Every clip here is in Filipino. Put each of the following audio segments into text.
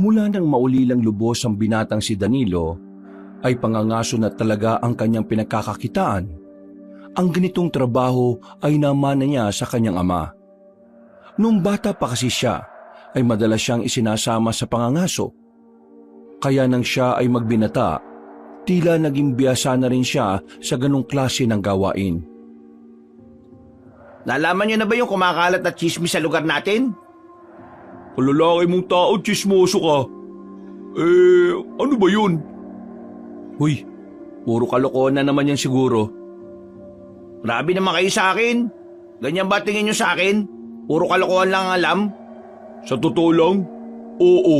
Mula nang maulilang lubos ang binatang si Danilo, ay pangangaso na talaga ang kanyang pinagkakakitaan. Ang ganitong trabaho ay namana niya sa kanyang ama. Noong bata pa kasi siya, ay madalas siyang isinasama sa pangangaso. Kaya nang siya ay magbinata, tila naging biyasa na rin siya sa ganong klase ng gawain. Nalaman niyo na ba yung kumakalat at chismis sa lugar natin? Kalalaki mong tao, chismoso ka. Ano ba yun? Huy, puro kalokohan na naman yan siguro. Grabe naman kayo sa akin. Ganyan ba tingin niyo sa akin? Puro kalokohan lang ang alam? Sa totoo lang? Oo.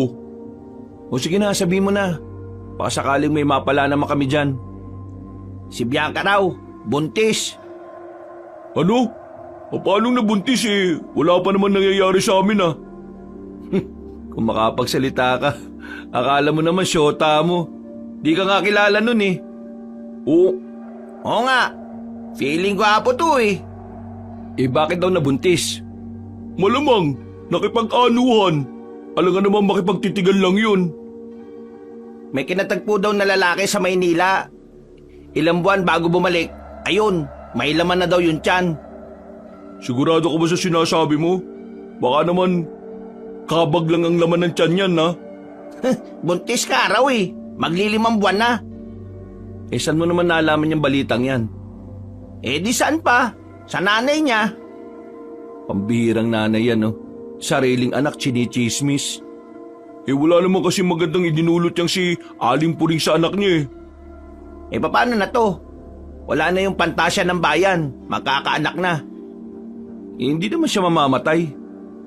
O sige na, sabihin mo na. Baka sakaling may mapala naman kami dyan. Si Bianca raw, buntis. Ano? Paano nabuntis Wala pa naman nangyayari sa amin Kung makapagsalita ka, akala mo naman syota mo. Di ka nga kilala nun Oo nga. Feeling ko apo to bakit daw nabuntis? Malamang, nakipag-anuhan. Alam nga naman makipagtitigan lang yun. May kinatagpo daw na lalaki sa Maynila. Ilang buwan bago bumalik, ayun, may laman na daw yung tiyan. Sigurado ka ba sa sinasabi mo? Baka naman, kabag lang ang laman ng tiyan yan Buntis ka raw Maglilimang buwan na. Saan mo naman nalaman yung balitang yan? Di saan pa? Sa nanay niya. Pambihirang nanay yan Sariling anak chinichismis. Wala naman kasi magandang idinulot yang si Aling Puring sa anak niya Paano na to? Wala na yung pantasya ng bayan. Magkakaanak na. Hindi naman siya mamamatay.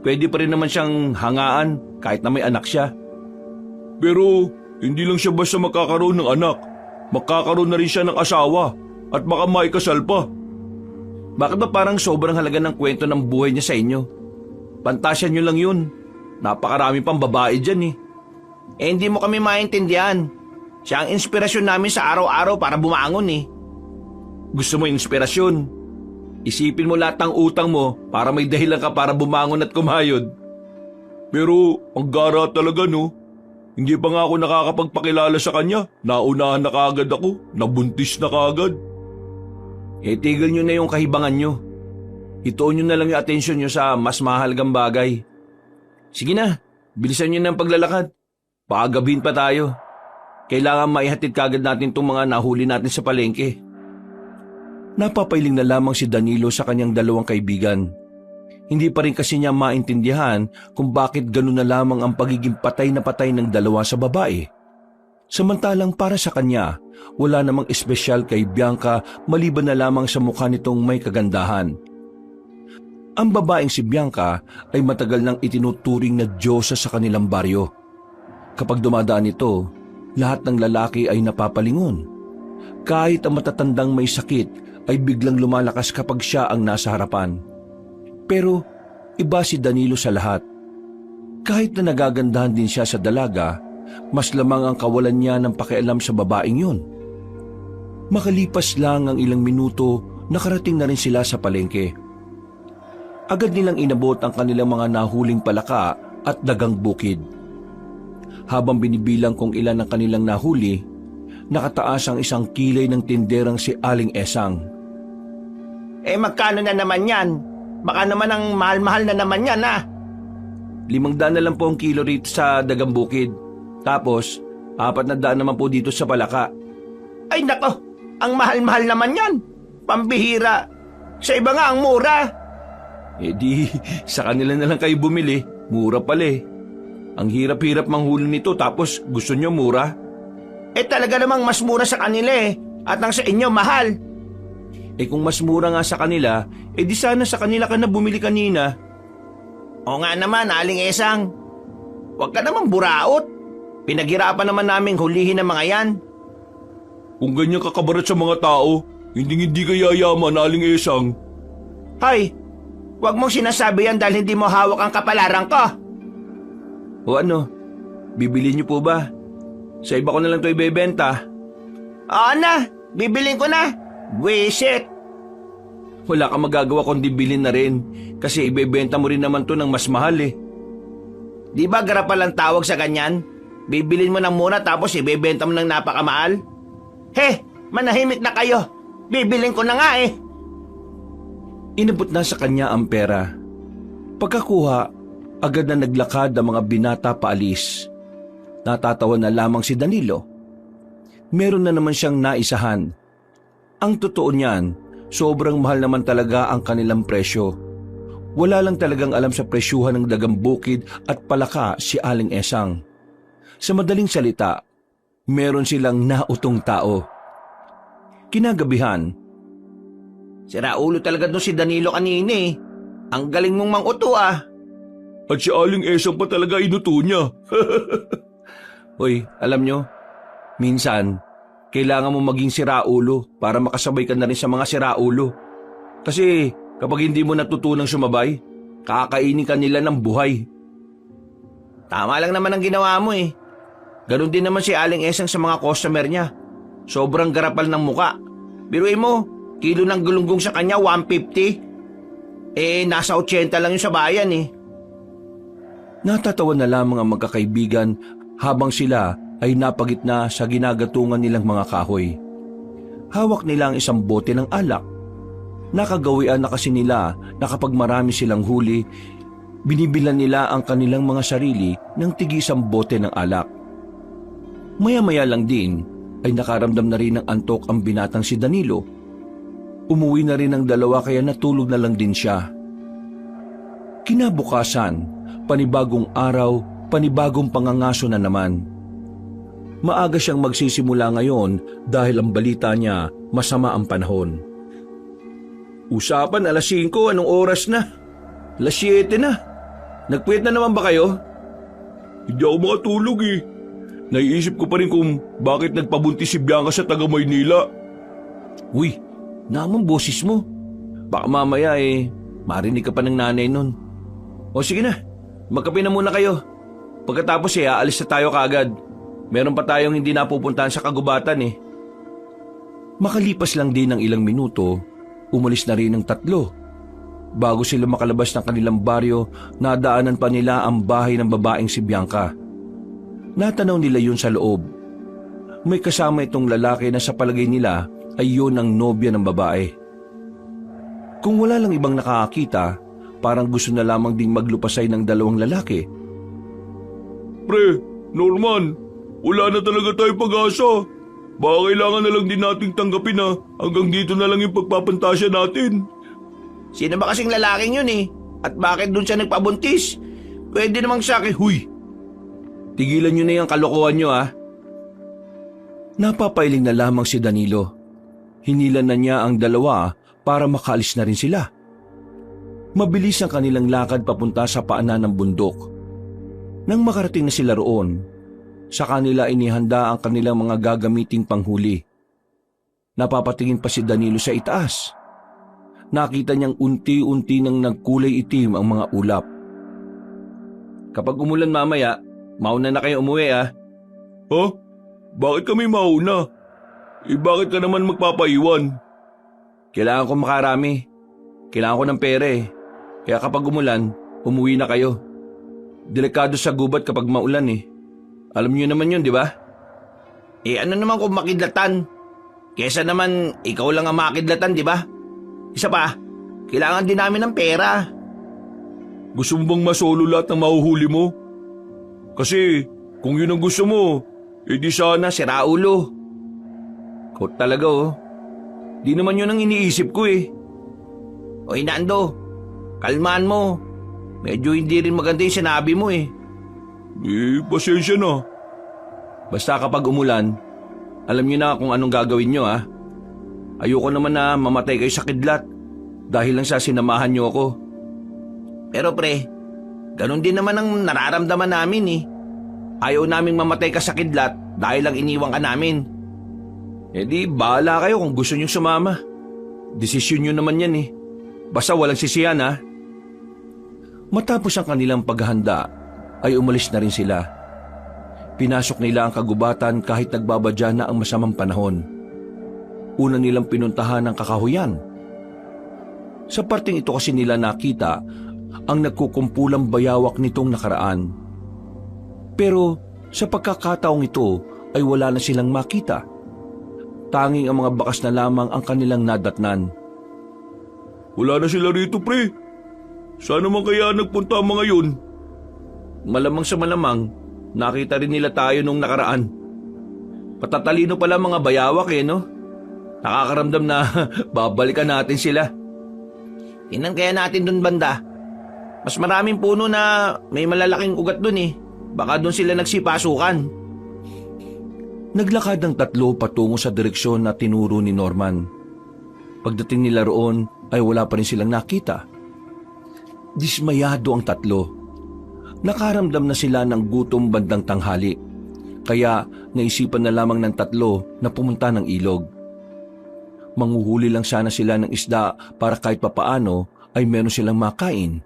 Pwede pa rin naman siyang hangaan kahit na may anak siya. Pero hindi lang siya basta magkakaroon ng anak. Magkakaroon na rin siya ng asawa at baka maikasal pa. Bakit ba parang sobrang halaga ng kwento ng buhay niya sa inyo? Pantasya niyo lang yun. Napakarami pang babae dyan Hindi mo kami maintindihan. Siya ang inspirasyon namin sa araw-araw para bumangon Gusto mo inspirasyon? Isipin mo lahat ng utang mo para may dahilan ka para bumangon at kumayod. Pero ang gara talaga Hindi pa nga ako nakakapagpakilala sa kanya. Naunahan na kaagad ako. Nabuntis na kaagad. Tigil nyo na yung kahibangan nyo. Ituon nyo na lang yung atensyon nyo sa mas mahalagang bagay. Sige na, bilisan nyo na ang paglalakad. Baka gabihin pa tayo. Kailangan maihatid kagad natin itong mga nahuli natin sa palengke. Napapailing na lamang si Danilo sa kanyang dalawang kaibigan. Hindi pa rin kasi niya maintindihan kung bakit gano'n na lamang ang pagiging patay na patay ng dalawa sa babae. Samantalang para sa kanya, wala namang espesyal kay Bianca maliban na lamang sa mukha nitong may kagandahan. Ang babaeng si Bianca ay matagal nang itinuturing na diyosa sa kanilang baryo. Kapag dumadaan ito, lahat ng lalaki ay napapalingon. Kahit ang matatandang may sakit ay biglang lumalakas kapag siya ang nasa harapan. Pero iba si Danilo sa lahat. Kahit na nagagandahan din siya sa dalaga, mas lamang ang kawalan niya ng pakialam sa babaeng yun. Makalipas lang ang ilang minuto, nakarating na rin sila sa palengke. Agad nilang inabot ang kanilang mga nahuling palaka at dagang bukid. Habang binibilang kung ilan ang kanilang nahuli, nakataas ang isang kilay ng tinderang si Aling Esang. Magkano na naman yan? Baka naman ang mahal-mahal na naman yan 500 na lang po ang kilo rito sa dagang bukid. Tapos, 400 naman po dito sa palaka. Ay nako, ang mahal-mahal naman yan. Pambihira. Sa iba nga ang mura. Di, sa kanila na lang kayo bumili. Mura pala Ang hirap-hirap manghuli nito tapos gusto nyo mura? Talaga namang mas mura sa kanila at ang sa inyo mahal. Kung mas mura nga sa kanila, di sana sa kanila ka na bumili kanina. O nga naman, Aling Esang. Huwag ka naman buraot. Pinaghirapan naman naming hulihin ang mga yan. Kung ganyan kakabarat sa mga tao, hindi ka yayaman, Aling Esang. Hay, huwag mong sinasabi yan dahil hindi mo hawak ang kapalaran ko. O ano, bibili niyo po ba? Sa iba ko na lang ito ibebenta. Oo na, bibilin ko na. Wisit. Wala kang magagawa kundi bilhin na rin kasi ibebenta mo rin naman to ng mas mahal Di ba garapal ang tawag sa ganyan? Bibilin mo ng mura tapos ibebenta mo ng napakamahal? He, manahimik na kayo. Bibilin ko na nga eh. Inabot na sa kanya ang pera. Pagkakuha, agad na naglakad ang mga binata paalis. Natatawa na lamang si Danilo. Meron na naman siyang naisahan. Ang totoo niyan, sobrang mahal naman talaga ang kanilang presyo. Wala lang talagang alam sa presyuhan ng dagang bukid at palaka si Aling Esang. Sa madaling salita, meron silang nautong tao. Kinagabihan, Sira ulo talaga doon si Danilo kanina eh. Ang galing mong manguto ah. At si Aling Esang pa talaga inuto niya. Hoy, alam nyo, minsan, kailangan mo maging siraulo para makasabay ka na rin sa mga siraulo. Kasi kapag hindi mo natutunang sumabay, kakainin ka nila ng buhay. Tama lang naman ang ginawa mo eh. Ganon din naman si Aling Esang sa mga customer niya. Sobrang garapal ng muka. Biruin mo, kilo ng gulunggong sa kanya 150. Nasa 80 lang yung sa bayan eh. Natatawa na lamang ang magkakaibigan habang sila ay napagitna sa ginagatungan nilang mga kahoy. Hawak nila ang isang bote ng alak. Nakagawian na kasi nila na kapag marami silang huli, binibilan nila ang kanilang mga sarili ng tigisang bote ng alak. Maya-maya lang din ay nakaramdam na rin ng antok ang binatang si Danilo. Umuwi na rin ang dalawa kaya natulog na lang din siya. Kinabukasan, panibagong araw, panibagong pangangaso na naman. Maaga siyang magsisimula ngayon dahil ang balita niya masama ang panahon. Usapan 5:00, anong oras na? 7:00 na. Nagpuyat na naman ba kayo? Hindi ako makatulog eh. Naiisip ko pa rin kung bakit nagpabuntis si Bianca sa taga Maynila. Uy, naman boses mo. Baka mamaya marinig ka pa ng nanay nun. O sige na, magkape na muna kayo. Pagkatapos aalis na tayo kaagad. Meron pa tayong hindi napupuntahan sa kagubatan eh. Makalipas lang din ng ilang minuto, umalis na rin ng 3. Bago sila makalabas ng kanilang baryo, nadaanan pa nila ang bahay ng babaeng si Bianca. Natanaw nila yun sa loob. May kasama itong lalaki na sa palagay nila ay yun ang nobya ng babae. Kung wala lang ibang nakakakita, parang gusto na lamang ding maglupasay ng dalawang lalaki. Pre, Norman, wala na talaga tayong pag-asa. Baka kailangan na lang din nating tanggapin na hanggang dito na lang yung pagpapantasya natin. Sino ba kasing lalaking yun eh? At bakit dun siya nagpabuntis? Pwede namang sa akin, huy! Tigilan nyo na yung kalokohan nyo ah. Napapailing na lamang si Danilo. Hinilan na niya ang dalawa para makaalis na rin sila. Mabilis ang kanilang lakad papunta sa paanan ng bundok. Nang makarating na sila roon, sa kanila inihanda ang kanilang mga gagamiting panghuli. Napapatingin pa si Danilo sa itaas. Nakita niyang unti-unti nang nagkulay itim ang mga ulap. Kapag umulan mamaya, mauna na kayo umuwi ah. Ha? Bakit kami mauna? Bakit ka naman magpapaiwan? Kailangan ko makarami. Kailangan ko ng pera eh. Kaya kapag umulan, umuwi na kayo. Delikado sa gubat kapag maulan eh. Alam niyo naman yun, di ba? Ano naman kung makidlatan? Kesa naman ikaw lang ang makidlatan, di ba? Isa pa, kailangan din namin ng pera. Gusto mo bang masolo lahat ng mahuhuli mo? Kasi kung yun ang gusto mo, di sana Sira ulo. Kot talaga oh. Di naman yun ang iniisip ko eh. Oy Nando, kalmaan mo. Medyo hindi rin maganda yung sinabi mo eh. Pasensya na. Basta kapag umulan, alam niyo na kung anong gagawin niyo ah. Ayoko naman na mamatay kayo sa kidlat dahil lang sa sinamahan niyo ako. Pero pre, ganun din naman ang nararamdaman namin eh. Ayaw naming mamatay ka sa kidlat dahil lang iniwan ka namin. Di bahala kayo kung gusto niyo sumama. Desisyon niyo naman yan eh. Basta walang sisiyan ah. Matapos ang kanilang paghahanda, ay umalis na rin sila. Pinasok nila ang kagubatan kahit nagbabadya na ang masamang panahon. Una nilang pinuntahan ang kakahuyan. Sa parting ito kasi nila nakita ang nagkukumpulang bayawak nitong nakaraan. Pero sa pagkakataong ito ay wala na silang makita. Tanging ang mga bakas na lamang ang kanilang nadatnan. Wala na sila rito, pre. Saan naman kaya nagpunta ang mga yun? Malamang sa malamang, nakita rin nila tayo nung nakaraan. Patatalino pala mga bayawak no? Nakakaramdam na babalikan natin sila. Tingnan kaya natin dun banda. Mas maraming puno na may malalaking ugat dun eh. Baka dun sila nagsipasukan. Naglakad ang tatlo patungo sa direksyon na tinuro ni Norman. Pagdating nila roon ay wala pa rin silang nakita. Dismayado ang tatlo. Nakaramdam na sila ng gutom bandang tanghali. Kaya naisipan na lamang ng tatlo na pumunta ng ilog. Manghuhuli lang sana sila ng isda para kahit papaano ay meron silang makain.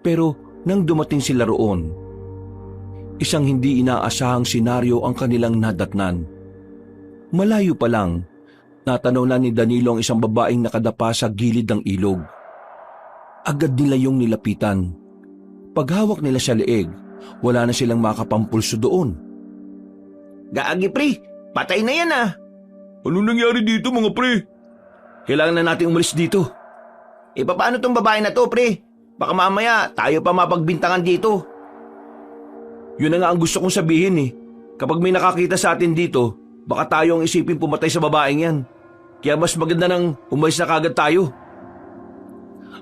Pero nang dumating sila roon, isang hindi inaasahang senaryo ang kanilang nadatnan. Malayo pa lang, natanaw na ni Danilo ang isang babaeng nakadapa sa gilid ng ilog. Agad nila yung nilapitan. Paghawak nila sa leeg, wala na silang makapampulso doon. Gaagi pre, patay na yan ah. Ano nangyari dito mga pre? Kailangan na natin umalis dito. Paano tong babae na to pre? Baka mamaya tayo pa mapagbintangan dito. Yun na nga ang gusto kong sabihin Kapag may nakakita sa atin dito, baka tayo ang isipin pumatay sa babaeng yan. Kaya mas maganda nang umalis na kagad tayo.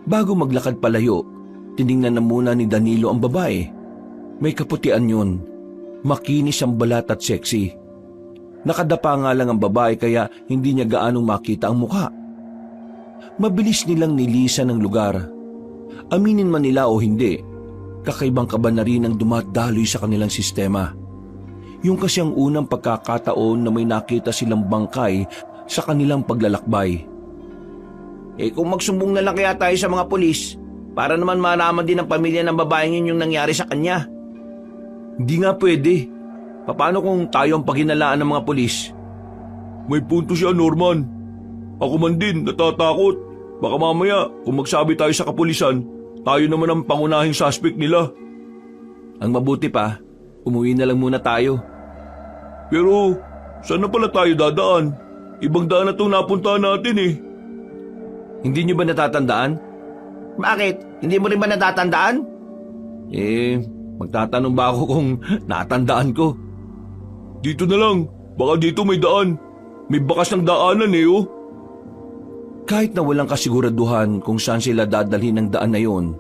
Bago maglakad palayo, tiningnan na muna ni Danilo ang babae. May kaputian yun. Makinis ang balat at sexy. Nakadapa nga lang ang babae kaya hindi niya gaanong makita ang mukha. Mabilis nilang nilisan ng lugar. Aminin man nila o hindi, kakaibang kaba na rin ang dumadaloy sa kanilang sistema. Yung kasi ang unang pagkakataon na may nakita silang bangkay sa kanilang paglalakbay. Kung magsumbong na lang kaya tayo sa mga pulis, para naman malaman din ng pamilya ng babaeng yun yung nangyari sa kanya. Hindi nga pwede. Paano kung tayo ang paghinalaan ng mga pulis? May punto siya, Norman. Ako man din, natatakot. Baka mamaya, kung magsabi tayo sa kapulisan, tayo naman ang pangunahing suspect nila. Ang mabuti pa, umuwi na lang muna tayo. Pero, saan na pala tayo dadaan? Ibang daan na itong napuntahan natin Hindi niyo ba natatandaan? Bakit? Hindi mo rin ba natatandaan? Magtatanong ba ako kung natandaan ko? Dito na lang, baka dito may daan. May bakas ng daanan Kahit na walang kasiguraduhan kung saan sila dadalhin ng daan na yon,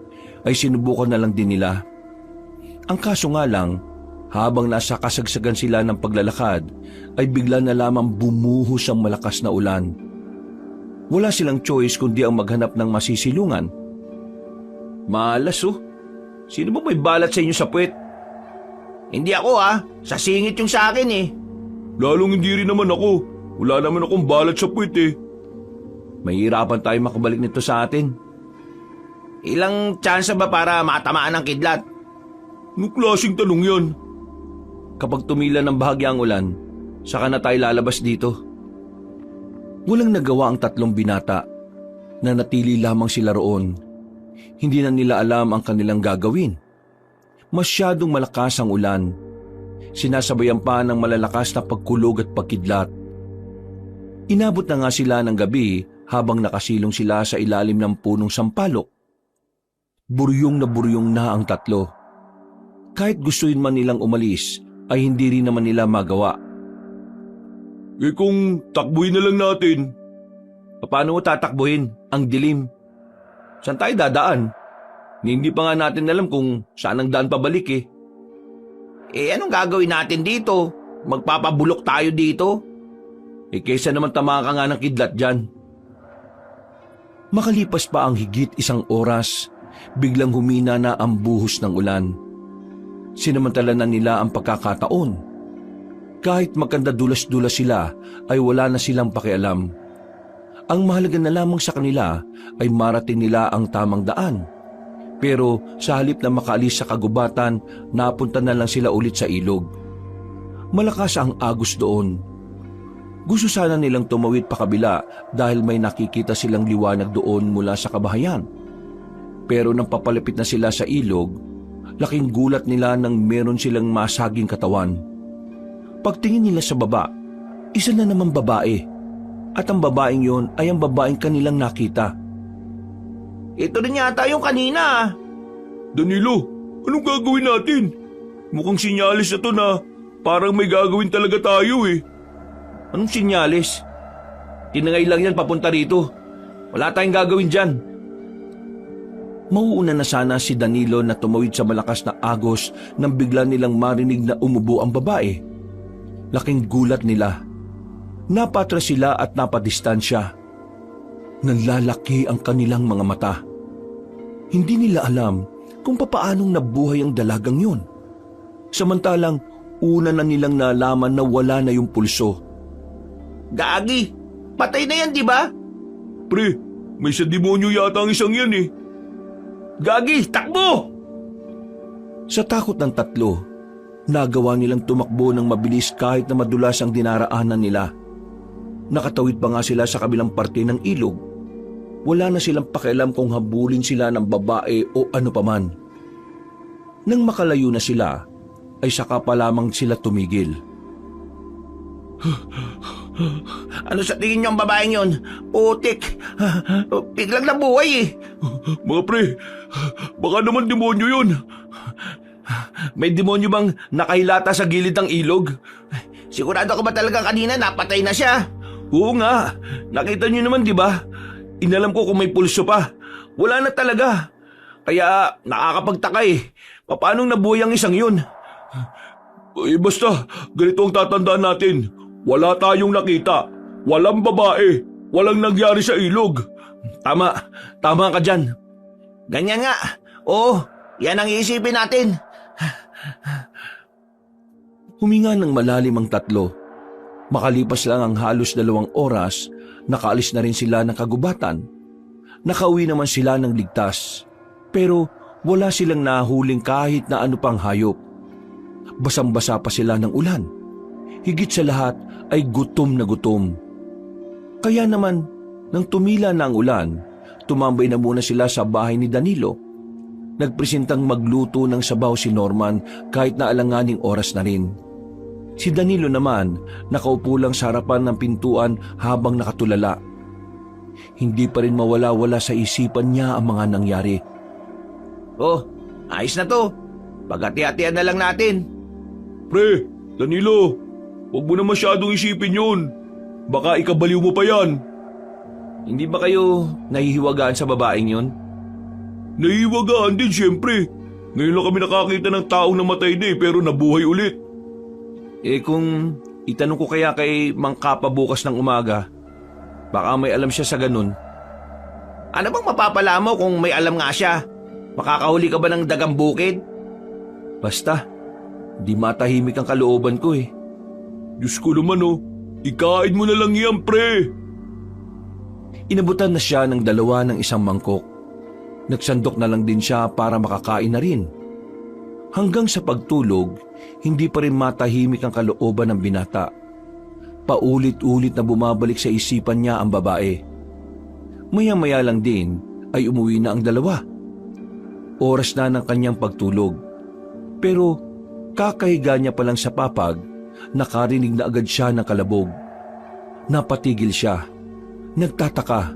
ay sinubukan na lang din nila. Ang kaso nga lang, habang nasa kasagsagan sila ng paglalakad, ay bigla na lamang bumuhos ang malakas na ulan. Wala silang choice kundi ang maghanap ng masisilungan. Malas Sino ba may balat sa inyo sa puwet? Hindi ako sa singit yung sa akin Lalong hindi rin naman ako. Wala naman akong balat sa puwet Mahirapan tayo makabalik nito sa atin. Ilang tsansa ba para matamaan ng kidlat? Anong klaseng tanong yan? Kapag tumila ng bahagyang ulan, saka na tayo lalabas dito. Walang nagawa ang tatlong binata. Nanatili lamang sila roon. Hindi na nila alam ang kanilang gagawin. Masyadong malakas ang ulan. Sinasabayan pa ng malalakas na pagkulog at pagkidlat. Inabot na nga sila ng gabi habang nakasilong sila sa ilalim ng punong sampalok. Buryong na ang tatlo. Kahit gustuin man nilang umalis, ay hindi rin naman nila magawa. Kung takbuhin na lang natin. Paano mo tatakbuhin? Ang dilim. Saan tayo dadaan? Hindi pa nga natin alam kung saan ang daan pabalik Anong gagawin natin dito? Magpapabulok tayo dito? Kaysa naman tamaan ka nga ng kidlat dyan. Makalipas pa ang higit 1 oras, biglang humina na ang buhos ng ulan. Sinamantala na nila ang pagkakataon. Kahit magkanda-dulas-dulas sila, ay wala na silang pakialam. Ang mahalaga na lamang sa kanila ay marating nila ang tamang daan. Pero sa halip na makaalis sa kagubatan, napunta na lang sila ulit sa ilog. Malakas ang agos doon. Gusto sana nilang tumawid pa kabila dahil may nakikita silang liwanag doon mula sa kabahayan. Pero nang papalapit na sila sa ilog, laking gulat nila nang meron silang masaging katawan. Pagtingin nila sa baba, isa na namang babae. At ang babaeng yon ay ang babaeng kanilang nakita. Ito rin yata yung kanina. Danilo, anong gagawin natin? Mukhang sinyalis na to na parang may gagawin talaga tayo eh. Anong sinyalis? Tinangay lang yan papunta rito. Wala tayong gagawin dyan. Mauuna na sana si Danilo na tumawid sa malakas na agos nang bigla nilang marinig na umubo ang babae. Laking gulat nila. Napatras sila at napadistansya. Nanlalaki ang kanilang mga mata. Hindi nila alam kung papaanong nabuhay ang dalagang yun. Samantalang una na nilang nalaman na wala na yung pulso. Gagi, patay na yan, di ba? Pre, may sa demonyo yata ang isang yan eh. Gagi, takbo! Sa takot ng tatlo, nagawa nilang tumakbo ng mabilis kahit na madulas ang dinaraanan nila. Nakatawid pa nga sila sa kabilang parte ng ilog. Wala na silang pakialam kung habulin sila ng babae o ano paman. Nang makalayo na sila, ay saka pa lamang sila tumigil. Ano sa tingin niyo ang babaeng yon? Putik, biglang nabuhay eh. Mga pre, baka naman demonyo yun. May demonyo bang nakahilata sa gilid ng ilog? Sigurado ka ba talaga kanina napatay na siya? Oo nga, nakita niyo naman di ba? Inalam ko kung may pulso pa. Wala na talaga. Kaya nakakapagtaka eh. Paano nabuhay ang isang yun? Eh basta, ganito ang tatandaan natin. Wala tayong nakita. Walang babae. Walang nangyari sa ilog. Tama ka dyan. Ganyan nga. Oo, yan ang iisipin natin. Huminga ng malalim ang tatlo. Makalipas lang ang halos 2 oras, nakaalis na rin sila ng kagubatan. Nakauwi naman sila ng ligtas. Pero wala silang nahuling kahit na ano pang hayop. Basang-basa pa sila ng ulan. Higit sa lahat ay gutom na gutom. Kaya naman, nang tumila na ang ulan, tumambay na muna sila sa bahay ni Danilo. Nagpresentang magluto ng sabaw si Norman kahit na alanganing oras na rin. Si Danilo naman nakaupo lang sa harapan ng pintuan habang nakatulala. Hindi pa rin mawala-wala sa isipan niya ang mga nangyari. Oh, ayos na to. Pagati-hatian na lang natin. Pre, Danilo, huwag mo na masyadong isipin yun. Baka ikabaliw mo pa yan. Hindi ba kayo nahihiwagaan sa babaeng yun? Nahihiwagaan din siyempre. Ngayon lang kami nakakita ng taong namatay na pero nabuhay ulit. Kung itanong ko kaya kay Mang Kapa bukas ng umaga, baka may alam siya sa ganun. Ano bang mapapala mo kung may alam nga siya? Makakahuli ka ba ng dagang bukid? Basta, di matahimik ang kalooban ko eh. Diyos ko naman ikain mo na lang yan, pre. Inabutan na siya ng 2 ng isang mangkok. Nagsandok na lang din siya para makakain na rin. Hanggang sa pagtulog, hindi pa rin matahimik ang kalooban ng binata. Paulit-ulit na bumabalik sa isipan niya ang babae. Maya-maya lang din ay umuwi na ang 2. Oras na ng kanyang pagtulog. Pero kakahiga niya pa lang sa papag, nakarinig na agad siya ng kalabog. Napatigil siya. Nagtataka.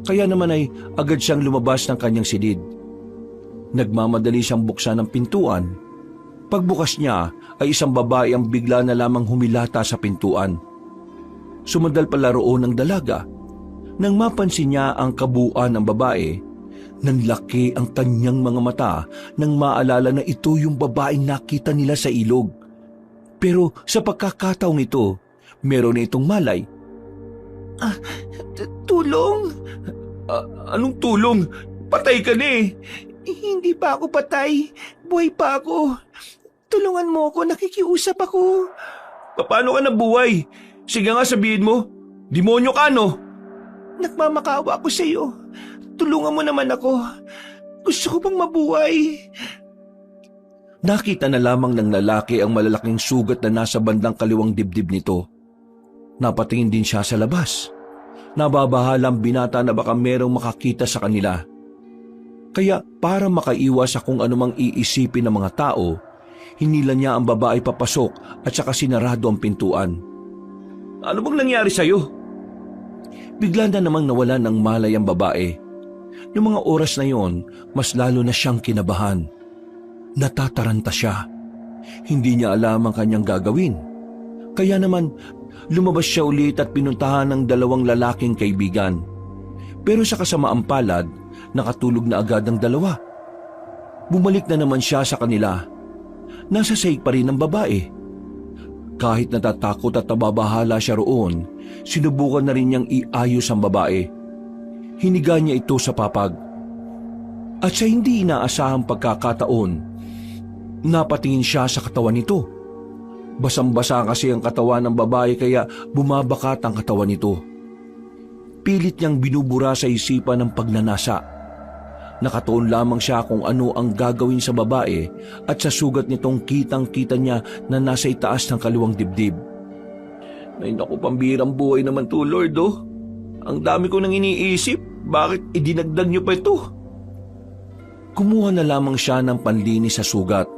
Kaya naman ay agad siyang lumabas ng kanyang silid. Nagmamadali siyang buksan ng pintuan. Pagbukas niya ay isang babae ang bigla na lamang humilata sa pintuan. Sumandal pala roon ang dalaga. Nang mapansin niya ang kabuuan ng babae, nanlaki ang kanyang mga mata nang maalala na ito yung babaeng nakita nila sa ilog. Pero sa pagkakataong ito, meron na itong malay. Tulong? Anong tulong? Patay ka na eh. Hindi pa ako patay. Buhay pa ako. Tulungan mo ako, nakikiusap ako. Paano ka nabuhay? Sige nga sabihin mo, demonyo ka no? Nagmamakawa ako sa iyo. Tulungan mo naman ako. Gusto ko bang mabuhay? Nakita na lamang ng lalaki ang malalaking sugat na nasa bandang kaliwang dibdib nito. Napatingin din siya sa labas. Nababahala ang binata na baka merong makakita sa kanila. Kaya para makaiwas sa kung anumang iisipin ng mga tao, hinila niya ang babae papasok at saka sinarado ang pintuan. Ano bang nangyari sa'yo? Bigla na namang nawalan ng malay ang babae. Noong mga oras na yon, mas lalo na siyang kinabahan. Natataranta siya. Hindi niya alam ang kanyang gagawin. Kaya naman, lumabas siya ulit at pinuntahan ng dalawang lalaking kaibigan. Pero sa kasamaang palad, nakatulog na agad ang dalawa. Bumalik na naman siya sa kanila. Nasa sahig pa rin ang babae. Kahit natatakot at nababahala siya roon, sinubukan na rin niyang iayos ang babae. Hiniga niya ito sa papag. At sa hindi inaasahang pagkakataon, napatingin siya sa katawan nito. Basang-basa kasi ang katawan ng babae kaya bumabakat ang katawan nito. Pilit niyang binubura sa isipan ng pagnanasa. Nakatuon lamang siya kung ano ang gagawin sa babae at sa sugat nitong kitang-kita niya na nasa itaas ng kaliwang dibdib. Ay naku, pambirang buhay naman to, Lord, oh. Ang dami ko nang iniisip. Bakit idinagdag niyo pa ito? Kumuha na lamang siya ng panlinis sa sugat.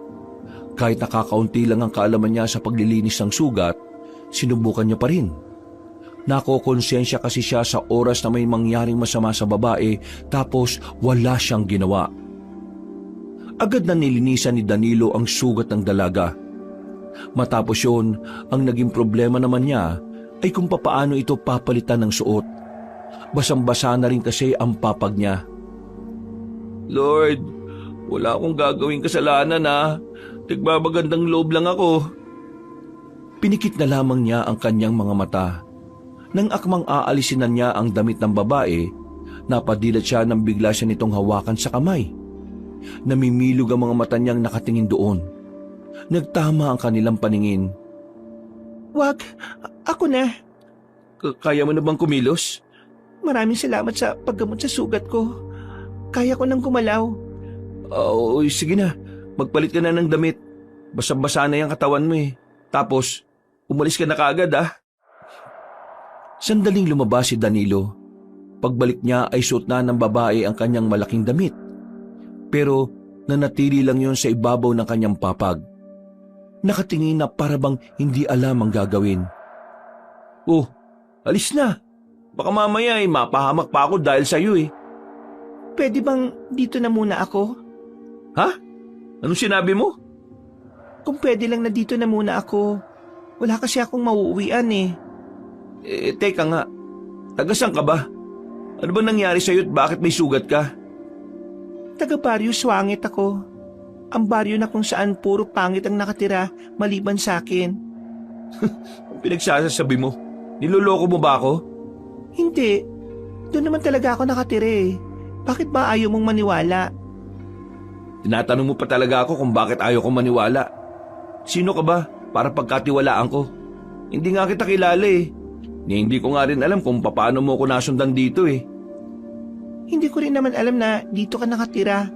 Kahit nakakaunti lang ang kaalaman niya sa paglilinis ng sugat, sinubukan niya pa rin. Nakokonsensya kasi siya sa oras na may mangyaring masama sa babae tapos wala siyang ginawa. Agad na nilinisan ni Danilo ang sugat ng dalaga. Matapos yun, ang naging problema naman niya ay kung papaano ito papalitan ng suot. Basang-basa na rin kasi ang papag niya. Lord, wala akong gagawing kasalanan, ha. Nagbabagandang loob lang ako. Pinikit na lamang niya ang kanyang mga mata. Nang akmang aalisin na niya ang damit ng babae, napadilat siya nang bigla siya nitong hawakan sa kamay. Namimilog ang mga mata niyang nakatingin doon. Nagtama ang kanilang paningin. Wag, ako na. Kaya mo na bang kumilos? Maraming salamat sa paggamot sa sugat ko. Kaya ko nang gumalaw. Oo, sige na. Magpalit ka na ng damit. Basa-basa na yung katawan mo eh. Tapos, umalis ka na kaagad, ah. Sandaling lumabas si Danilo. Pagbalik niya ay suot na ng babae ang kanyang malaking damit. Pero nanatili lang yon sa ibabaw ng kanyang papag. Nakatingin na parabang hindi alam ang gagawin. Oh, alis na. Baka mamaya ay mapahamak pa ako dahil sa'yo eh. Pwede bang dito na muna ako? Ha? Anong sinabi mo? Kung pwede lang na dito na muna ako. Wala kasi akong mauuwian eh. Teka nga. Tagasan ka ba? Ano ba nangyari sa'yo at bakit may sugat ka? Taga Baryo Swangit ako. Ang baryo na kung saan puro pangit ang nakatira maliban sa akin. Ang pinagsasabi mo, niloloko mo ba ako? Hindi. Doon naman talaga ako nakatira eh. Bakit ba ayaw mong maniwala? Tinatanong mo pa talaga ako kung bakit ayaw kong maniwala. Sino ka ba para pagkatiwalaan ko? Hindi nga kita kilala eh. Hindi ko nga rin alam kung paano mo ako nasundan dito eh. Hindi ko rin naman alam na dito ka nakatira.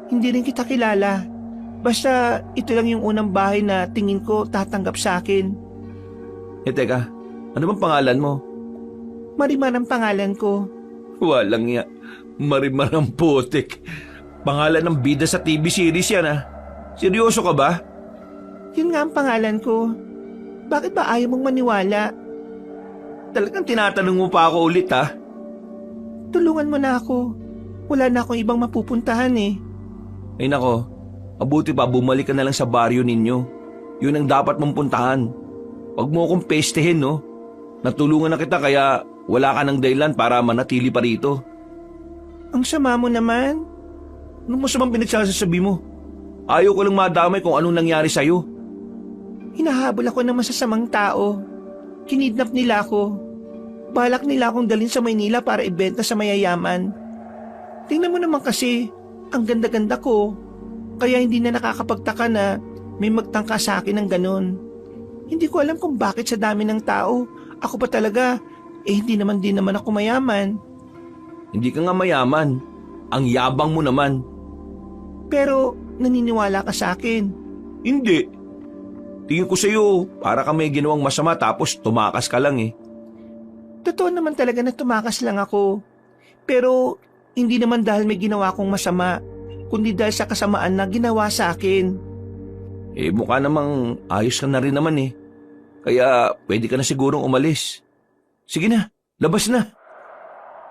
Hindi rin kita kilala. Basta ito lang yung unang bahay na tingin ko tatanggap sa akin. Teka, ano bang pangalan mo? Marimar ang pangalan ko. Walang ya. Marimar ang putik. Pangalan ng bida sa TV series yan ah. Seryoso ka ba? Yun nga ang pangalan ko. Bakit ba ayaw mong maniwala? Talagang tinatanong mo pa ako ulit ha? Tulungan mo na ako. Wala na akong ibang mapupuntahan eh. Ay nako, mabuti pa bumalik ka na lang sa baryo ninyo. Yun ang dapat mong puntahan. Huwag mo akong pestehin no. Natulungan na kita kaya wala ka ng dahilan para manatili pa rito. Ang sama mo naman. Ano mo sa mga pinagsasabi mo? Ayaw ko lang madamay kung anong nangyari sa'yo. Hinahabol ako ng masasamang tao. Kinidnap nila ako. Balak nila akong dalhin sa Maynila para ibenta sa mayayaman. Tingnan mo naman kasi, ang ganda-ganda ko. Kaya hindi na nakakapagtaka na may magtangka sa akin ng ganon. Hindi ko alam kung bakit sa dami ng tao, ako pa talaga, hindi naman din naman ako mayaman. Hindi ka nga mayaman. Ang yabang mo naman. Pero naniniwala ka sa akin. Hindi. Tingin ko sa'yo, para ka may ginawang masama tapos tumakas ka lang eh. Totoo naman talaga na tumakas lang ako. Pero Hindi naman dahil may ginawa kong masama, kundi dahil sa kasamaan na ginawa sa akin. Mukha namang ayos ka na rin naman eh. Kaya pwede ka na sigurong umalis. Sige na, labas na.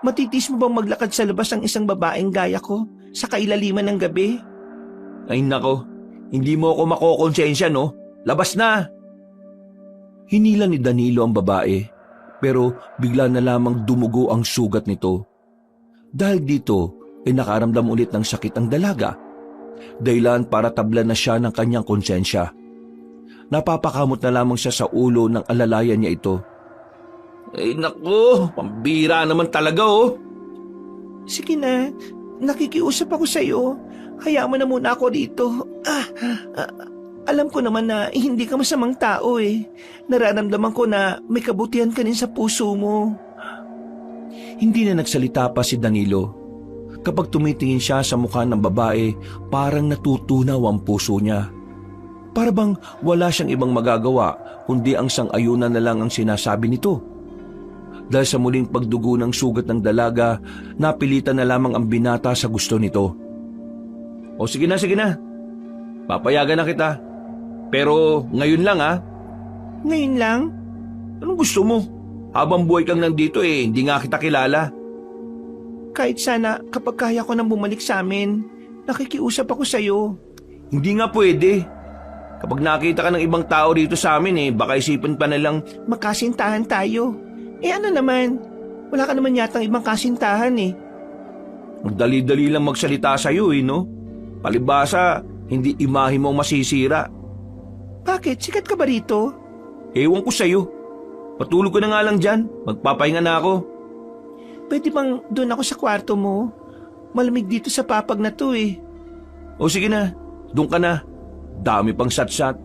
Matitis mo bang maglakad sa labas ang isang babaeng gaya ko sa kailaliman ng gabi? Ay nako, hindi mo ako makokonsensya no? Labas na! Hinila ni Danilo ang babae, pero bigla na lamang dumugo ang sugat nito. Dahil dito, ay nakaramdam ulit ng sakit ang dalaga. Dahilan para tablan na siya ng kanyang konsensya. Napapakamot na lamang siya sa ulo ng alalayan niya ito. Ay nako, pambira naman talaga oh. Sige na, nakikiusap ako sa iyo. Hayaan mo na muna ako dito. Alam ko naman na hindi ka masamang tao eh. Nararamdaman ko na may kabutihan ka rin sa puso mo. Hindi na nagsalita pa si Danilo. Kapag tumitingin siya sa mukha ng babae, parang natutunaw ang puso niya. Para bang wala siyang ibang magagawa kundi ang sang-ayunan na lang ang sinasabi nito. Dahil sa muling pagdugo ng sugat ng dalaga, napilitan na lamang ang binata sa gusto nito. O sige na, sige na. Papayagan na kita. Pero ngayon lang ha. Ngayon lang? Anong gusto mo? Habang buhay kang nandito hindi nga kita kilala. Kahit sana kapag kaya ko nang bumalik sa amin, nakikiusap ako sa iyo. Hindi nga pwede. Kapag nakita ka ng ibang tao dito sa amin baka isipin pa nilang Makasintahan tayo. Ano naman? Wala ka naman yatang ibang kasintahan eh. magdali-dali lang magsalita sa'yo no? Palibasa, hindi imahe mo ang masisira. Bakit? Sikat ka ba rito? Ewan ko sa'yo. Patulog ko na nga lang dyan. Magpapahinga na ako. Pwede bang doon ako sa kwarto mo? Malamig dito sa papag na to eh. O sige na, doon ka na. Dami pang sat-sat.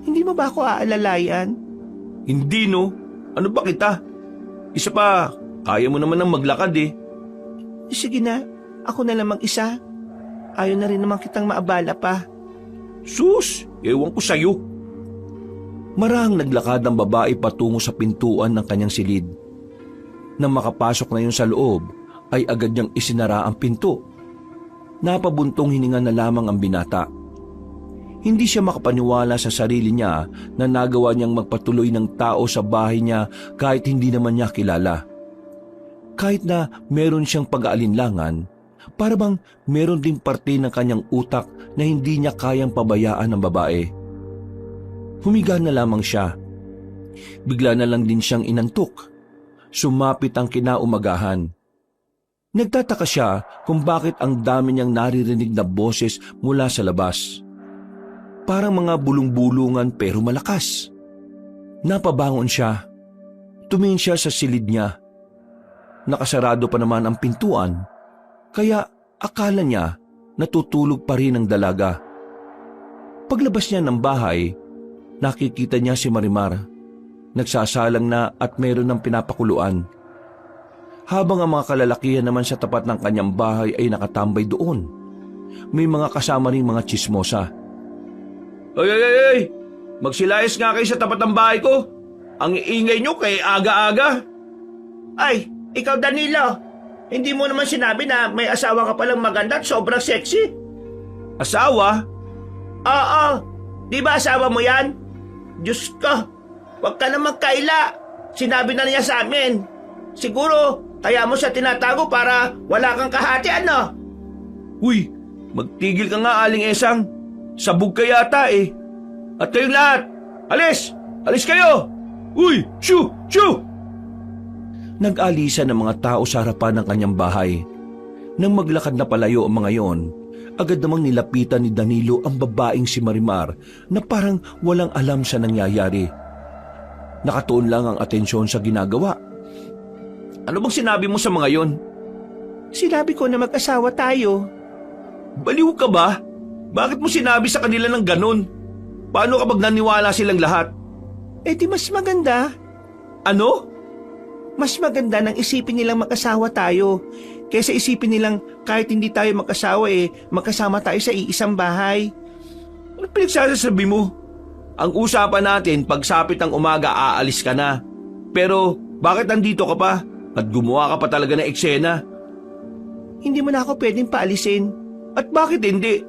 Hindi mo ba ako aalalayan? Hindi no. Ano ba kita? Isa pa, kaya mo naman ng maglakad Sige na, ako na lang mag-isa. Ayaw na rin naman kitang maabala pa. Sus, ewan ko sa'yo. Marahang naglakad ang babae patungo sa pintuan ng kanyang silid. Nang makapasok na yun sa loob, ay agad niyang isinara ang pinto. Napabuntong hininga na lamang ang binata. Hindi siya makapaniwala sa sarili niya na nagawa niyang magpatuloy ng tao sa bahay niya kahit hindi naman niya kilala. Kahit na meron siyang pag-aalinlangan, para bang meron ding parte ng kanyang utak na hindi niya kayang pabayaan ng babae. Humiga na lamang siya. Bigla na lang din siyang inantok. Sumapit ang kinaumagahan. Nagtataka siya kung bakit ang dami niyang naririnig na boses mula sa labas. Parang mga bulong-bulungan pero malakas. Napabangon siya. Tumingin siya sa silid niya. Nakasarado pa naman ang pintuan, kaya akala niya natutulog pa rin ang dalaga. Paglabas niya ng bahay, nakikita niya si Marimar. Nagsasalang na at meron ng pinapakuluan. Habang ang mga kalalakihan naman sa tapat ng kanyang bahay ay nakatambay doon. May mga kasama ring mga tsismosa. Ay! Magsilayas nga kayo sa tapat ng bahay ko. Ang iingay nyo kay aga-aga. Ay, ikaw Danilo. Hindi mo naman sinabi na may asawa ka palang maganda at sobrang sexy. Asawa? Oo, di ba asawa mo yan? Diyos ko, huwag ka na magkaila. Sinabi na niya sa amin. Siguro, kaya mo siya tinatago para wala kang kahati ano? Uy, magtigil ka nga Aling Esang. Sabog ka yata At kayong lahat, alis! Alis kayo! Uy, shoo! Shoo! Nag-alisa ng mga tao sa harapan ng kanyang bahay. Nang maglakad na palayo ang mga yon, agad namang nilapitan ni Danilo ang babaeng si Marimar na parang walang alam sa nangyayari. Nakatuon lang ang atensyon sa ginagawa. Ano bang sinabi mo sa mga yon? Sinabi ko na mag-asawa tayo. Baliw ka ba? Bakit mo sinabi sa kanila ng ganon? Paano kapag naniwala silang lahat? Di mas maganda. Ano? Mas maganda nang isipin nilang mag-asawa tayo kaysa isipin nilang kahit hindi tayo mag-asawa magkasama tayo sa iisang bahay. Ano pinagsasabi mo? Ang usapan natin pagsapit ng umaga aalis ka na. Pero bakit nandito ka pa? At gumawa ka pa talaga ng eksena? hindi mo na ako pwedeng paalisin. At bakit hindi?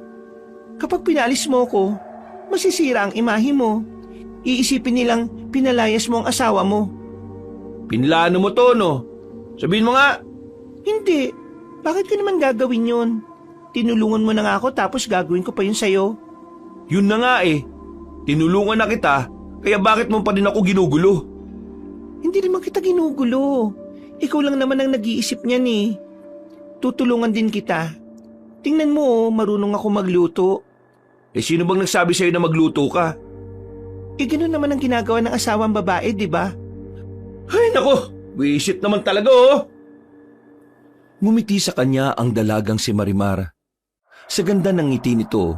Kapag pinalis mo ko, masisira ang imahe mo. Iisipin nilang pinalayas mo ang asawa mo. Pinlano mo to, no? Sabihin mo nga. Hindi. Bakit ko naman gagawin yun? Tinulungan mo na nga ako tapos gagawin ko pa yun sa'yo. Yun na nga eh. Tinulungan na kita, kaya bakit mo pa din ako ginugulo? Hindi naman kita ginugulo. Ikaw lang naman ang nag-iisip niyan eh. Tutulungan din kita. Tingnan mo, marunong ako magluto. Eh sino bang nagsabi sa'yo na magluto ka? Eh ganun naman ang ginagawa ng asawang babae, di ba? Ay nako, wisit naman talaga oh. Ngumiti sa kanya ang dalagang si Marimar. Sa ganda ng ngiti nito,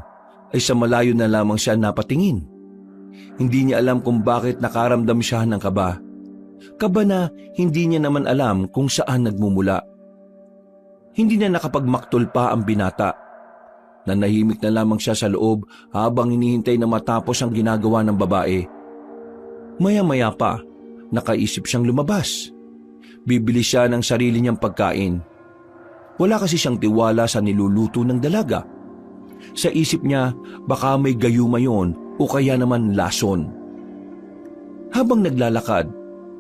ay sa malayo na lamang siya napatingin. Hindi niya alam kung bakit nakaramdam siya ng kaba. Kaba na hindi niya naman alam kung saan nagmumula. Hindi na nakapagmaktol pa ang binata. Nanahimik na lamang siya sa loob habang hinihintay na matapos ang ginagawa ng babae. Maya-maya pa, nakaisip siyang lumabas. Bibili siya ng sarili niyang pagkain. Wala kasi siyang tiwala sa niluluto ng dalaga. Sa isip niya, baka may gayuma yon o kaya naman lason. Habang naglalakad,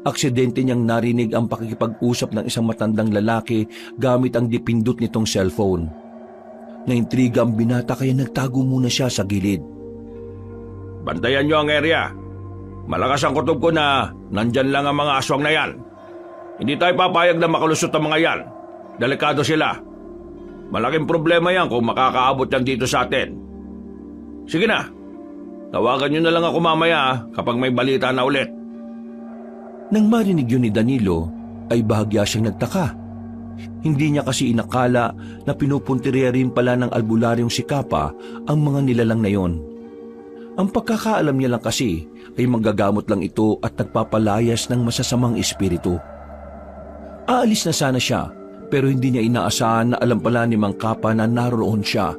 aksidente niyang narinig ang pakikipag-usap ng isang matandang lalaki gamit ang dipindot nitong cellphone. Naintriga ang binata kaya nagtago muna siya sa gilid. Bantayan niyo ang area. Malakas ang kutob ko na nandyan lang ang mga aswang na yan. Hindi tayo papayag na makalusot ang mga yan. Delikado sila. Malaking problema yan kung makakaabot yan dito sa atin. Sige na. Tawagan niyo na lang ako mamaya kapag may balita na ulit. Nang marinig yun ni Danilo, ay bahagya siyang nagtaka. Hindi niya kasi inakala na pinupuntirya rin pala ng albularyong si Kapa ang mga nilalang na yon. Ang pagkakaalam niya lang kasi ay manggagamot lang ito at nagpapalayas ng masasamang espiritu. Aalis na sana siya pero hindi niya inaasahan na alam pala ni Mang Kapa na naroon siya.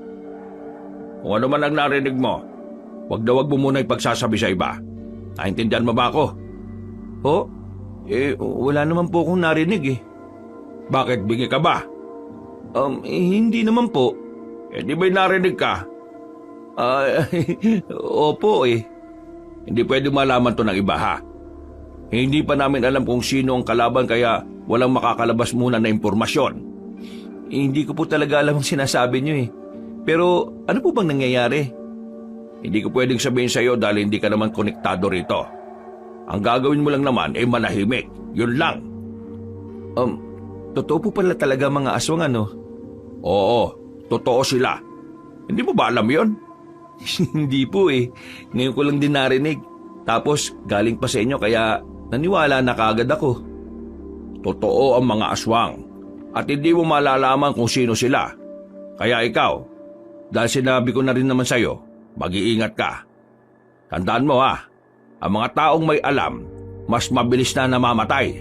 Kung ano man ang narinig mo, wag mo muna ipagsasabi sa iba. Naintindihan mo ba ako? Oh, wala naman po akong narinig eh. Bakit, bingi ka ba? Hindi naman po. Eh di ba'y narinig ka? Opo eh. Hindi pwede malaman to ng iba ha. Hindi pa namin alam kung sino ang kalaban kaya walang makakalabas muna na impormasyon. Hindi ko po talaga alam ang sinasabi niyo eh. Pero ano po bang nangyayari? Hindi ko pwedeng sabihin sa iyo dahil hindi ka naman konektado rito. Ang gagawin mo lang naman ay manahimik. Yun lang. Totoo po pala talaga mga aswang ano? Oo, totoo sila. Hindi mo ba alam yun? Hindi po eh. Ngayon ko lang din narinig. Tapos galing pa sa inyo kaya naniwala na kaagad ako. Totoo ang mga aswang. At hindi mo malalaman kung sino sila. Kaya ikaw, dahil sinabi ko na rin naman sa'yo, mag-iingat ka. Tandaan mo ha, ang mga taong may alam, mas mabilis na namamatay.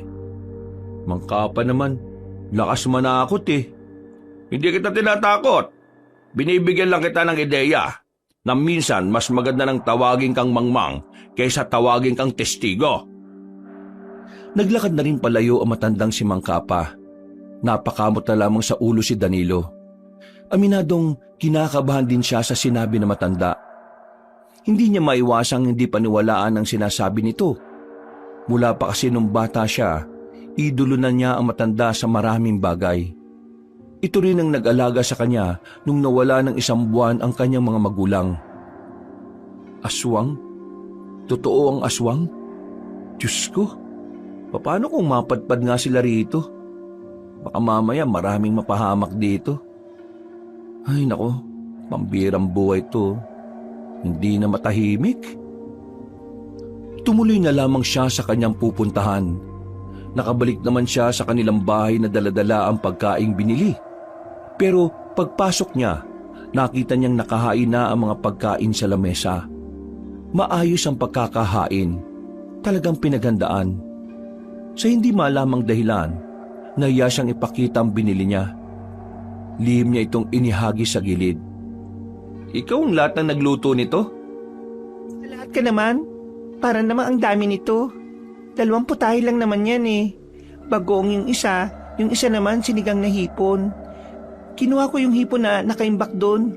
Mang Kapa naman, lakas manakot eh. Hindi kita tinatakot. Binibigyan lang kita ng ideya na minsan mas maganda ng tawagin kang mangmang kaysa tawagin kang testigo. Naglakad na rin palayo ang matandang si Mang Kapa. Napakamot na lamang sa ulo si Danilo. Aminadong kinakabahan din siya sa sinabi na matanda. Hindi niya maiwasang hindi paniwalaan ang sinasabi nito. Mula pa kasi nung bata siya, idolo na niya ang matanda sa maraming bagay. Ito rin ang nag-alaga sa kanya nung nawala ng 1 buwan ang kanyang mga magulang. Aswang? Totoo ang aswang? Diyos ko, paano kung mapadpad nga sila rito? Baka mamaya maraming mapahamak dito. Ay nako, pambirang buhay to. Hindi na matahimik. Tumuloy na lamang siya sa kanyang pupuntahan. Nakabalik naman siya sa kanilang bahay na daladala ang pagkaing binili. Pero pagpasok niya, nakita niyang nakahain na ang mga pagkain sa lamesa. Maayos ang pagkakahain. Talagang pinaghandaan. Sa hindi malamang dahilan, nahiya siyang ipakita ang binili niya. Lihim niya itong inihagi sa gilid. Ikaw ang lahat ng nagluto nito? Lahat ka naman. Para namang ang dami nito. 2 putahe lang naman yan eh. Bagoong yung isa naman sinigang na hipon. Kinuha ko yung hipon na nakaimbak doon.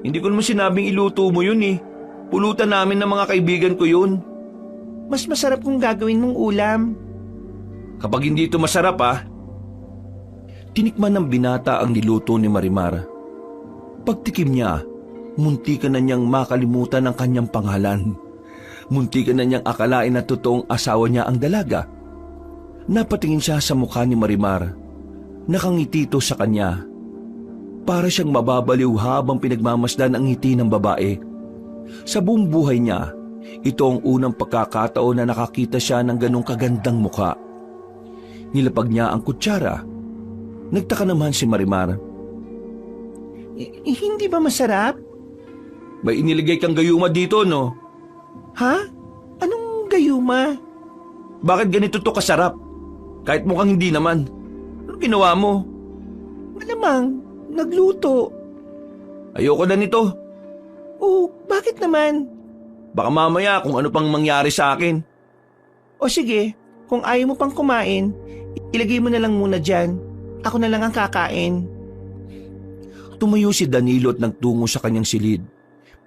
Hindi ko naman sinabing iluto mo yun eh. Pulutan namin ng mga kaibigan ko yun. Mas masarap kung gagawin mong ulam. Kapag hindi ito masarap Tinikman ng binata ang niluto ni Marimar. Pagtikim niya, muntikan na niyang makalimutan ang kanyang pangalan. Muntikan na niyang akalain na totoong asawa niya ang dalaga. Napatingin siya sa mukha ni Marimar. Nakangiti ito sa kanya. Para siyang mababaliw habang pinagmamasdan ang ngiti ng babae. Sa buong buhay niya, ito ang unang pagkakataon na nakakita siya ng ganong kagandang mukha. Nilapag niya ang kutsara. Nagtaka naman si Marimar. Hindi ba masarap? may iniligay kang gayuma dito, no? Ha? Anong gayuma? Bakit ganito to kasarap? Kahit mukhang hindi naman. Ano ginawa mo? Malamang, nagluto. Ayoko na nito. Oh, bakit naman? Baka mamaya kung ano pang mangyari sa akin. O sige, kung ayaw mo pang kumain, ilagay mo na lang muna dyan. Ako na lang ang kakain. Tumayo si Danilo at nagtungo sa kanyang silid.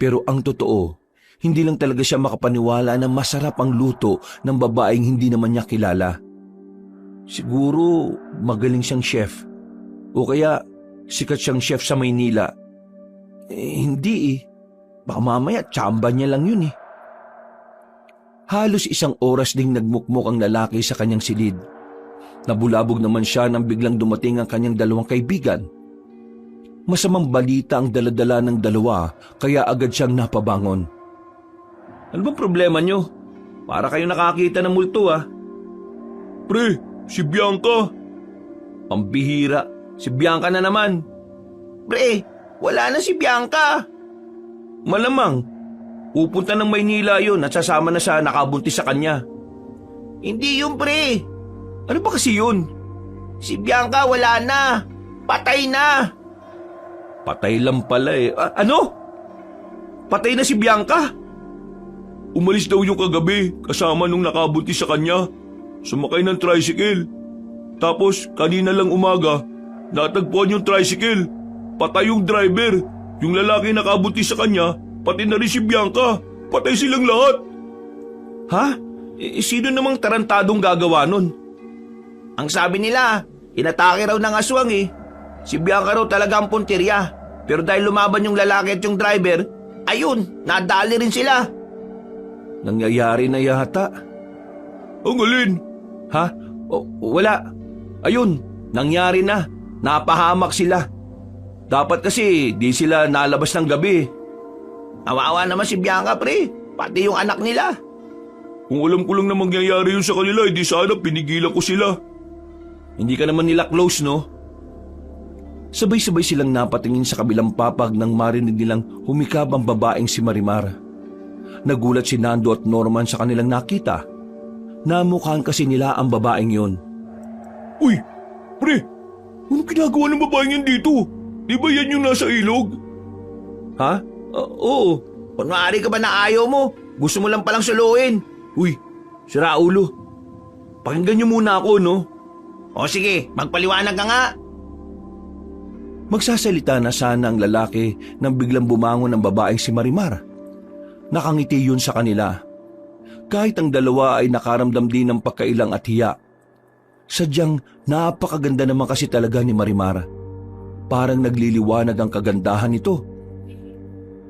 Pero ang totoo, hindi lang talaga siya makapaniwala na masarap ang luto ng babaeng hindi naman niya kilala. Siguro magaling siyang chef. O kaya sikat siyang chef sa Maynila. Hindi eh. Baka mamaya tsamba niya lang yun eh. Halos 1 oras ding nagmukmok ang lalaki sa kanyang silid. Nabulabog naman siya nang biglang dumating ang kanyang 2 kaibigan. Masamang balita ang daladala ng dalawa kaya agad siyang napabangon. Ano bang problema nyo? Para kayo nakakita ng multo Pre, si Bianca. Pambihira, si Bianca na naman. Pre, wala na si Bianca. Malamang, pupunta ng Maynila yun at sasama na sa nakabuntis sa kanya. Hindi yun, pre. Ano ba kasi yun? Si Bianca wala na. Patay na. Patay lang pala eh. Ano? Patay na si Bianca? Umalis daw yung kagabi kasama nung nakabuntis sa kanya. Sumakay ng tricycle. Tapos kanina lang umaga, natagpuan yung tricycle. Patay yung driver. Yung lalaki nakabuntis sa kanya, pati na rin si Bianca. Patay silang lahat. Ha? Sino namang tarantadong gagawa nun? Ang sabi nila, inatake raw ng aswang eh. Si Bianca raw talaga ang puntirya. Pero dahil lumaban yung lalaki at yung driver, ayun, nadali rin sila. Nangyayari na yata. Ang alin? Ha? Wala. Ayun, nangyari na. Napahamak sila. Dapat kasi di sila nalabas ng gabi. Awawa naman si Bianca, pre. Pati yung anak nila. Kung alam ko lang na mangyayari yun sa kanila, hindi sana pinigilan ko sila. Hindi ka naman nila close, no? Sabay-sabay silang napatingin sa kabilang papag nang marinig nilang humikab ang babaeng si Marimar. Nagulat si Nando at Norman sa kanilang nakita. Namukhaan kasi nila ang babaeng yun. Uy, pre, anong ginagawa ng babaeng yan dito? Di ba yan yung nasa ilog? Ha? Oo. Kunwari ka ba na ayaw mo? Gusto mo lang palang suluin. Uy, sira ulo. Pakinggan niyo muna ako, no? O sige, magpaliwanag ka nga. Magsasalita na sana ang lalaki nang biglang bumangon ang babaeng si Marimar. Nakangiti yun sa kanila. Kahit ang dalawa ay nakaramdam din ng pagkailang at hiya. Sadyang napakaganda naman kasi talaga ni Marimar. Parang nagliliwanag ang kagandahan nito.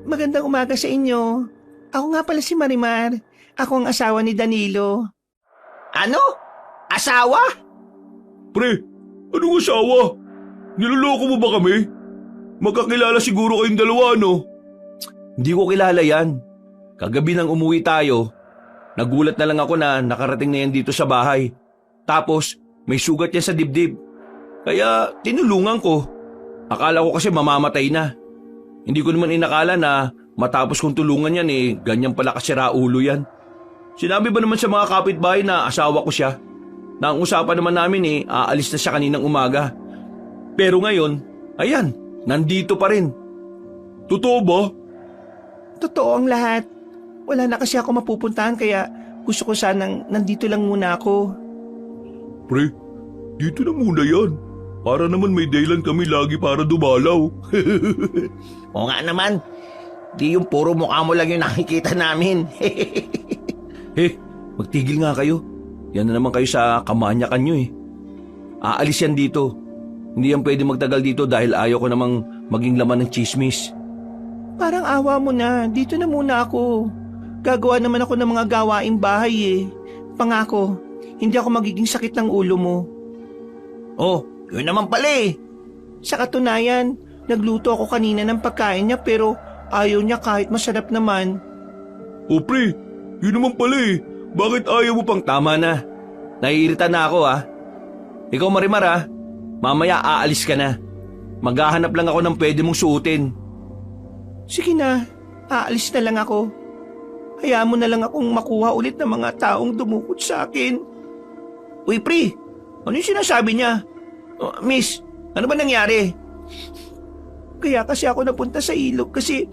Magandang umaga sa inyo. Ako nga pala si Marimar. Ako ang asawa ni Danilo. Ano? Asawa? Pre, anong asawa? Niloloko mo ba kami? Magkakilala siguro kayong dalawa, no? Hindi ko kilala yan. Kagabi nang umuwi tayo, nagulat na lang ako na nakarating na yan dito sa bahay. Tapos, may sugat yan sa dibdib. Kaya tinulungan ko. Akala ko kasi mamamatay na. Hindi ko naman inakala na matapos kong tulungan yan ganyan pala kasira ulo yan. Sinabi ba naman sa mga kapitbahay na asawa ko siya? Na ang usapan naman namin aalis na siya kaninang umaga. Pero ngayon, ayan, nandito pa rin. Totoo ba? Totoo ang lahat. Wala na kasi ako mapupuntahan kaya gusto ko sanang nandito lang muna ako. Pre, dito na muna yan. Para naman may dahilan kami lagi para dumalaw. O nga naman, di yung puro mukha mo lang yung nakikita namin. Magtigil nga kayo. Yan na naman kayo sa kamanyakan nyo eh. Aalis yan dito. Hindi yan pwede magtagal dito dahil ayaw ko namang maging laman ng chismis. Parang awa mo na, dito na muna ako. Gagawa naman ako ng mga gawaing bahay eh. Pangako, hindi ako magiging sakit ng ulo mo. Oh, yun naman pala eh. Sa katunayan, nagluto ako kanina ng pagkain niya pero ayaw niya kahit masarap naman. O pre, yun naman pala eh. Bakit ayaw mo pang... Tama na. Naiirita na ako ah. Ikaw Marimar ah. Mamaya aalis ka na. Maghahanap lang ako ng pwede mong suotin. Sige na, aalis na lang ako. Hayaan mo na lang akong makuha ulit ng mga taong dumukot sa akin. Uy pre, ano yung sinasabi niya? Oh, miss, ano ba nangyari? Kaya kasi ako napunta sa ilog kasi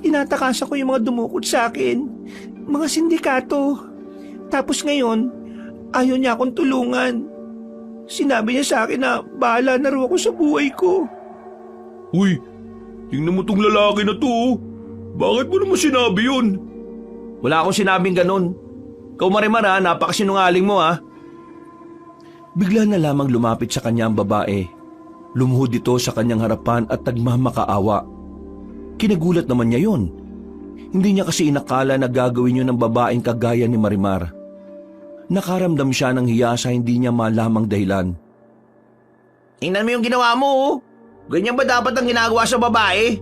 tinatakasan ko yung mga dumukot sa akin. Mga sindikato. Tapos ngayon, ayaw niya akong tulungan. Sinabi niya sa akin na bahala na raw ako sa buhay ko. Uy, tingnan mo tong lalaki na to oh. Bakit mo naman sinabi yun? Wala akong sinabing ganun. Ikaw Marimar ah, napakasinungaling mo ah. Bigla na lamang lumapit sa kanya ang babae. Lumuhod ito sa kanyang harapan at nagmamakaawa. Kinagulat naman niya yon. Hindi niya kasi inakala na gagawin yun ng babaeng kagaya ni Marimar. Nakaramdam siya ng hiya sa hindi niya malamang dahilan. Tingnan mo yung ginawa mo oh. Ganyan ba dapat ang ginagawa sa babae?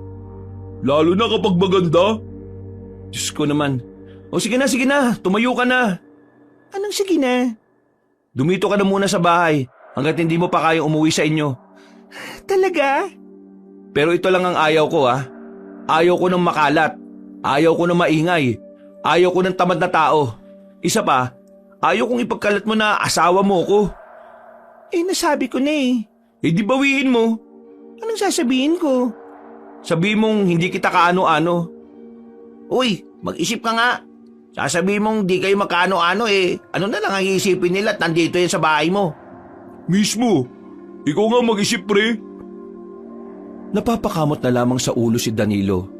Lalo na kapag maganda. Diyos ko naman. O sige na, tumayo ka na. Anong sige na? Dumito ka na muna sa bahay hanggat hindi mo pa kayang umuwi sa inyo. Talaga? Pero ito lang ang ayaw ko ah. Ayaw ko ng makalat. Ayaw ko ng maingay. Ayaw ko ng tamad na tao. Isa pa, ayaw kong ipagkalat mo na asawa mo ko. Eh nasabi ko na eh. Eh di bawiin mo. Anong sasabihin ko? Sabihin mong hindi kita kaano-ano. Uy, mag-isip ka nga. Sasabihin mong di kayo magkaano-ano eh. Ano na lang ang iisipin nila at nandito yan sa bahay mo? Mismo. Ikaw nga mag-isip pre. Napapakamot na lamang sa ulo si Danilo.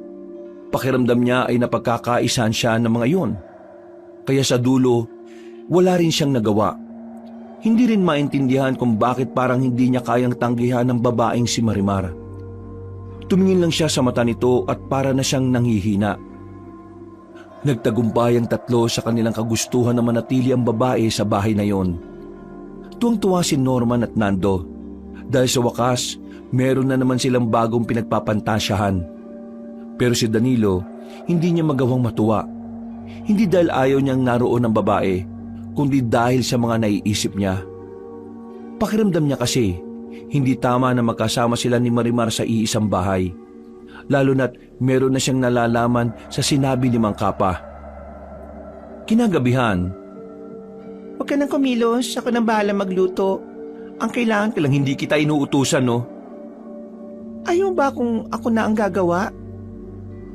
Pakiramdam niya ay napagkakaisahan siya ng mga yon. Kaya sa dulo, wala rin siyang nagawa. Hindi rin maintindihan kung bakit parang hindi niya kayang tanggihan ng babaeng si Marimar. Tumingin lang siya sa mata nito at para na siyang nanghihina. Nagtagumpay ang tatlo sa kanilang kagustuhan na manatili ang babae sa bahay na yon. Tuwang-tuwa si Norman at Nando dahil sa wakas meron na naman silang bagong pinagpapantasyahan. Pero si Danilo hindi niya magawang matuwa. Hindi dahil ayaw niyang naroon ng babae, kundi dahil sa mga naiisip niya. Pakiramdam niya kasi hindi tama na magkasama sila ni Marimar sa iisang bahay. Lalo na't meron na siyang nalalaman sa sinabi ni Mang Kapa. Kinagabihan, Huwag ka nang kumilos, ako nang bahala magluto. Ang kailangan ko lang hindi kita inuutusan no? ayaw ba kung ako na ang gagawa?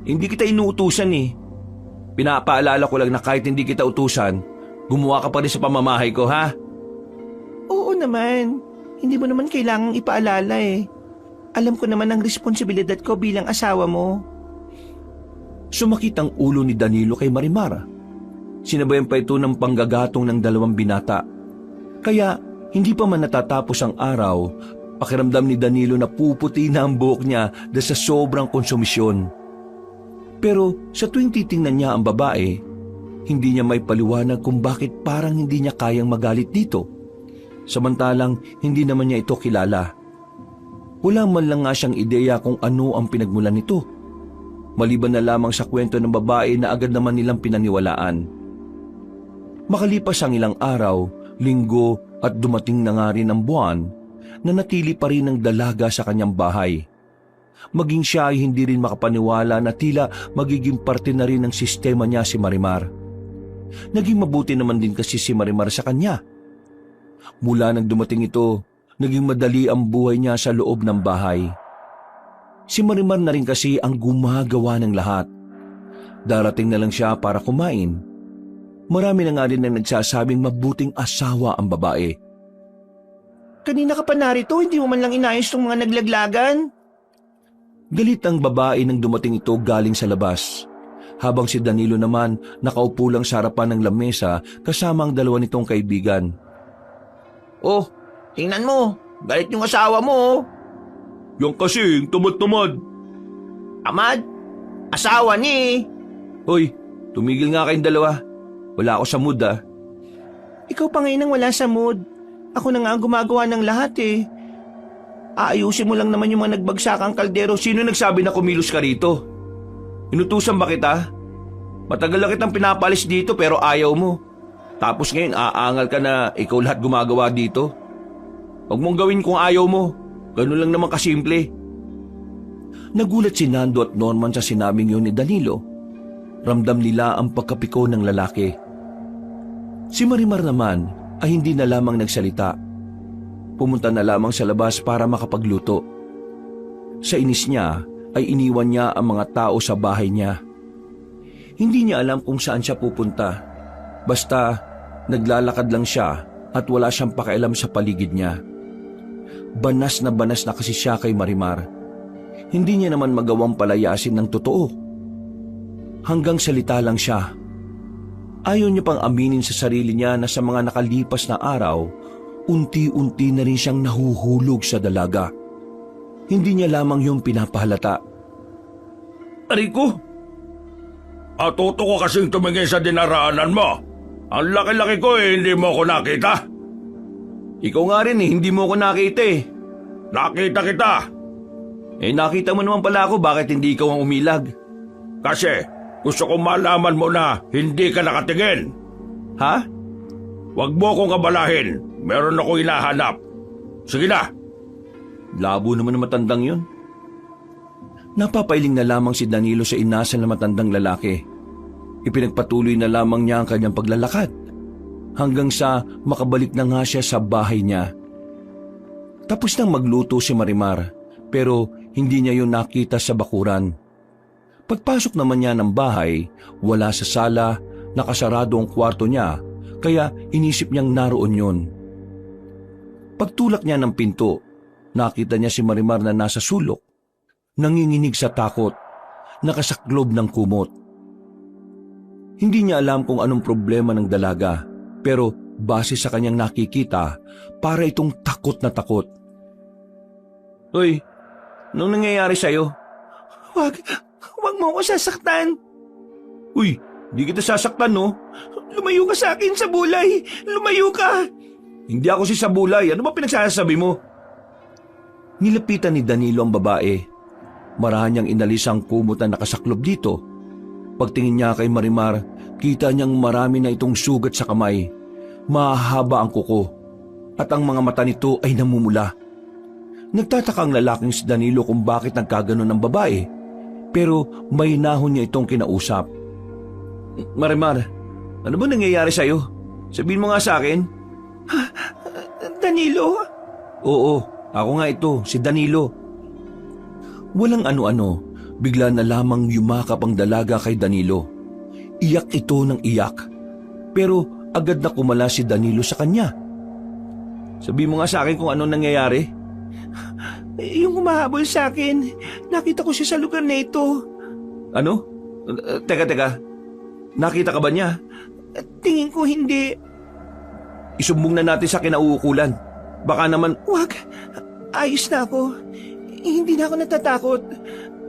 Hindi kita inuutusan eh. Pinapaalala ko lang na kahit hindi kita utusan, gumawa ka pa rin sa pamamahay ko ha? Oo naman, hindi mo naman kailangang ipaalala eh. Alam ko naman ang responsibilidad ko bilang asawa mo. Sumakit ang ulo ni Danilo kay Marimar. Sinabayan pa ito ng panggagatong ng dalawang binata. Kaya hindi pa man natatapos ang araw, pakiramdam ni Danilo na puputi na ang buhok niya dahil sa sobrang konsumisyon. Pero sa tuwing titingnan niya ang babae, hindi niya may paliwanag kung bakit parang hindi niya kayang magalit dito. Samantalang hindi naman niya ito kilala. Wala man lang nga siyang ideya kung ano ang pinagmulan nito. Maliban na lamang sa kwento ng babae na agad naman nilang pinaniwalaan. Makalipas ang ilang araw, linggo at dumating na nga rin ang buwan, nanatili pa rin ang dalaga sa kanyang bahay. Maging siya ay hindi rin makapaniwala na tila magiging parte na rin ng sistema niya si Marimar. Naging mabuti naman din kasi si Marimar sa kanya. Mula nang dumating ito, naging madali ang buhay niya sa loob ng bahay. Si Marimar na rin kasi ang gumagawa ng lahat. Darating na lang siya para kumain. Marami na nga rin ang nagsasabing mabuting asawa ang babae. Kanina ka pa narito, hindi mo man lang inayos tong mga naglaglagan. Galit ang babae nang dumating ito galing sa labas. Habang si Danilo naman nakaupo lang sa harapan ng lamesa kasama ang dalawa nitong kaibigan. Oh, tingnan mo. Galit yung asawa mo. Oh. Yan kasing tamad-tamad. Amad, asawa ni. Hoy, tumigil nga kayong dalawa. Wala ako sa mood ah. Ikaw pa ngayon ang wala sa mood. Ako na nga ang gumagawa ng lahat eh. Aayusin mo lang naman yung mga nagbagsakang kaldero. Sino nagsabi na kumilos ka rito? Inutusan ba kita? Matagal na kitang pinapalis dito pero ayaw mo. Tapos ngayon aangal ka na ikaw lahat gumagawa dito. Huwag mong gawin kung ayaw mo. Ganun lang naman kasimple. Nagulat si Nando at Norman sa sinabing yun ni Danilo. Ramdam nila ang pagkapiko ng lalaki. Si Marimar naman ay hindi na lamang nagsalita. Pumunta na lamang sa labas para makapagluto. Sa inis niya ay iniwan niya ang mga tao sa bahay niya. Hindi niya alam kung saan siya pupunta. Basta naglalakad lang siya at wala siyang pakialam sa paligid niya. Banas na kasi siya kay Marimar. Hindi niya naman magawang palayasin ng totoo. Hanggang salita lang siya. Ayaw niya pang aminin sa sarili niya na sa mga nakalipas na araw, unti-unti na rin siyang nahuhulog sa dalaga. Hindi niya lamang yung pinapahalata. Aray ko! Atuto ko kasing tumingin sa dinaraanan mo. Ang laki-laki ko hindi mo ako nakita. Ikaw nga rin hindi mo ako nakita eh. Nakita kita. Nakita mo naman pala ako, bakit hindi ikaw ang umilag? Kasi gusto kong malaman mo na hindi ka nakatingin. Ha? Huwag mo akong kabalahin. Meron ako hinahanap. Sige na. Labo naman ng matandang yun. Napapailing na lamang si Danilo sa inasal na matandang lalaki. Ipinagpatuloy na lamang niya ang kanyang paglalakad hanggang sa makabalik na nga siya sa bahay niya. Tapos nang magluto si Marimar pero hindi niya yun nakita sa bakuran. Pagpasok naman niya ng bahay, wala sa sala, nakasarado ang kwarto niya, kaya inisip niyang naroon yun. Pagtulak niya ng pinto, nakita niya si Marimar na nasa sulok, nanginginig sa takot, nakasaklob ng kumot. Hindi niya alam kung anong problema ng dalaga, pero base sa kanyang nakikita, para itong takot na takot. Hoy, anong nangyayari sa'yo? Huwag mo ako sasaktan. Uy, di kita sasaktan no? Lumayo ka sa akin sa bulay. Lumayo ka. Hindi ako si Sabulay. Ano ba pinagsasabi mo? Nilapitan ni Danilo ang babae. Marahan niyang inalis ang kumot na nakasaklob dito. Pagtingin niya kay Marimar, kita niyang marami na itong sugat sa kamay. Mahaba ang kuko. At ang mga mata nito ay namumula. Nagtataka ang lalaking si Danilo kung bakit nagkaganon ang babae. Pero may nahon niya itong kinausap. Marimar, ano ba nangyayari sa'yo? Sabihin mo nga sa akin. Danilo? Oo, ako nga ito, si Danilo. Walang ano-ano, bigla na lamang yumakap ang dalaga kay Danilo. Iyak ito ng iyak. Pero agad na kumala si Danilo sa kanya. Sabihin mo nga sa akin kung ano nangyayari. Yung humahabol sa akin, nakita ko siya sa lugar na ito. Ano? Teka. Nakita ka ba niya? Tingin ko hindi. Isumbong na natin sa kinauukulan. Baka naman... Wag. Ayos na ako. Hindi na ako natatakot.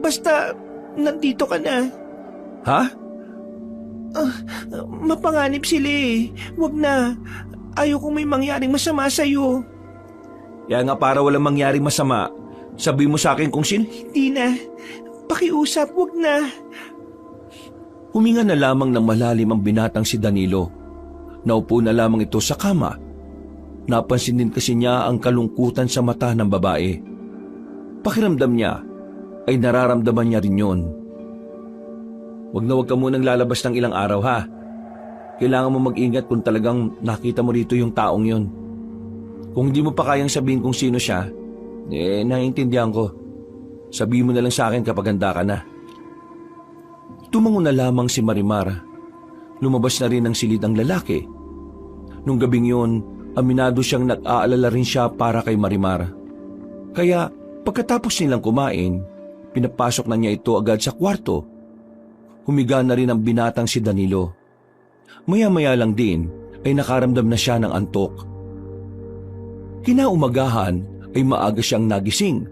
Basta, nandito ka na. Ha? Mapanganib sila eh. Wag na. Ayokong may mangyaring masama sa'yo. Kaya nga para walang mangyaring masama, sabi mo sa akin kung sino... Hindi na. Pakiusap, wag na. Huminga na lamang ng malalim ang binatang si Danilo. Naupo na lamang ito sa kama. Napansin din kasi niya ang kalungkutan sa mata ng babae. Pakiramdam niya ay nararamdaman niya rin yun. Huwag ka munang lalabas ng ilang araw ha. Kailangan mo mag-ingat kung talagang nakita mo rito yung taong yun. Kung hindi mo pa kayang sabihin kung sino siya, naiintindihan ko. Sabihin mo na lang sa akin kapag handa ka na. Tumango na lamang si Marimar. Lumabas na rin ang silid ang lalaki. Nung gabing yun, Aminado siyang nag-aalala rin siya para kay Marimar. Kaya pagkatapos nilang kumain, pinapasok na niya ito agad sa kwarto. Humiga na rin ang binatang si Danilo. Maya-maya lang din ay nakaramdam na siya ng antok. Kinaumagahan ay maaga siyang nagising.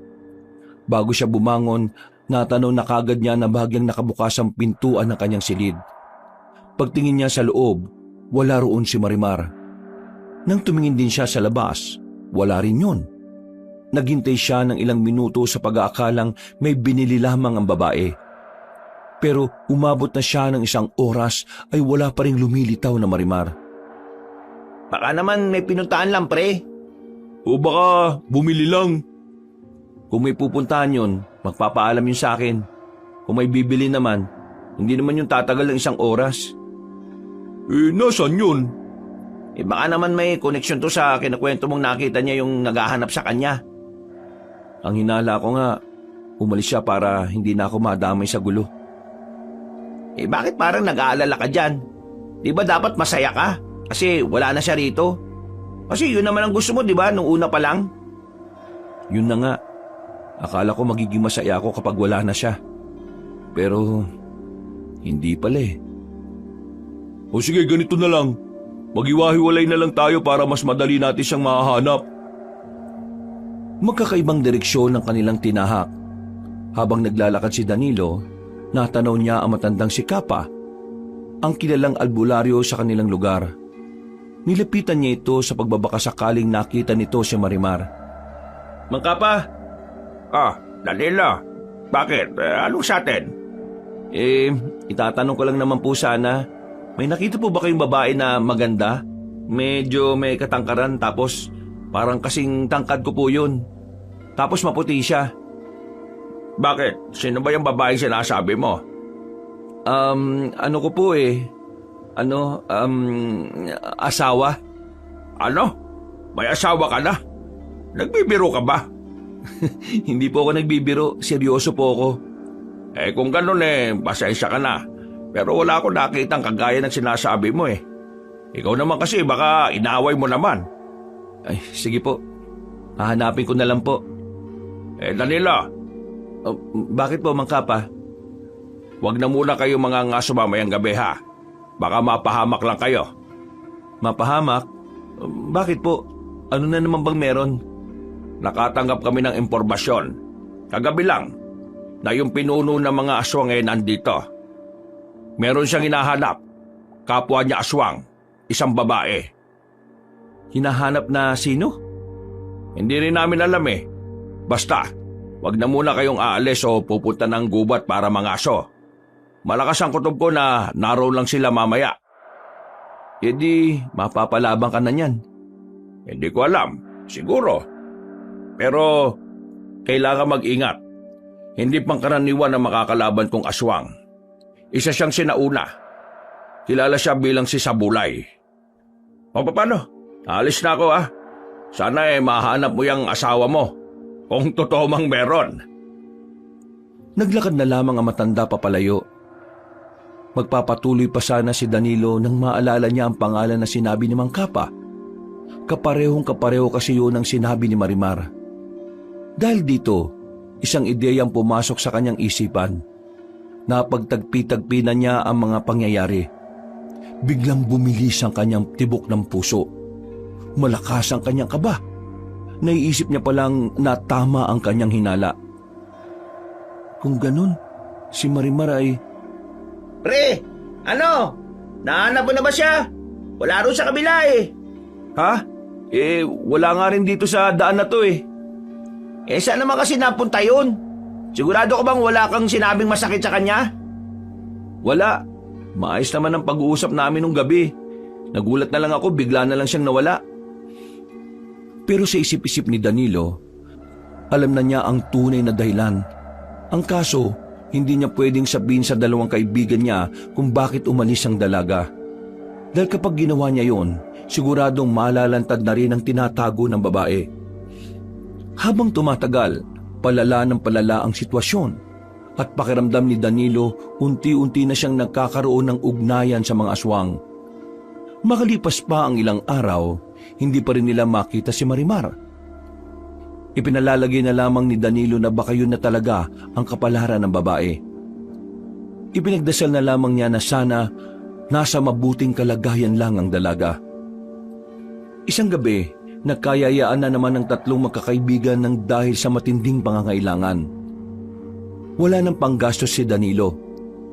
Bago siya bumangon, natanaw na kagad niya na bahagyang nakabukas ang pintuan ng kanyang silid. Pagtingin niya sa loob, wala roon si Marimar. Nang tumingin din siya sa labas, wala rin yun. Naghintay siya ng ilang minuto sa pag-aakalang may binili lamang ang babae. Pero umabot na siya ng 1 oras ay wala pa ring lumilitaw na Marimar. Baka naman may pinuntaan lang, pre. O baka bumili lang. Kung may pupuntahan yun, magpapaalam yun sa akin. Kung may bibili naman, hindi naman yung tatagal ng 1 oras. Nasaan yun? Baka naman may koneksyon to sa kinakwento mong nakita niya yung naghahanap sa kanya. Ang hinala ko nga, umalis siya para hindi na ako madamay sa gulo. Bakit parang nag-aalala ka dyan? Di ba dapat masaya ka? Kasi wala na siya rito. Kasi yun naman ang gusto mo, di ba, nung una pa lang? Yun na nga. Akala ko magiging masaya ako kapag wala na siya. Pero, hindi pala eh. O sige, ganito na lang. Mag-iwahiwalay na lang tayo para mas madali natin siyang mahahanap. Magkakaibang direksyon ng kanilang tinahak. Habang naglalakad si Danilo, natanaw niya ang matandang si Kapa, ang kilalang albularyo sa kanilang lugar. Nilapitan niya ito sa pagbabakasakaling nakita nito si Marimar. Mang Kapa? Danilo. Bakit? Anong sa atin? Itatanong ko lang naman po sana, may nakita po ba kayong babae na maganda? Medyo may katangkaran tapos parang kasing tangkad ko po yun. Tapos maputi siya. Bakit? Sino ba yung babae sinasabi mo? Ano ko po asawa. Ano? May asawa ka na? Nagbibiro ka ba? Hindi po ako nagbibiro, seryoso po ako. Kung ganun pasensya ka na. Pero wala akong nakitang kagaya ng sinasabi mo eh. Ikaw naman kasi baka inaaway mo naman. Ay, sige po. Hahanapin ko na lang po. Danilo. Bakit po, Mang Kapa? Huwag na muna kayo mga ngaso mamayang gabi ha. Baka mapahamak lang kayo. Mapahamak? Bakit po? Ano na naman bang meron? Nakatanggap kami ng impormasyon. Kagabi lang na yung pinuno ng mga aswang nandito. Meron siyang hinahanap. Kapwa niya aswang. Isang babae. Hinahanap na sino? Hindi rin namin alam Basta, wag na muna kayong aalis o pupunta ng gubat para mangaso. Malakas ang kutob ko na naroon lang sila mamaya. E di, mapapalabang ka na niyan. Hindi ko alam. Siguro. Pero, kailangan mag-ingat. Hindi pangkaraniwan ang makakalaban kong aswang. Isa siyang sinauna. Kilala siya bilang si Sabulay. O paano? Alis na ako Sana mahanap mo yung asawa mo. Kung totoo mang meron. Naglakad na lamang ang matanda papalayo. Magpapatuloy pa sana si Danilo nang maalala niya ang pangalan na sinabi ni Mang Kapa. Kaparehong-kapareho kasi yun ang sinabi ni Marimar. Dahil dito, isang ideyang pumasok sa kanyang isipan. Napagtagpi-tagpi na niya ang mga pangyayari. Biglang bumilis ang kanyang tibok ng puso. Malakas ang kanyang kaba. Naiisip niya palang na tama ang kanyang hinala. Kung ganun, si Marimar ay... Pre, ano? Nahanap mo na ba siya? Wala rin sa kabila Ha? Wala nga rin dito sa daan na to saan naman kasi napunta yun? Sigurado ka bang wala kang sinabing masakit sa kanya? Wala. Maayos naman ang pag-uusap namin nung gabi. Nagulat na lang ako, bigla na lang siyang nawala. Pero sa isip-isip ni Danilo, alam na niya ang tunay na dahilan. Ang kaso, hindi niya pwedeng sabihin sa dalawang kaibigan niya kung bakit umalis ang dalaga. Dahil kapag ginawa niya yon, siguradong malalantad na rin ang tinatago ng babae. Habang tumatagal, palala ng palala ang sitwasyon at pakiramdam ni Danilo unti-unti na siyang nagkakaroon ng ugnayan sa mga aswang. Makalipas pa ang ilang araw, hindi pa rin nila makita si Marimar. Ipinalalagay na lamang ni Danilo na baka yun na talaga ang kapalaran ng babae. Ipinagdasal na lamang niya na sana nasa mabuting kalagayan lang ang dalaga. Isang gabi, nagkayayaan na naman ng tatlong magkakaibigan ng dahil sa matinding pangangailangan. Wala nang panggastos si Danilo.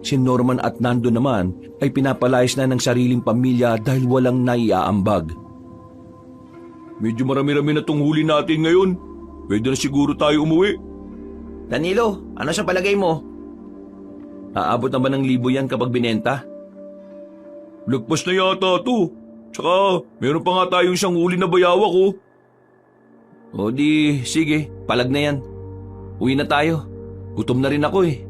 Si Norman at Nando naman ay pinapalayas na ng sariling pamilya dahil walang naiaambag. Medyo marami-rami na tong huli natin ngayon. Pwede na siguro tayo umuwi. Danilo, ano sa palagay mo? Aabot naman ng 1,000 yan kapag binenta. Lagpas na yata to. Tsaka meron pa nga tayong isang huli na bayawak oh. O di, sige, palag na yan. Uwi na tayo. Gutom na rin ako eh.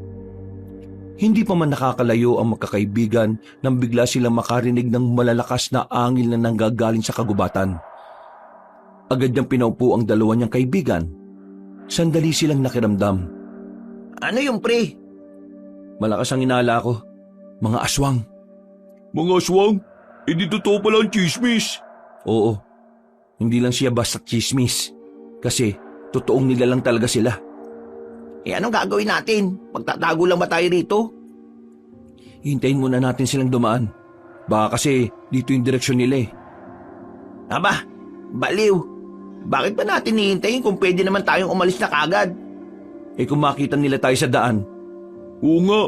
Hindi pa man nakakalayo ang magkakaibigan nang bigla silang makarinig ng malalakas na angil na nanggagaling sa kagubatan. Agad niyang pinaupo ang dalawa niyang kaibigan. Sandali silang nakiramdam. Ano yung pre? Malakas ang inala ko. Mga aswang. Mga aswang? Di totoo pala ang chismis. Oo. Hindi lang siya basta chismis. Kasi totoong nilalang talaga sila. Anong gagawin natin? Magtatago lang ba tayo rito? Hintayin muna natin silang dumaan. Baka kasi dito yung direksyon nila eh. Aba, baliw. Bakit ba natin hihintayin kung pwede naman tayong umalis na kagad? Eh kung makita nila tayo sa daan. Oo nga.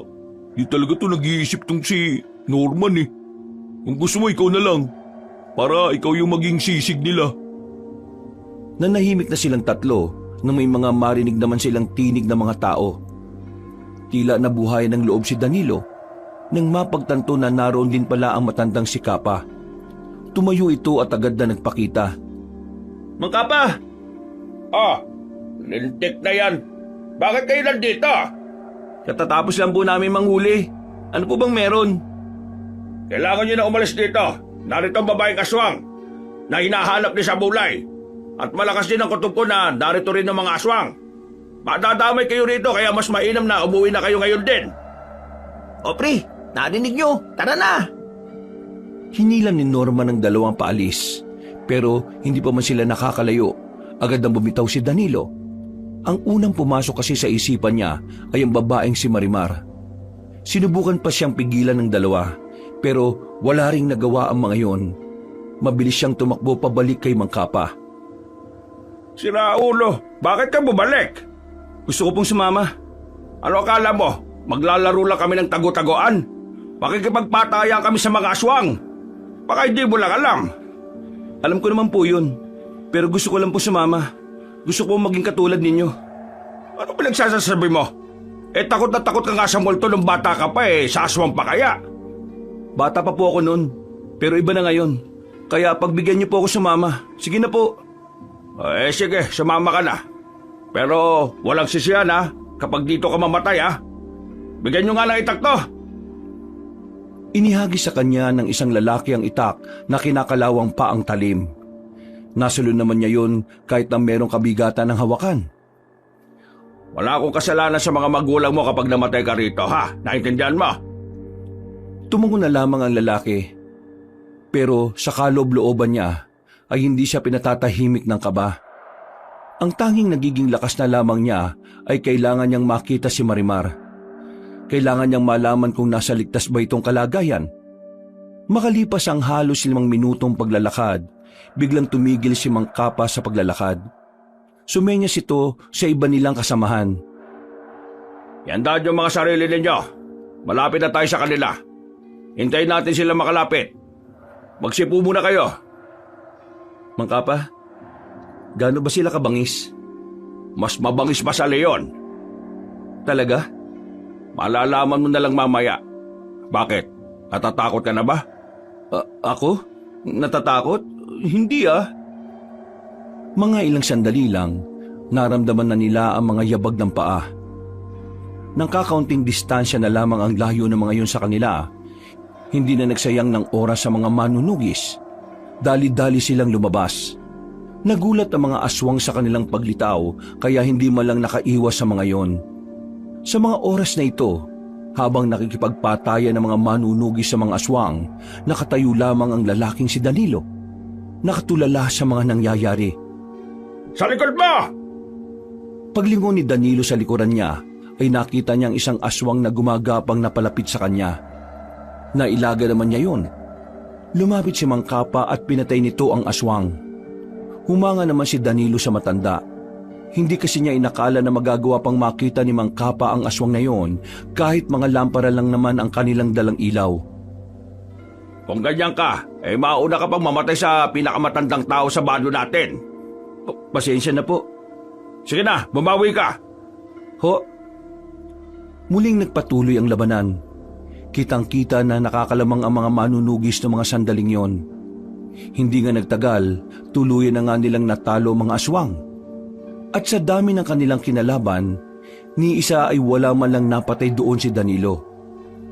Di talaga to nag-iisip tong si Norman eh. Kung gusto mo ikaw na lang. Para ikaw yung maging sisig nila. Nanahimik na silang tatlo nang may mga marinig naman silang tinig ng mga tao. Tila nabuhay ng loob si Danilo nang mapagtanto na naroon din pala ang matandang si Kapa. Tumayo ito at agad na nagpakita. Mang Kapa! Lintik na yan. Bakit kayo nandito? Katatapos lang po namin manghuli. Ano po bang meron? Kailangan nyo na umalis dito. Narito ang babaeng aswang na hinahanap ni sa bulay. At malakas din ang kutob ko na narito rin ang mga aswang. Madadamay kayo rito kaya mas mainam na umuwi na kayo ngayon din. O pre, narinig nyo. Tara na. Hinilan ni Norman ang dalawang paalis. Pero hindi pa man sila nakakalayo. Agad nang bumitaw si Danilo. Ang unang pumasok kasi sa isipan niya ay ang babaeng si Marimar. Sinubukan pa siyang pigilan ng dalawa. Pero wala ring nagawa ang mga yon. Mabilis siyang tumakbo pabalik kay Mang Kapa. Si Raulo, bakit ka bumalik? Gusto ko pong sumama. Ano akala mo? Maglalaro lang kami ng tago-tagoan? Makikipagpataya kami sa mga aswang? Baka hindi mo lang alam. Alam ko naman po yun. Pero gusto ko lang po sumama. Gusto ko maging katulad ninyo. Ano pinagsasasabi mo? Takot na takot ka nga sa multo nung bata ka pa sa aswang pa kaya? Bata pa po ako noon. Pero iba na ngayon. Kaya pagbigyan niyo po ako sumama. Sige na po. Sige, sumama ka na. Pero walang sisiyan kapag dito ka mamatay Bigyan nyo nga ng itak to. Inihagi sa kanya ng isang lalaki ang itak na kinakalawang pa ang talim. Nasulon naman niya yun kahit na merong kabigatan ng hawakan. Wala akong kasalanan sa mga magulang mo kapag namatay ka rito, Naintindihan mo? Tumungo na lamang ang lalaki. Pero sa kaloob-looban niya ay hindi siya pinatatahimik ng kaba. Ang tanging nagiging lakas na lamang niya ay kailangan niyang makita si Marimar. Kailangan niyang malaman kung nasa ligtas ba itong kalagayan. Makalipas ang halos 5 minutong paglalakad, biglang tumigil si Mang Kapa sa paglalakad. Sumenyas ito sa iba nilang kasamahan. Iandaan yung mga sarili ninyo. Malapit na tayo sa kanila. Hintayin natin sila makalapit. Magsipo muna kayo. Mang Kapa, gaano ba sila kabangis? Mas mabangis pa sa leon. Talaga? Malalaman mo na lang mamaya. Bakit? Natatakot ka na ba? Ako? Natatakot? Hindi Mga ilang sandali lang, naramdaman na nila ang mga yabag ng paa. Nang kakaunting distansya na lamang ang layo ng mga yun sa kanila, hindi na nagsayang ng oras sa mga manunugis. Dali-dali silang lumabas. Nagulat ang mga aswang sa kanilang paglitaw kaya hindi man lang nakaiwas sa mga yon. Sa mga oras na ito, Habang nakikipagpatayan ng mga manunugis sa mga aswang, nakatayo lamang ang lalaking si Danilo. Nakatulala sa mga nangyayari. Sa likod mo! Paglingon ni Danilo sa likuran niya, ay nakita niyang isang aswang na gumagapang na palapit sa kanya. Nailaga naman niya yun. Lumapit si Mang Kapa at pinatay nito ang aswang. Humanga naman si Danilo sa matanda. Hindi kasi niya inakala na magagawa pang makita ni Mang Kapa ang aswang na yon kahit mga lampara lang naman ang kanilang dalang ilaw. Kung ganyan ka, mauna ka pang mamatay sa pinakamatandang tao sa bando natin. Pasensya na po. Sige na, bumawi ka. Ho. Muling nagpatuloy ang labanan. Kitang-kita na nakakalamang ang mga manunugis ng mga sandaling yon. Hindi nga nagtagal, tuluyan na nga nilang natalo mga aswang. At sa dami ng kanilang kinalaban, ni isa ay wala man lang napatay doon si Danilo.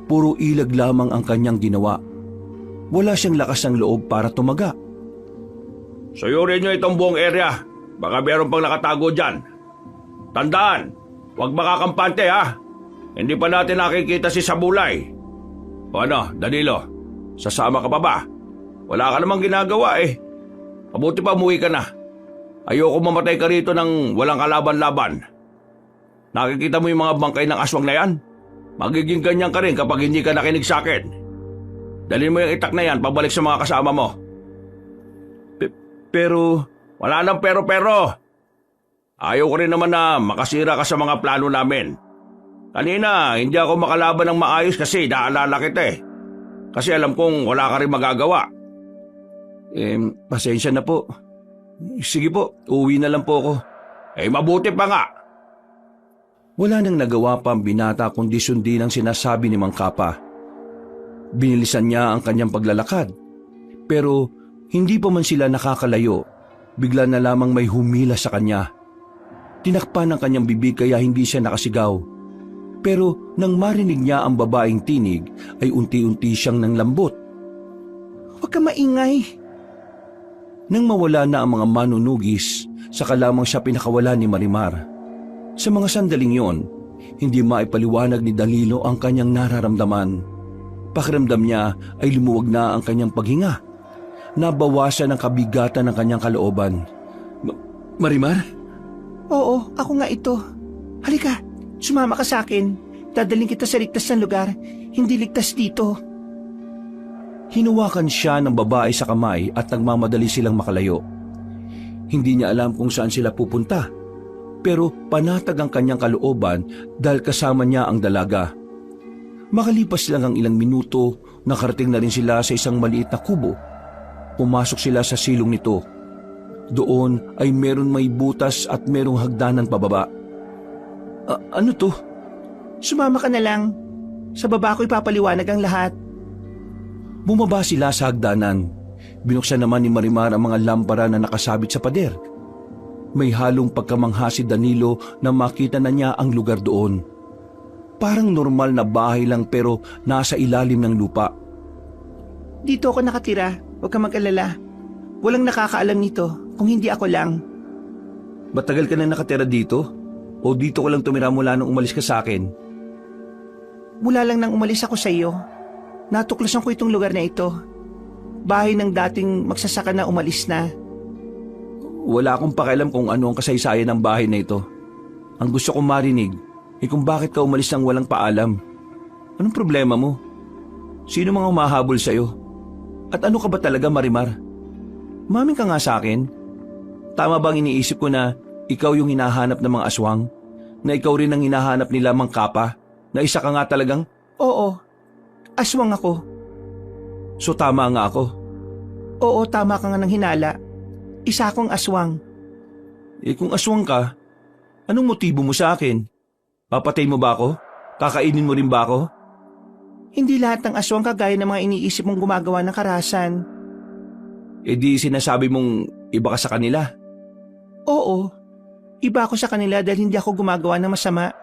Puro ilag lamang ang kanyang ginawa. Wala siyang lakas ng loob para tumaga. Suyurin nyo itong buong area. Baka meron pang nakatago dyan. Tandaan, huwag makakampante ha. Hindi pa natin nakikita si Sabulay. O ano, Danilo, sasama ka pa ba? Wala ka namang ginagawa eh. Mabuti pa umuwi ka na. Ayoko mamatay ka rito ng walang kalaban-laban. Nakikita mo yung mga bangkay ng aswang na yan? Magiging ganyan ka rin kapag hindi ka nakinig sa akin. Dalhin mo yung itak na yan pabalik sa mga kasama mo. Pero... Wala nang pero-pero. Ayaw ko rin naman na makasira ka sa mga plano namin. Kanina, hindi ako makalaban ng maayos kasi naalala kita eh. Kasi alam kong wala ka rin magagawa. Pasensya na po. Sige po, uwi na lang po ako. Mabuti pa nga. Wala nang nagawa pa ang binata kundi sundin ang sinasabi ni Mang Kapa. Binilisan niya ang kanyang paglalakad. Pero hindi pa man sila nakakalayo, bigla na lamang may humila sa kanya. Tinakpan ang kanyang bibig kaya hindi siya nakasigaw. Pero nang marinig niya ang babaeng tinig, ay unti-unti siyang nanglambot. Huwag ka maingay. Nang mawala na ang mga manunugis, saka lamang siya pinakawala ni Marimar. Sa mga sandaling yon, hindi maipaliwanag ni Danilo ang kanyang nararamdaman. Pakiramdam niya ay lumuwag na ang kanyang paghinga. Nabawasan ang kabigatan ng kanyang kalooban. Marimar? Oo, ako nga ito. Halika, sumama ka sa akin. Dadaling kita sa ligtas na lugar. Hindi ligtas dito. Hinuwakan siya ng babae sa kamay at nagmamadali silang makalayo. Hindi niya alam kung saan sila pupunta. Pero panatag ang kanyang kalooban dahil kasama niya ang dalaga. Makalipas lang ang ilang minuto, nakarating na rin sila sa isang maliit na kubo. Pumasok sila sa silong nito. Doon ay meron may butas at merong hagdanan pababa. Ano to? Sumama ka na lang. Sa baba ko ipapaliwanag ang lahat. Bumaba sila sa hagdanan. Binuksan naman ni Marimar ang mga lampara na nakasabit sa pader. May halong pagkamangha si Danilo na makita na niya ang lugar doon. Parang normal na bahay lang pero nasa ilalim ng lupa. Dito ako nakatira. Huwag ka mag-alala. Walang nakakaalam nito kung hindi ako lang. Matagal ka na nakatira dito? O dito ko lang tumira mula nung umalis ka sa akin? Mula lang nang umalis ako sa iyo. Natuklasan ko itong lugar na ito. Bahay ng dating magsasaka na umalis na. Wala akong pakialam kung ano ang kasaysayan ng bahay na ito. Ang gusto kong marinig ay kung bakit ka umalis nang walang paalam. Anong problema mo? Sino mga humahabol sa'yo? At ano ka ba talaga, Marimar? Umamin ka nga sa akin. Tama bang iniisip ko na ikaw yung hinahanap ng mga aswang? Na ikaw rin ang hinahanap nila Mang Kapa? Na isa ka nga talagang... Oo, aswang ako. So tama nga ako? Oo, tama ka nga ng hinala. Isa akong aswang. Kung aswang ka, anong motibo mo sa akin? Papatay mo ba ako? Kakainin mo rin ba ako? Hindi lahat ng aswang kagaya ng mga iniisip mong gumagawa ng karahasan. Di sinasabi mong iba ka sa kanila? Oo, iba ako sa kanila dahil hindi ako gumagawa ng masama.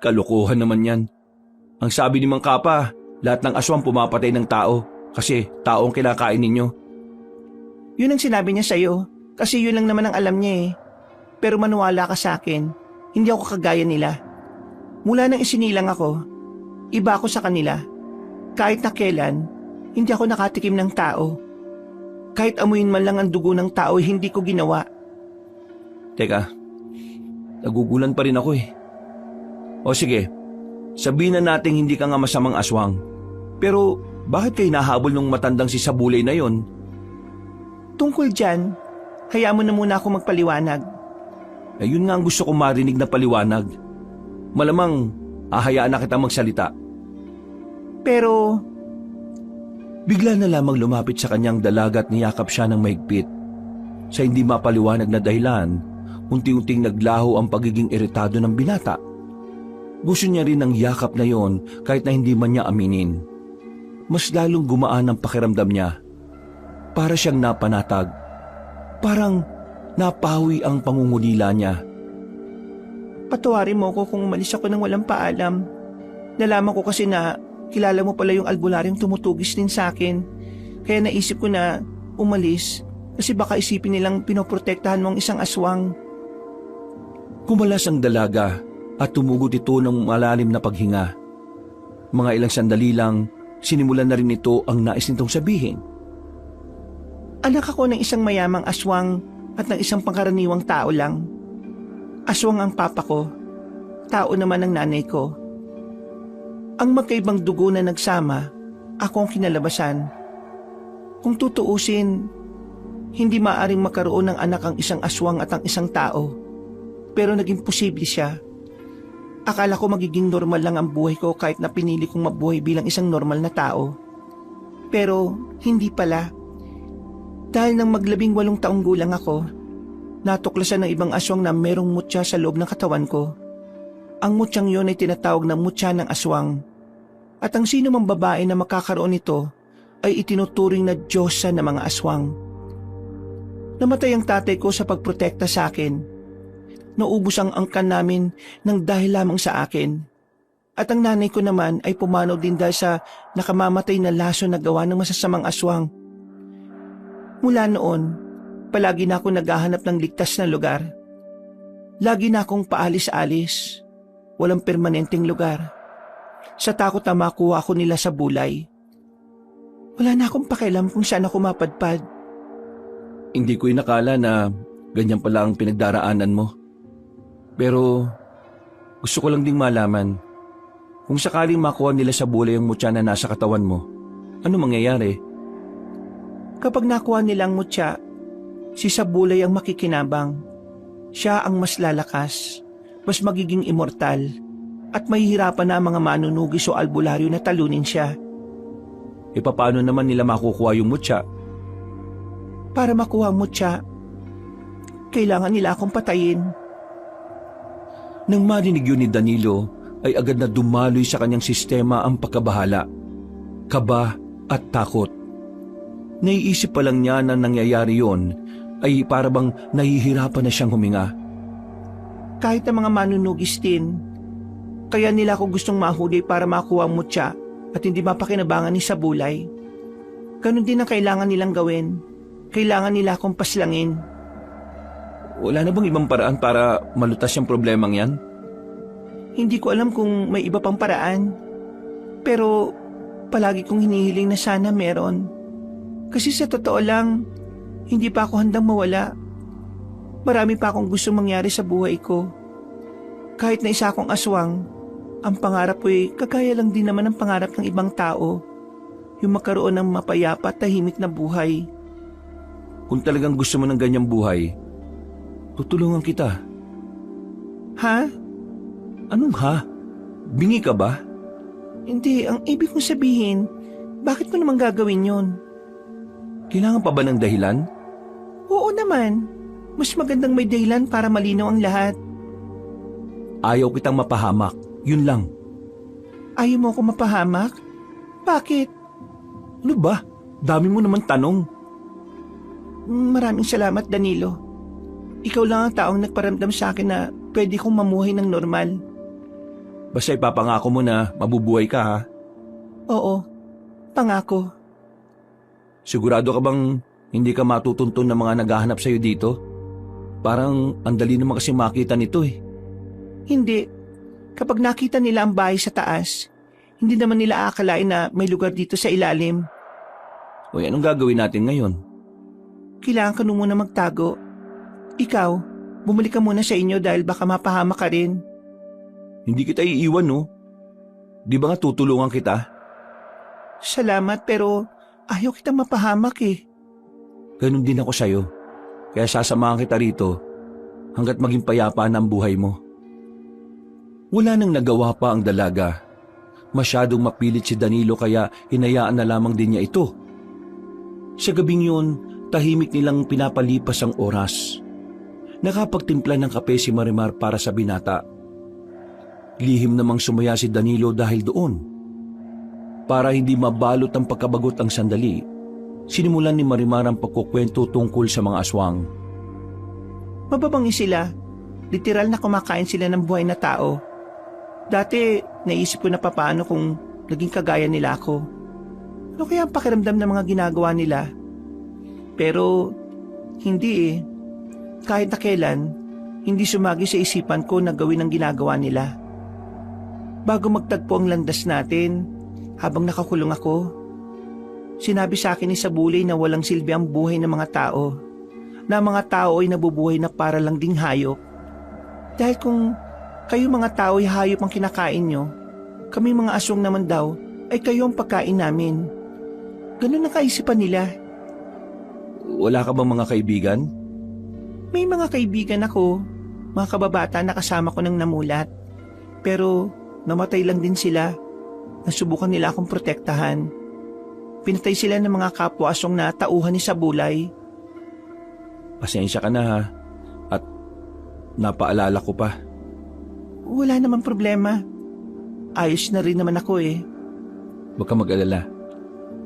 Kalokohan naman yan. Ang sabi ni Mang Kapa, lahat ng aswang pumapatay ng tao kasi tao ang kinakain ninyo. Yun ang sinabi niya sa'yo kasi yun lang naman ang alam niya eh. Pero maniwala ka sa akin, hindi ako kagaya nila. Mula nang isinilang ako, Iba ako sa kanila. Kahit na kailan, hindi ako nakatikim ng tao. Kahit amuin man lang ang dugo ng tao, hindi ko ginawa. Teka, nagugulan pa rin ako eh. O sige, sabihin na nating hindi ka nga masamang aswang. Pero bakit kayo nahabol nung matandang si Sabulay na yon? Tungkol dyan, hayaan mo na muna ako magpaliwanag. Ayun nga ang gusto kong marinig na paliwanag. Malamang ahayaan na kita magsalita. Pero, Bigla na lamang lumapit sa kanyang dalaga at niyakap siya ng mahigpit. Sa hindi mapaliwanag na dahilan, unti-unting naglaho ang pagiging iritado ng binata. Gusto niya rin ang yakap na yon kahit na hindi man niya aminin. Mas lalong gumaan ang pakiramdam niya. Para siyang napanatag. Parang napawi ang pangungulila niya. patawarin mo ko kung umalis ako nang walang paalam. Nalaman ko kasi na kilala mo pala yung albularyong tumutugis din sa akin. Kaya naisip ko na umalis kasi baka isipin nilang pinoprotektahan mo ang isang aswang. Kumalas ang dalaga at tumugot ito ng malalim na paghinga. Mga ilang sandali lang, sinimulan na rin ito ang nais nitong sabihin. Anak ako ng isang mayamang aswang at ng isang pangkaraniwang tao lang. Aswang ang papa ko, tao naman ang nanay ko. Ang magkaibang dugo na nagsama, ako ang kinalabasan. Kung tutuusin, hindi maaring makaroon ng anak ang isang aswang at ang isang tao. Pero naging posible siya. Akala ko magiging normal lang ang buhay ko kahit na pinili kong mabuhay bilang isang normal na tao. Pero hindi pala. Dahil nang 18 taong gulang ako, natuklasan ng ibang aswang na merong mutya sa loob ng katawan ko. Ang mutyang yon ay tinatawag na mutya ng aswang. At ang sino mang babae na makakaroon nito ay itinuturing na diyosa ng mga aswang. Namatay ang tatay ko sa pagprotekta sa akin. Naubos ang angkan namin ng dahil lamang sa akin. At ang nanay ko naman ay pumanaw din dahil sa nakamamatay na laso na gawa ng masasamang aswang. Mula noon, palagi na ako naghahanap ng ligtas na lugar. Lagi na akong paalis-alis. Walang permanenteng lugar. Sa takot na makuha ako nila sa bulay. Wala na akong pakialam kung saan ako mapadpad. Hindi ko inakala na ganyan pala ang pinagdaraanan mo. Pero gusto ko lang ding malaman, kung sakaling makuha nila sa bulay ang mutya na nasa katawan mo, ano mangyayari? Kapag nakuha nilang mutya, si Sabulay ang makikinabang. Siya ang mas lalakas, mas magiging immortal, at mahihirapan na ang mga manunugis o albularyo na talunin siya. E paano naman nila makukuha yung mutya? Para makuha ang mutya, kailangan nila akong patayin. Nang marinig yun ni Danilo, ay agad na dumaloy sa kanyang sistema ang pagkabahala, kaba at takot. Naiisip pa lang niya na nangyayari yon ay para bang nahihirapan na siyang huminga. Kahit ang mga manunugis din, kaya nila ako gustong mahuli para makuha ang mutya at hindi mapakinabangan ni Sabulay. Ganon din ang kailangan nilang gawin. Kailangan nila akong paslangin. Wala na bang ibang paraan para malutas yung problemang yan? Hindi ko alam kung may iba pang paraan. Pero palagi kong hinihiling na sana meron. Kasi sa totoo lang, hindi pa ako handang mawala. Marami pa akong gusto mangyari sa buhay ko. Kahit na isa akong aswang, ang pangarap ko ay kagaya lang din naman ang pangarap ng ibang tao. Yung magkaroon ng mapayapa at tahimik na buhay. Kung talagang gusto mo ng ganyang buhay, tutulungan kita. Ha? Anong ha? Bingi ka ba? Hindi, ang ibig kong sabihin, bakit mo naman gagawin yon? Kailangan pa ba ng dahilan? Oo naman. Mas magandang may dahilan para malinaw ang lahat. Ayaw kitang mapahamak, yun lang. Ayaw mo ako mapahamak? Bakit? Ano ba? Dami mo naman tanong. Maraming salamat, Danilo. Ikaw lang ang taong nagparamdam sa akin na pwede kong mamuhay ng normal. Basta ipapangako mo na mabubuhay ka ha? Oo, pangako. Sigurado ka bang hindi ka matutuntun ng mga naghahanap sa'yo dito? Parang ang dali naman kasi makita nito eh. Hindi. Kapag nakita nila ang bahay sa taas, Hindi naman nila aakalain na may lugar dito sa ilalim. O anong gagawin natin ngayon? Kailangan ka muna magtago. Ikaw, bumalik ka muna sa inyo dahil baka mapahama ka rin. Hindi kita iiwan, no? Di ba nga tutulungan kita? Salamat pero ayaw kitang mapahamak eh. Ganun din ako sa'yo. Kaya sasamahan kita rito hanggat maging payapa na ang buhay mo. Wala nang nagawa pa ang dalaga. Masyadong mapilit si Danilo kaya hinayaan na lamang din niya ito. Sa gabing yun, tahimik nilang pinapalipas ang oras. Nakapagtimpla ng kape si Marimar para sa binata. Lihim namang sumaya si Danilo dahil doon. Para hindi mabalot ang pagkabagot ang sandali, sinimulan ni Marimar ang pagkukwento tungkol sa mga aswang. Mababangi sila. Literal na kumakain sila ng buhay na tao. Dati, naisip ko na papaano kung naging kagaya nila ako. Ano kaya ang pakiramdam ng mga ginagawa nila? Pero, hindi eh. Kahit na kailan, hindi sumagi sa isipan ko na gawin ang ginagawa nila. Bago magtagpo ang landas natin, habang nakakulong ako, sinabi sa akin ni Sabulay na walang silbi ang buhay ng mga tao. Na ang mga tao ay nabubuhay na para lang ding hayop. Dahil kung kayo mga tao ay hayop ang kinakain nyo, kami mga aswang naman daw ay kayo ang pagkain namin. Ganun ang kaisipan nila. Wala ka bang mga kaibigan? May mga kaibigan ako, mga kababata na kasama ko nang namulat. Pero namatay lang din sila. Nasubukan nila akong protektahan. Pinatay sila ng mga kapwa-aswang na tauhan ni Sabulay. Pasensya ka na ha. At napaalala ko pa. Wala namang problema. Ayos na rin naman ako eh. Huwag ka mag-alala.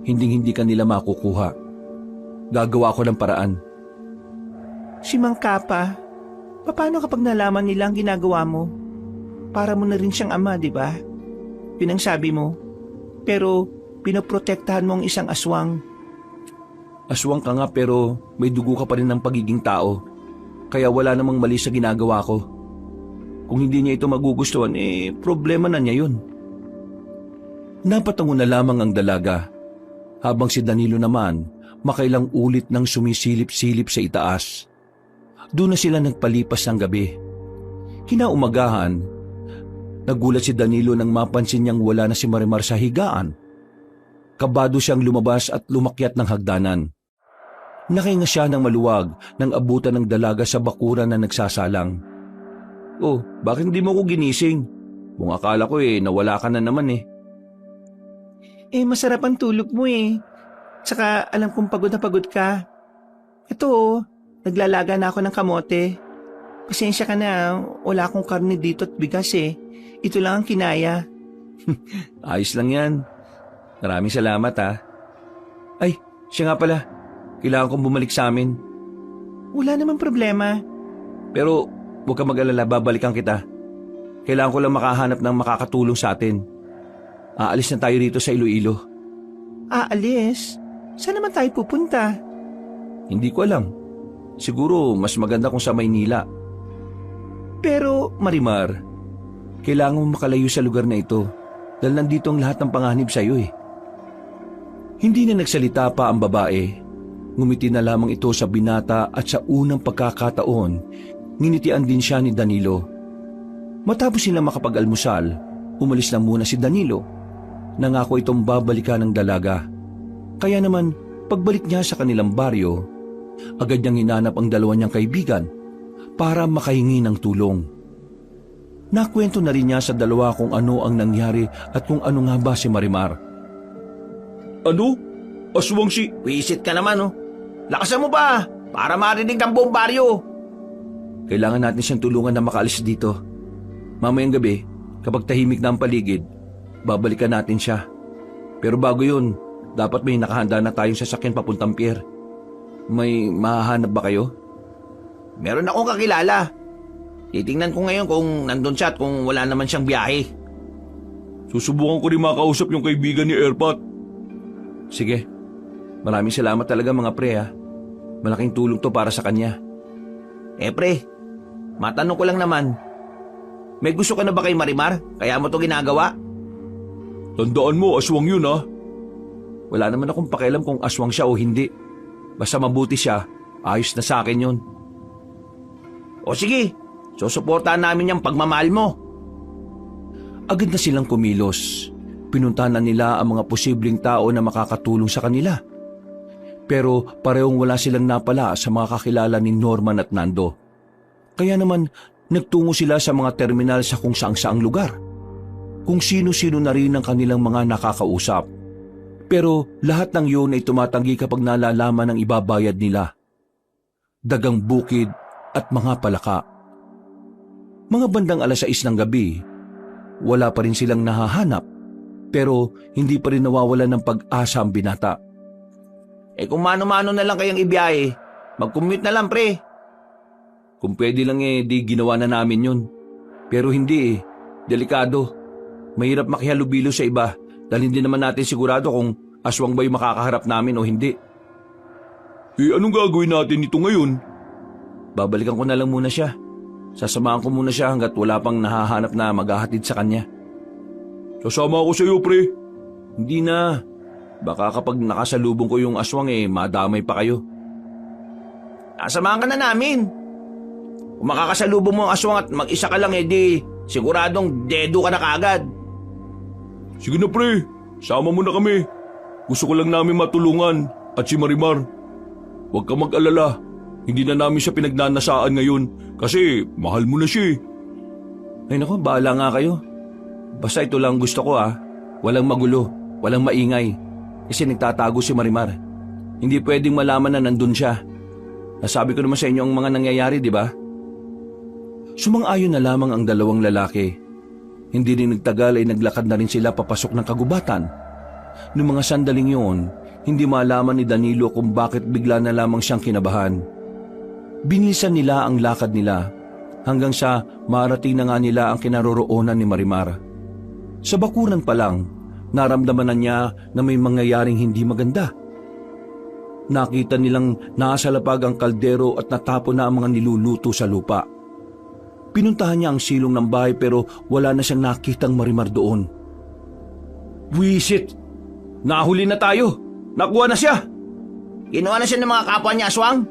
Hinding-hindi ka nila makukuha. Gagawa ko ng paraan. Si Mang Kapa, paano kapag nalaman nila ang ginagawa mo? Para mo na rin siyang ama, di ba? Yun ang sabi mo. Pero pinoprotektahan mo ang isang aswang. Aswang ka nga pero may dugo ka pa rin ng pagiging tao. Kaya wala namang mali sa ginagawa ko. Kung hindi niya ito magugustuhan, problema na niya yun. Napatango na lamang ang dalaga. Habang si Danilo naman, makailang ulit nang sumisilip-silip sa itaas. Doon na sila nagpalipas ng gabi. Kinaumagahan, nagulat si Danilo nang mapansin niyang wala na si Marimar sa higaan. Kabado siyang lumabas at lumakyat ng hagdanan. Nakahinga siya ng maluwag nang abutan ng dalaga sa bakuran na nagsasalang. Oh, bakit hindi mo ko ginising? Kung akala ko nawala ka na naman eh. Masarap ang tulog mo eh. Tsaka alam kong pagod na pagod ka. Ito naglalaga na ako ng kamote. Pasensya ka na, wala akong karne dito at bigas eh. Ito lang ang kinaya. Ayos lang yan. Maraming salamat ha. Ay, siya nga pala. Kailangan kong bumalik sa amin. Wala namang problema. Pero huwag ka mag-alala, babalikan kita. Kailangan ko lang makahanap ng makakatulong sa atin. Aalis na tayo rito sa Iloilo. Aalis? Saan naman tayo pupunta? Hindi ko alam. Siguro mas maganda kung sa Maynila. Pero Marimar, kailangan mo makalayo sa lugar na ito dahil nandito ang lahat ng panganib sa iyo eh. Hindi na nagsalita pa ang babae. Ngumiti na lamang ito sa binata at sa unang pagkakataon, nginitian din siya ni Danilo. Matapos sila makapag-almusal, umalis na muna si Danilo. Nangako itong babalikan ng dalaga. Kaya naman, pagbalik niya sa kanilang baryo, agad niyang hinanap ang dalawa niyang kaibigan para makahingi ng tulong. Nakwento na rin niya sa dalawa kung ano ang nangyari at kung ano nga ba si Marimar. Ano? Aswang si... Wisit ka naman oh. Lakasan mo ba para marinig ng buong baryo? Kailangan natin siyang tulungan na makaalis dito. Mamayang gabi, kapag tahimik na ang paligid, babalikan natin siya. Pero bago yun, dapat may nakahanda na tayong sasakyan papuntang pier. May mahahanap ba kayo? Meron akong kakilala. Titingnan ko ngayon kung nandun siya at kung wala naman siyang biyahe. Susubukan ko rin makausap yung kaibigan ni Airpot. Sige. Maraming salamat talaga mga pre ha. Malaking tulong to para sa kanya. Pre, matanong ko lang naman. May gusto ka na ba kay Marimar? Kaya mo to ginagawa? Tandaan mo, aswang yun ha. Wala naman akong pakialam kung aswang siya o hindi. Basta mabuti siya, ayos na sa akin yun. O sige, susuportahan namin yung pagmamahal mo. Agad na silang kumilos. Pinuntahan na nila ang mga posibleng tao na makakatulong sa kanila. Pero parehong wala silang napala sa mga kakilala ni Norman at Nando. Kaya naman nagtungo sila sa mga terminal sa kung saang-saang lugar. Kung sino-sino na rin ang kanilang mga nakakausap. Pero lahat ng yun ay tumatanggi kapag nalalaman ng ibabayad nila. Dagang bukid at mga palaka. Mga bandang 6:00 ng gabi, wala pa rin silang nahahanap. Pero hindi pa rin nawawalan ng pag-asa ang binata. Kung mano-mano na lang kayang ibiyahe, mag-commute na lang pre. Kung pwede lang di ginawa na namin yun. Pero hindi delikado. Mahirap makihalubilo sa iba dahil hindi naman natin sigurado kung aswang ba yung makakaharap namin o hindi. Anong gagawin natin nito ngayon? Babalikan ko na lang muna siya. Sasamahan ko muna siya hanggat wala pang nahahanap na maghahatid sa kanya. Sasama ako sa iyo, pre. Hindi na. Baka kapag nakasalubong ko yung aswang madamay pa kayo. Samahan ka na namin. Kung makakasalubong mo ang aswang at mag-isa ka lang di siguradong dedo ka na kaagad. Sige na, pre. Sama mo na kami. Gusto ko lang namin matulungan at si Marimar. Huwag ka mag-alala. Hindi na namin siya pinagnanasaan ngayon kasi mahal mo na siya. Ay naku, bahala nga kayo. Basta ito lang gusto ko Walang magulo, walang maingay. Kasi nagtatago si Marimar. Hindi pwedeng malaman na nandun siya. Nasabi ko naman sa inyo ang mga nangyayari, di ba? Sumang-ayon na lamang ang dalawang lalaki. Hindi rin nagtagal ay naglakad na rin sila papasok ng kagubatan. Noong mga sandaling yun, hindi malaman ni Danilo kung bakit bigla na lamang siyang kinabahan. Binilisan nila ang lakad nila hanggang sa marating na nga nila ang kinaroroonan ni Marimar. Sa bakuran pa lang, naramdaman na niya na may mangyayaring hindi maganda. Nakita nilang nakasalapag ang kaldero at natapon na ang mga niluluto sa lupa. Pinuntahan niya ang silong ng bahay pero wala na siyang nakitang Marimar doon. Buwisit! Nahuli na tayo! Nakuha na siya! Kinuha na siya ng mga kapwa niya aswang?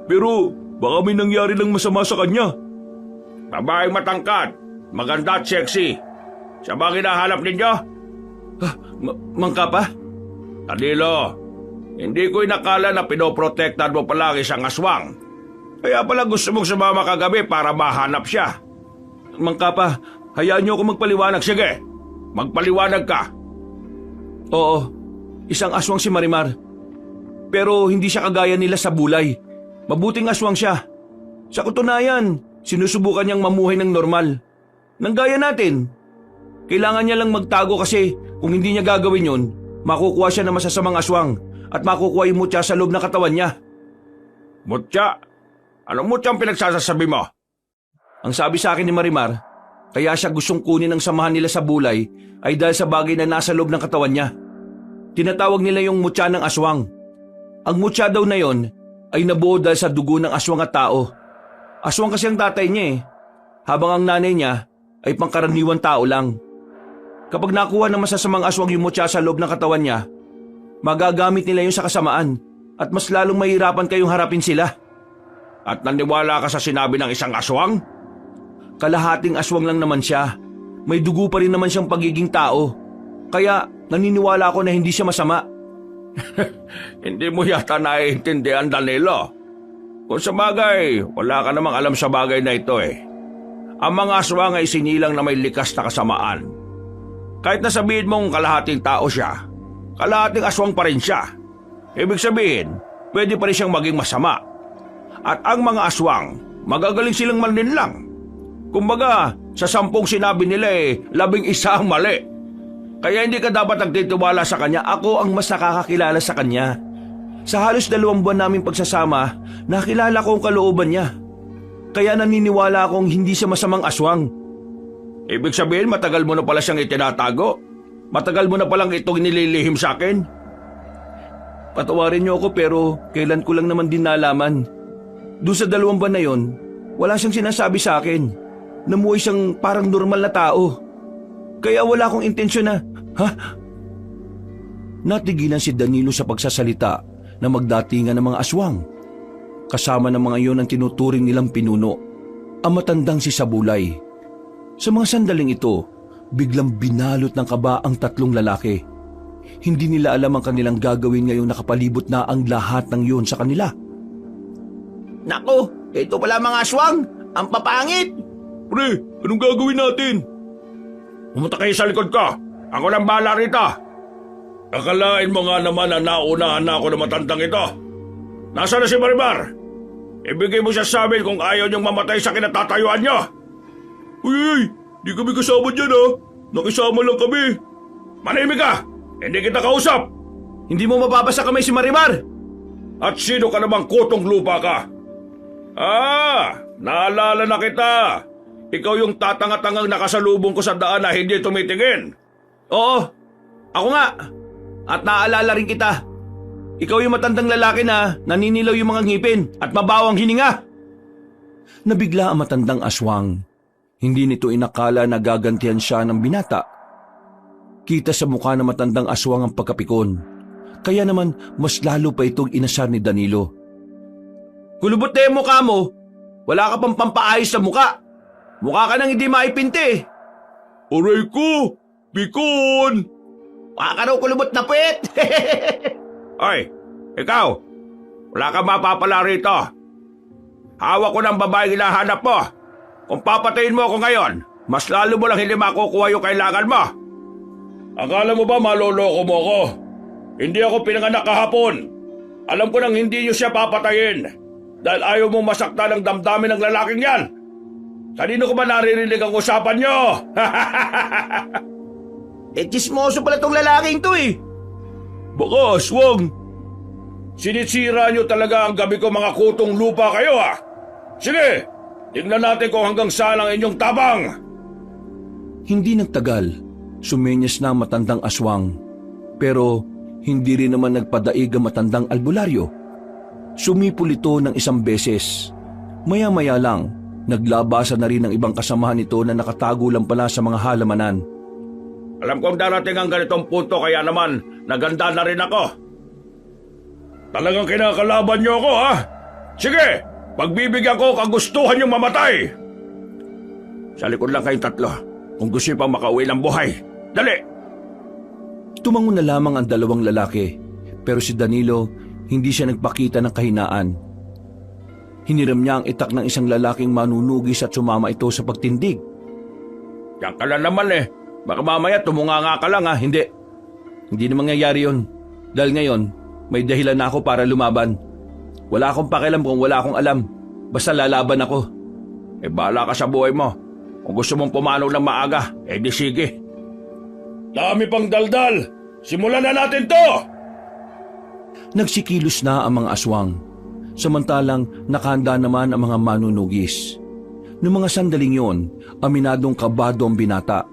Pero baka may nangyari lang masama sa kanya. Babaeng matangkad, maganda at sexy. Siya ba hinahanap ninyo? Mangka pa? Danilo, hindi ko inakala na pinoprotektan mo palagi siyang aswang. Kaya pala gusto mong sumama kagabi para mahanap siya. Mangka pa, hayaan niyo ako magpaliwanag. Sige, magpaliwanag ka. Oo, isang aswang si Marimar. Pero hindi siya kagaya nila sa bulay. Mabuting aswang siya. Sa katunayan, sinusubukan niyang mamuhay ng normal. Nang gaya natin. Kailangan niya lang magtago kasi kung hindi niya gagawin yun, makukuha siya ng masasamang aswang at makukuha yung mutya sa loob ng katawan niya. Mutya? Anong mutya ang pinagsasasabi mo? Ang sabi sa akin ni Marimar, kaya siya gustong kunin ang samahan nila sa bulay ay dahil sa bagay na nasa loob ng katawan niya. Tinatawag nila yung mutya ng aswang. Ang mutya daw na yon ay nabuo dahil sa dugo ng aswang at tao. Aswang kasi ang tatay niya habang ang nanay niya ay pangkaraniwang tao lang. Kapag nakuha ng masasamang aswang yung mutya sa loob ng katawan niya, magagamit nila yun sa kasamaan at mas lalong mahirapan kayong harapin sila. At naniwala ka sa sinabi ng isang aswang? Kalahating aswang lang naman siya. May dugo pa rin naman siyang pagiging tao. Kaya naniniwala ako na hindi siya masama. Hindi mo yata naiintindihan, Danilo. Kung sa bagay, wala ka namang alam sa bagay na ito Ang mga aswang ay sinilang na may likas na kasamaan. Kahit na sabihin mong kalahating tao siya, kalahating aswang pa rin siya. Ibig sabihin, pwede pa rin siyang maging masama. At ang mga aswang, magagaling silang manlinlang. Kumbaga, sa 10 sinabi nila 11 ang mali. Kaya hindi ka dapat nagtitiwala sa kanya. Ako ang mas nakakakilala sa kanya. Sa halos 2 buwan naming pagsasama, nakilala ko ang kalooban niya. Kaya naniniwala akong hindi siya masamang aswang. Ibig sabihin, matagal mo na pala siyang itinatago? Matagal mo na palang itong nililihim sa akin? Patawarin niyo ako pero kailan ko lang naman din nalaman. Doon sa 2 buwan na yon, wala siyang sinasabi sa akin. Namuhay siyang parang normal na tao. Kaya wala akong intensyon na Ha? Natigilan si Danilo sa pagsasalita na magdatingan ng mga aswang. Kasama ng mga iyon ang tinuturing nilang pinuno, ang matandang si Sabulay. Sa mga sandaling ito, biglang binalot ng kaba ang tatlong lalaki. Hindi nila alam ang kanilang gagawin ngayong nakapalibot na ang lahat ng iyon sa kanila. Nako, ito pala mga aswang. Ang papangit. Pre, anong gagawin natin? Pumunta kayo sa likod ko. Ako lang bahala rito. Akalain mo nga naman na naunahan na ako ng matandang ito. Nasaan na si Marimar? Ibigay mo siya sa amin kung ayaw niyong mamatay sa kinatatayuan niyo. Uy, di kami kasama dyan ha. Nakisama lang kami. Manahimik ka! Hindi kita kausap! Hindi mo mababasa kamay si Marimar! At sino ka namang kutong lupa ka? Naalala na kita. Ikaw yung tatanga-tangang nakasalubong ko sa daan na hindi tumitingin. Oo, ako nga. At naaalala rin kita. Ikaw yung matandang lalaki na naninilaw yung mga ngipin at mabawang hininga. Nabigla ang matandang aswang. Hindi nito inakala na gagantihan siya ng binata. Kita sa mukha ng matandang aswang ang pagkapikon. Kaya naman mas lalo pa itong inasar ni Danilo. Kulubot na yung mukha mo. Wala ka pang pampaayos sa mukha. Mukha ka nang hindi maipinti. Aray ko! Pikon! Mukha ka raw kulubot na puwet. Ay, ikaw! Wala kang mapapala rito. Hawak ko ng babaeng hinahanap mo. Kung papatayin mo ako ngayon, mas lalo mo lang hindi makukuha yung kailangan mo. Akala mo ba maloloko mo ako? Hindi ako pinanganak kahapon. Alam ko nang hindi niyo siya papatayin. Dahil ayaw mong masaktan ang damdamin ng lalaking yan. Kanino ko ba naririnig ang usapan niyo? Chismoso pala tong lalaking to eh. Baka aswang. Sinisira niyo talaga ang gabi ko mga kutong lupa kayo ha. Sige, tingnan natin kung hanggang saan ang inyong tabang. Hindi nagtagal, sumenyas na ang matandang aswang. Pero hindi rin naman nagpadaig ang matandang albularyo. Sumipol ito ng isang beses. Maya-maya lang, naglabasan na rin ang ibang kasamahan nito na nakatago lang pala sa mga halamanan. Alam kong darating ang ganitong punto kaya naman naganda na rin ako. Talagang kinakalaban niyo ako ha? Sige, pagbibigyan ko kagustuhan niyong mamatay. Sa likod lang kayong tatlo kung gusto niyo pang makauwi ng buhay. Dali! Tumango na lamang ang dalawang lalaki, pero si Danilo hindi siya nagpakita ng kahinaan. Hiniram niya ang itak ng isang lalaking manunugis at sumama ito sa pagtindig. Yan ka lang naman eh. Baka mamaya tumunganga ka lang ha. Hindi. Hindi na mangyayari yun. Dahil ngayon, may dahilan na ako para lumaban. Wala akong pakialam kung wala akong alam. Basta lalaban ako. Eh bahala ka sa buhay mo. Kung gusto mong pumanaw ng maaga, eh di sige. Dami pang daldal. Simulan na natin to! Nagsikilos na ang mga aswang. Samantalang nakahanda naman ang mga manunugis. Noong mga sandaling yon, aminadong kabado ang binata.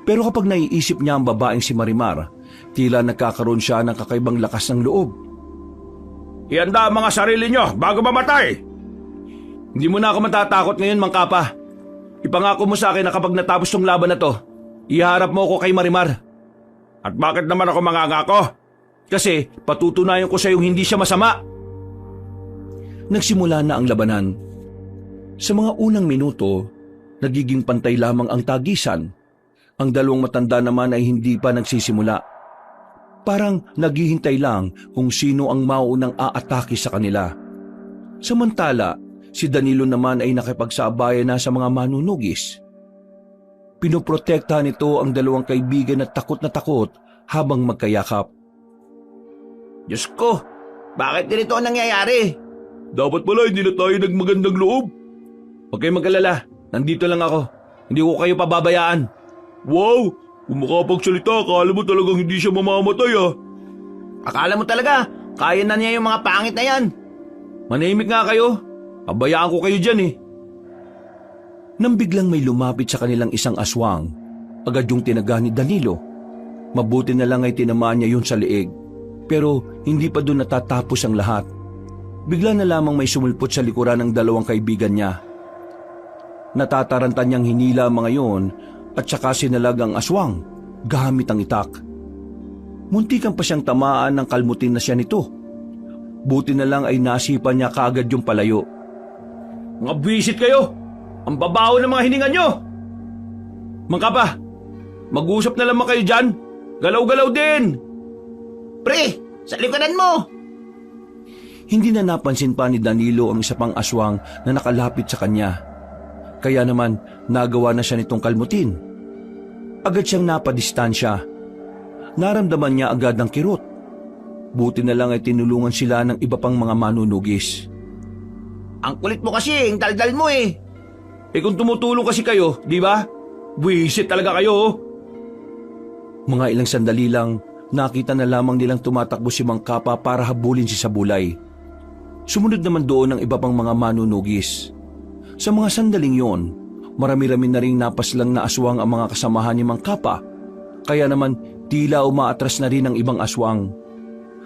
Pero kapag naiisip niya ang babaeng si Marimar, tila nagkakaroon siya ng kakaibang lakas ng loob. Ihanda ang mga sarili nyo bago mamatay! Hindi mo na ako matatakot ngayon, Mang Kapa. Ipangako mo sa akin na kapag natapos tong laban na to, iharap mo ako kay Marimar. At bakit naman ako mangangako? Kasi patutunayan ko sa iyong hindi siya masama. Nagsimula na ang labanan. Sa mga unang minuto, nagiging pantay lamang ang tagisan. Ang dalawang matanda naman ay hindi pa nagsisimula. Parang naghihintay lang kung sino ang mauunang aatake sa kanila. Samantala, si Danilo naman ay nakipagsabayan na sa mga manunugis. Pinoprotektahan nito ang dalawang kaibigan na takot habang magkayakap. Diyos ko, bakit ganito ang nangyayari? Dapat pala hindi na tayo nagmagandang loob. Huwag kayong mag-alala, nandito lang ako. Hindi ko kayo pababayaan. Wow, kung makapagsalita, akala mo talagang hindi siya mamamatay ah. Akala mo talaga, kaya na niya yung mga pangit na yan. Manahimik nga kayo. Pabayaan ko kayo dyan eh. Nang biglang may lumapit sa kanilang isang aswang, agad yung tinaga ni Danilo. Mabuti na lang ay tinamaan niya yun sa liig. Pero hindi pa doon natatapos ang lahat. Bigla na lamang may sumulpot sa likuran ng dalawang kaibigan niya. Natatarantan niyang hinila ang mga yon at saka sinalag ang aswang. gamit ang itak. Muntikan pa siyang tamaan ng kalmutin na siya nito. Buti na lang ay nasipa niya kaagad yung palayo. Mga buwisit kayo! Ang babaho ng mga hininga nyo! Mangkapa, mag-usap na lamang kayo dyan. Galaw-galaw din! Pre, sa likuran mo! Hindi na napansin pa ni Danilo ang isa pang aswang na nakalapit sa kanya. Kaya naman nagawa na siya nitong kalmutin. Agad siyang napadistansya. Naramdaman niya agad ang kirot. Buti na lang ay tinulungan sila ng iba pang mga manunugis. Ang kulit mo kasi, ang daldal mo eh. Eh kung tumutulong kasi kayo, di ba? Buwisit talaga kayo. Oh. Mga ilang sandali lang, nakita na lamang nilang tumatakbo si Mang Kapa para habulin si Sabulay. Sumunod naman doon ang iba pang mga manunugis. Sa mga sandaling yon, marami-rami na ring napaslang na aswang ang mga kasamahan ni Mang Kapa. Kaya naman tila umaatras na rin ang ibang aswang.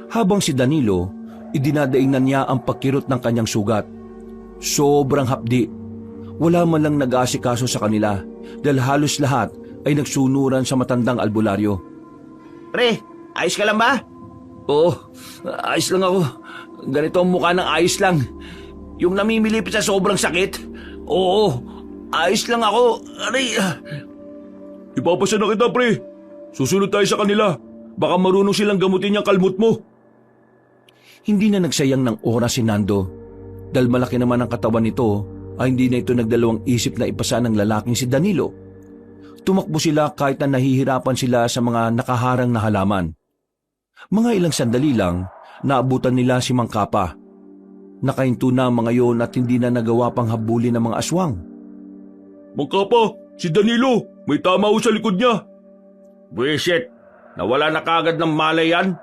Habang si Danilo, idinadaingnan niya ang pagkirot ng kanyang sugat. Sobrang hapdi. Wala man lang nag-aasikaso sa kanila dahil halos lahat ay nagsunuran sa matandang albularyo. Pre, ayos ka lang ba? Oo, ayos lang ako. Ganito ang mukha ng ayos lang. Yung namimilipit sa sobrang sakit. Oo, ayos lang ako. Aray. Ipapasa na kita, pre. Susunod tayo sa kanila. Baka marunong silang gamutin yung kalmot mo. Hindi na nagsayang ng oras si Nando. Dahil malaki naman ang katawan nito, ay hindi na ito nagdalawang isip na ipasa ng lalaking si Danilo. Tumakbo sila kahit na nahihirapan sila sa mga nakaharang na halaman. Mga ilang sandali lang, naabutan nila si Mang Kapa. Nakahinto na ang mga yon at hindi na nagawa pang habulin ng mga aswang. Mang Kapa, si Danilo, may tama ho sa likod niya. Buwisit, nawala na kagad ng malay yan.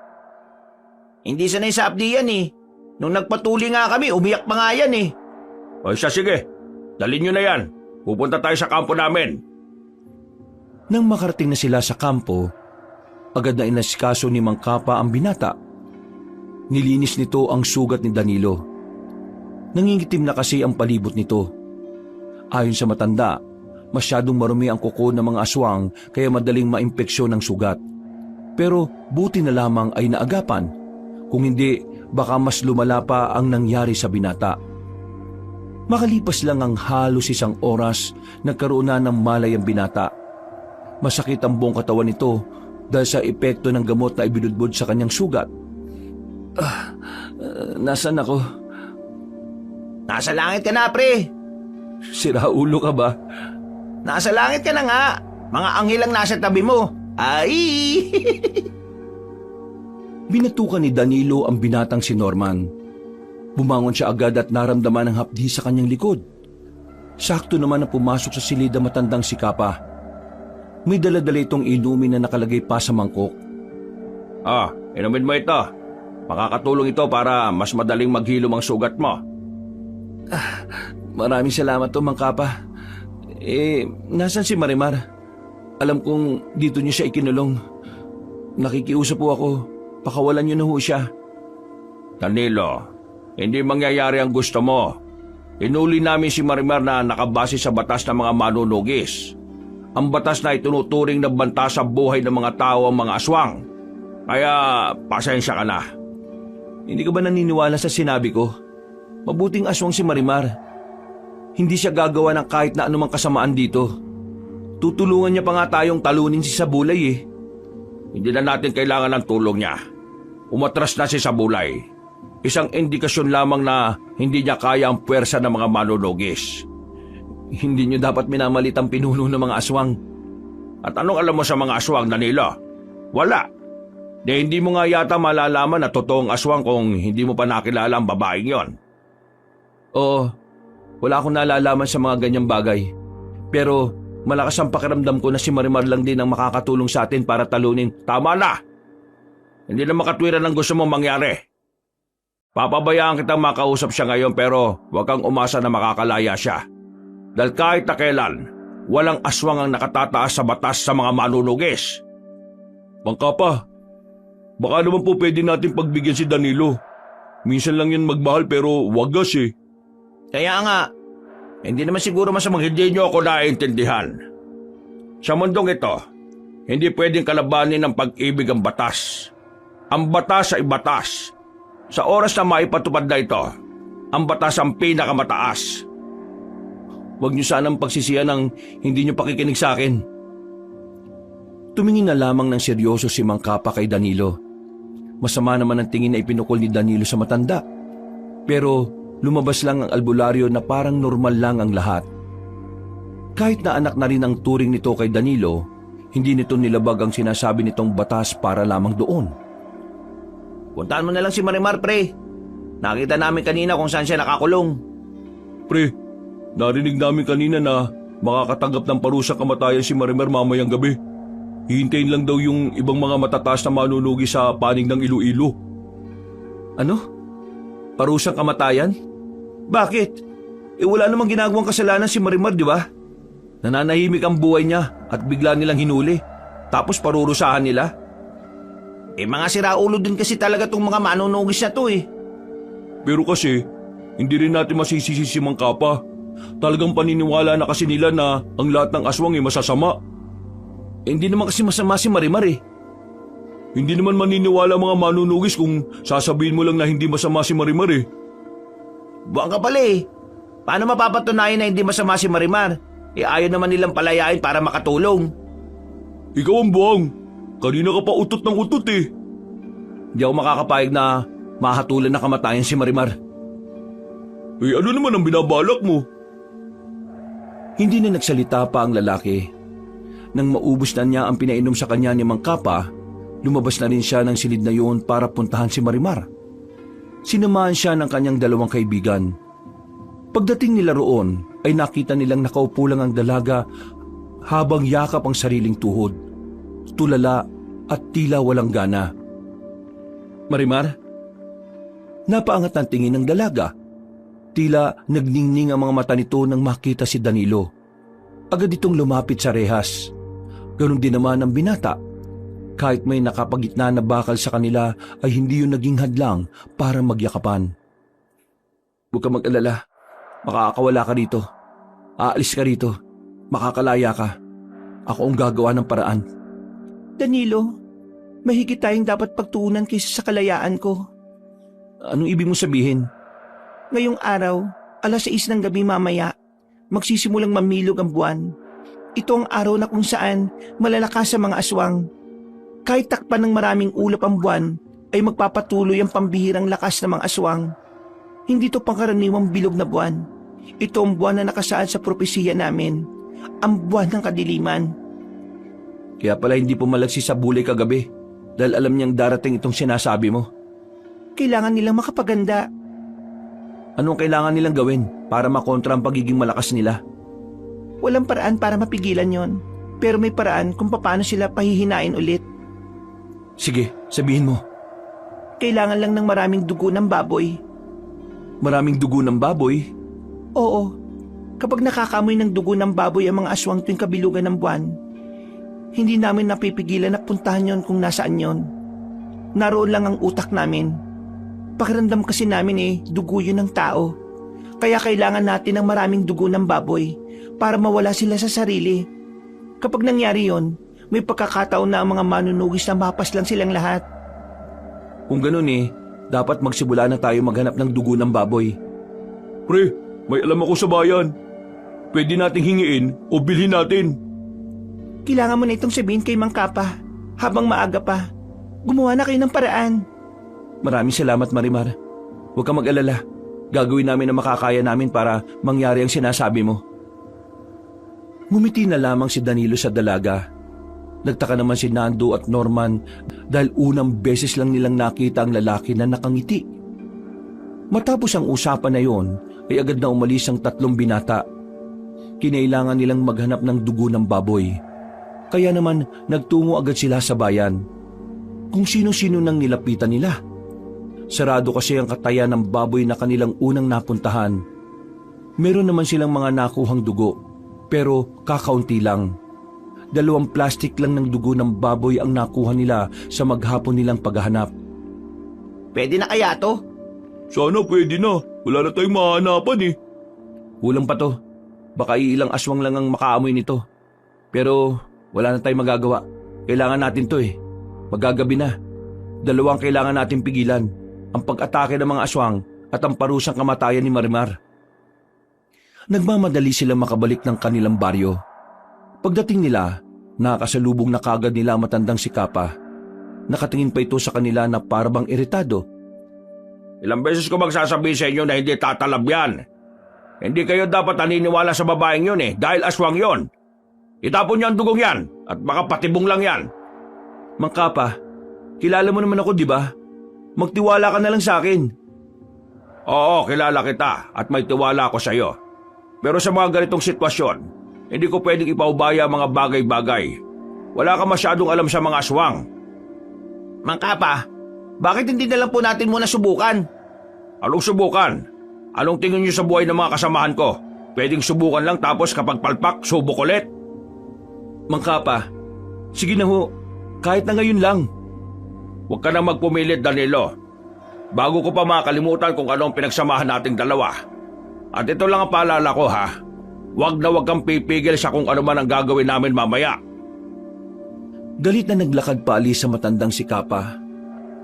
Hindi sanay sa abdi yan eh. Nung nagpatuli nga kami, umiyak pa nga yan eh. O siya, sige, dalhin nyo na yan. Pupunta tayo sa kampo namin. Nang makarating na sila sa kampo, agad na inasikaso ni Mang Kapa ang binata. Nilinis nito ang sugat ni Danilo. Nangingitim na kasi ang palibot nito. Ayon sa matanda, masyadong marumi ang kuko ng mga aswang kaya madaling maimpeksyon ang sugat. Pero buti na lamang ay naagapan. Kung hindi, baka mas lumala pa ang nangyari sa binata. Makalipas lang ang halos isang oras, nagkaroon na ng malay ang binata. Masakit ang buong katawan nito dahil sa epekto ng gamot na ibinudbod sa kanyang sugat. Nasaan ako? Nasa langit ka na, pre. Siraulo ka ba? Nasa langit ka na nga. Mga anghel ang nasa tabi mo. Ay! Binatukan ni Danilo ang binatang si Norman. Bumangon siya agad at naramdaman ang hapdi sa kanyang likod. Sakto naman na pumasok sa silid ang matandang si Kapa. May dala-dala itong inumin na nakalagay pa sa mangkok. Inumin mo ito. Makakatulong ito para mas madaling maghilom ang sugat mo. Maraming salamat to, Mang Kapa. Nasaan si Marimar? Alam kong dito niyo siya ikinulong. Nakikiusap po ako. Pakawalan niyo na ho siya. Danilo, hindi mangyayari ang gusto mo. Inuli namin si Marimar na nakabase sa batas ng mga manunugis. Ang batas na itunuturing na banta sa buhay ng mga tao ang mga aswang. Kaya pasensya ka na. Hindi ka ba naniniwala sa sinabi ko? Mabuting aswang si Marimar. Hindi siya gagawa ng kahit na anumang kasamaan dito. Tutulungan niya pa nga tayong talunin si Sabulay eh. Hindi na natin kailangan ng tulong niya. Umatras na si Sabulay. Isang indikasyon lamang na hindi niya kaya ang puwersa ng mga manunugis. Hindi niyo dapat minamalit ang pinuno ng mga aswang. At anong alam mo sa mga aswang, Danilo? Wala. Hindi mo nga yata malalaman na totoong aswang kung hindi mo pa nakilala ang babaeng yon. Oo, wala akong nalalaman sa mga ganyang bagay. Pero malakas ang pakiramdam ko na si Marimar lang din ang makakatulong sa atin para talunin. Tama na! Hindi na makatwiran ang gusto mong mangyari. Papabayaan kitang makausap siya ngayon pero huwag kang umasa na makakalaya siya. Dahil kahit na kailan, walang aswang ang nakatataas sa batas sa mga manunugis. Mang Kapa, baka naman po pwede natin pagbigyan si Danilo. Minsan lang yan magmahal pero wagas eh. Kaya nga, Hindi naman siguro masamang hindi niyo ako naiintindihan. Sa mundong ito, Hindi pwedeng kalabanin ng pag-ibig ang batas. Ang batas ay batas. Sa oras na maipatupad na ito, ang batas ang pinakamataas. Huwag niyo sanang pagsisiyan ng hindi niyo pakikinig sa akin. Tumingin na lamang ng seryoso si Mang Kapa kay Danilo. Masama naman ang tingin na ipinukol ni Danilo sa matanda. Pero lumabas lang ang albularyo na parang normal lang ang lahat. Kahit na anak na rin ang turing nito kay Danilo, hindi nito nilabag ang sinasabi nitong batas para lamang doon. Puntahan mo na lang si Marimar, pre. Nakita namin kanina kung saan siya nakakulong. Pre, narinig namin kanina na makakatanggap ng parusang kamatayan si Marimar mamayang gabi. Hihintayin lang daw yung ibang mga matataas na manunugi sa panig ng Iloilo. Ano? Parusang kamatayan? Bakit? Wala namang ginagawang kasalanan si Marimar, di ba? Nananahimik ang buhay niya at bigla nilang hinuli. Tapos parurusahan nila. Mga siraulo din kasi talaga tong mga manunugis na to eh. Pero kasi, hindi rin natin masisisi si Mang Kapa. Talagang paniniwala na kasi nila na ang lahat ng aswang ay masasama. Hindi naman kasi masama si Marimar eh. Hindi naman maniniwala mga manunugis kung sasabihin mo lang na hindi masama si Marimar eh. Buwang ka pala eh. Paano mapapatunayan na hindi masama si Marimar? Ayaw naman nilang palayain para makatulong. Ikaw ang buwang. Kanina ka pa utot ng utot eh. Hindi ako makakapayag na mahatulan na kamatayan si Marimar. Ano naman ang binabalak mo? Hindi na nagsalita pa ang lalaki. Nang maubos na niya ang pinainom sa kanya ni Mang Kapa, lumabas na rin siya ng silid na yun para puntahan si Marimar. Sinamahan siya ng kanyang dalawang kaibigan. Pagdating nila roon, ay nakita nilang nakaupo lang ang dalaga habang yakap ang sariling tuhod. Tulala at tila walang gana. Marimar? Napaangat ang tingin ng dalaga. Tila nagningning ang mga mata nito nang makita si Danilo. Agad itong lumapit sa rehas. Ganon din naman ang binata. Kahit may nakapagitna na bakal sa kanila ay hindi yun naging hadlang para magyakapan. Huwag ka mag-alala. Makakawala ka rito. Aalis ka rito. Makakalaya ka. Ako ang gagawa ng paraan. Danilo, mahigit tayong dapat pagtuunan kaysa sa kalayaan ko. Anong ibig mo sabihin? Ngayong araw, 6:00 ng gabi mamaya, magsisimulang mamilog ang buwan. Ito ang araw na kung saan malalakas ang mga aswang. Kahit takpan ng maraming ulap ang buwan, ay magpapatuloy ang pambihirang lakas ng mga aswang. Hindi ito pangkaraniwang bilog na buwan. Ito ang buwan na nakasaad sa propesiya namin, ang buwan ng kadiliman. Kaya pala hindi pumalagsi sa bulay kagabi dahil alam niyang darating itong sinasabi mo. Kailangan nilang makapaganda. Anong kailangan nilang gawin para makontra ang pagiging malakas nila? Walang paraan para mapigilan yon, pero may paraan kung paano sila pahihinain ulit. Sige, sabihin mo. Kailangan lang ng maraming dugo ng baboy. Maraming dugo ng baboy? Oo, kapag nakakamoy ng dugo ng baboy ang mga aswang tuwing kabilugan ng buwan, hindi namin napipigilan na puntahan yon kung nasaan yon. Naroon lang ang utak namin. Pakiramdam kasi namin dugo yun ng tao. Kaya kailangan natin ng maraming dugo ng baboy para mawala sila sa sarili. Kapag nangyari yon, may pagkakataon na ang mga manunugis na mapas lang silang lahat. Kung ganun dapat magsimula na tayo maghanap ng dugo ng baboy. Pre, may alam ako sa bayan. Pwede nating hingiin o bilhin natin. Kailangan mo na itong sabihin kay Mang Kapa habang maaga pa. Gumawa na kayo ng paraan. Maraming salamat, Marimar. Huwag kang mag-alala. Gagawin namin ang makakaya namin para mangyari ang sinasabi mo. Ngumiti na lamang si Danilo sa dalaga. Nagtaka naman si Nando at Norman dahil unang beses lang nilang nakita ang lalaki na nakangiti. Matapos ang usapan na yon, ay agad na umalis ang tatlong binata. Kinailangan nilang maghanap ng dugo ng baboy. Kaya naman nagtungo agad sila sa bayan. Kung sino-sino nang nilapitan nila. Sarado kasi ang katayan ng baboy na kanilang unang napuntahan. Meron naman silang mga nakuhang dugo, pero kakaunti lang. 2 plastic lang ng dugo ng baboy ang nakuha nila sa maghapon nilang paghahanap. Pwede na kaya to? Sana pwede na. Wala na tayong mahanapan Kulang pa to. Baka ilang aswang lang ang makaamoy nito. Pero wala na tayong magagawa. Kailangan natin to eh. Magagabi na. Dalawang kailangan natin pigilan. Ang pag-atake ng mga aswang at ang parusang kamatayan ni Marimar. Nagmamadali silang makabalik ng kanilang baryo. Pagdating nila, nakakasalubong na kagad nila ang matandang si Kapa. Nakatingin pa ito sa kanila na parabang iritado. Ilang beses ko magsasabi sa inyo na hindi tatalab yan. Hindi kayo dapat naniniwala sa babaeng yun dahil aswang yon. Itapon niyo ang dugong yan at baka patibong lang yan. Mang Kapa, kilala mo naman ako, di ba? Magtiwala ka na lang sa akin. Oo, kilala kita at may tiwala ako sa iyo. Pero sa mga ganitong sitwasyon, hindi ko pwedeng ipaubaya ang mga bagay-bagay. Wala ka masyadong alam sa mga aswang. Mang Kapa, bakit hindi na lang po natin muna subukan? Anong subukan? Anong tingin niyo sa buhay ng mga kasamahan ko? Pwedeng subukan lang tapos kapag palpak, subok ulit? Mang Kapa, sige na ho, kahit na ngayon lang. Huwag ka nang magpumilit, Danilo. Bago ko pa makalimutan kung anong pinagsamahan nating dalawa. At ito lang ang paalala ko ha. Huwag na huwag kang pipigil sa kung ano man ang gagawin namin mamaya. Galit na naglakad paalis sa matandang si Kapa.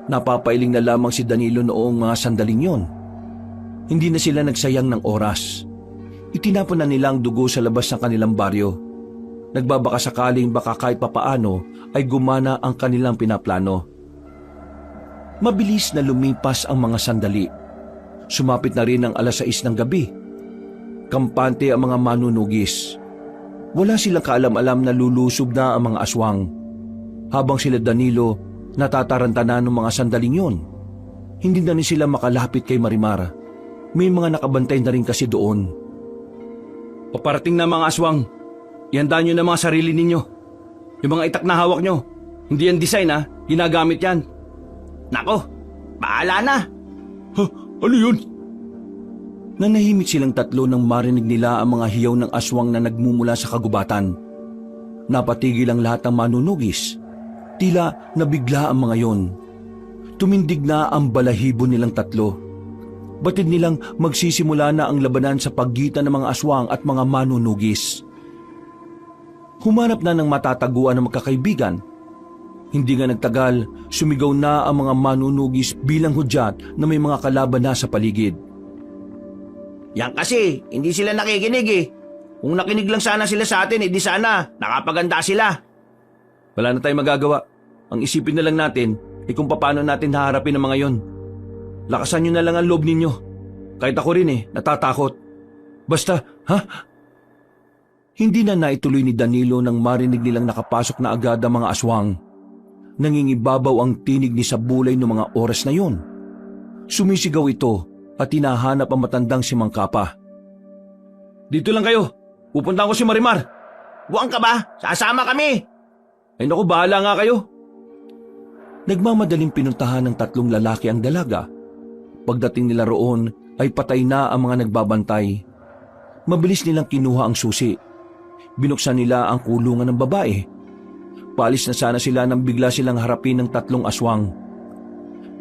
Napapailing na lamang si Danilo noong mga sandaling yon. Hindi na sila nagsayang ng oras. Itinapon na nila ang dugo sa labas ng kanilang baryo. Nagbabaka sakaling baka kahit papaano ay gumana ang kanilang pinaplano. Mabilis na lumipas ang mga sandali. Sumapit na rin ang 6:00 ng gabi. Kampante ang mga manunugis. Wala silang kaalam-alam na lulusob na ang mga aswang. Habang sila Danilo natatarantana ng mga sandaling yon, hindi na rin sila makalapit kay Marimar. May mga nakabantay na rin kasi doon. Paparating na mga aswang. Ihandaan nyo na mga sarili ninyo. Yung mga itak na hawak nyo. Hindi yan design ha. Ginagamit yan. Nako, bahala na. Ano yun? Nanahimik silang tatlo nang marinig nila ang mga hiyaw ng aswang na nagmumula sa kagubatan. Napatigil ang lahat ng manunugis. Tila nabigla ang mga yon. Tumindig na ang balahibo nilang tatlo. Batid nilang magsisimula na ang labanan sa pagitan ng mga aswang at mga manunugis. Humanap na ng matataguan ng magkakaibigan. Hindi nga nagtagal, sumigaw na ang mga manunugis bilang hudyat na may mga kalaban na sa paligid. Yan kasi, hindi sila nakikinig Kung nakinig lang sana sila sa atin, di sana nakapaganda sila. Wala na tayong magagawa. Ang isipin na lang natin ay kung paano natin haharapin ang mga yon. Lakasan nyo na lang ang loob ninyo. Kahit ako rin natatakot. Basta, ha? Hindi na naituloy ni Danilo nang marinig nilang nakapasok na agad ang mga aswang. Nangingibabaw ang tinig ni Sabulay noong mga oras na yon. Sumisigaw ito at hinahanap ang matandang si Mang Kapa. Dito lang kayo. Pupuntahan ko si Marimar. Buwang ka ba? Sasama kami. Ay naku, bahala nga kayo. Nagmamadaling pinuntahan ng tatlong lalaki ang dalaga. Pagdating nila roon ay patay na ang mga nagbabantay. Mabilis nilang kinuha ang susi. Binuksan nila ang kulungan ng babae. Paalis na sana sila nang bigla silang harapin ng tatlong aswang.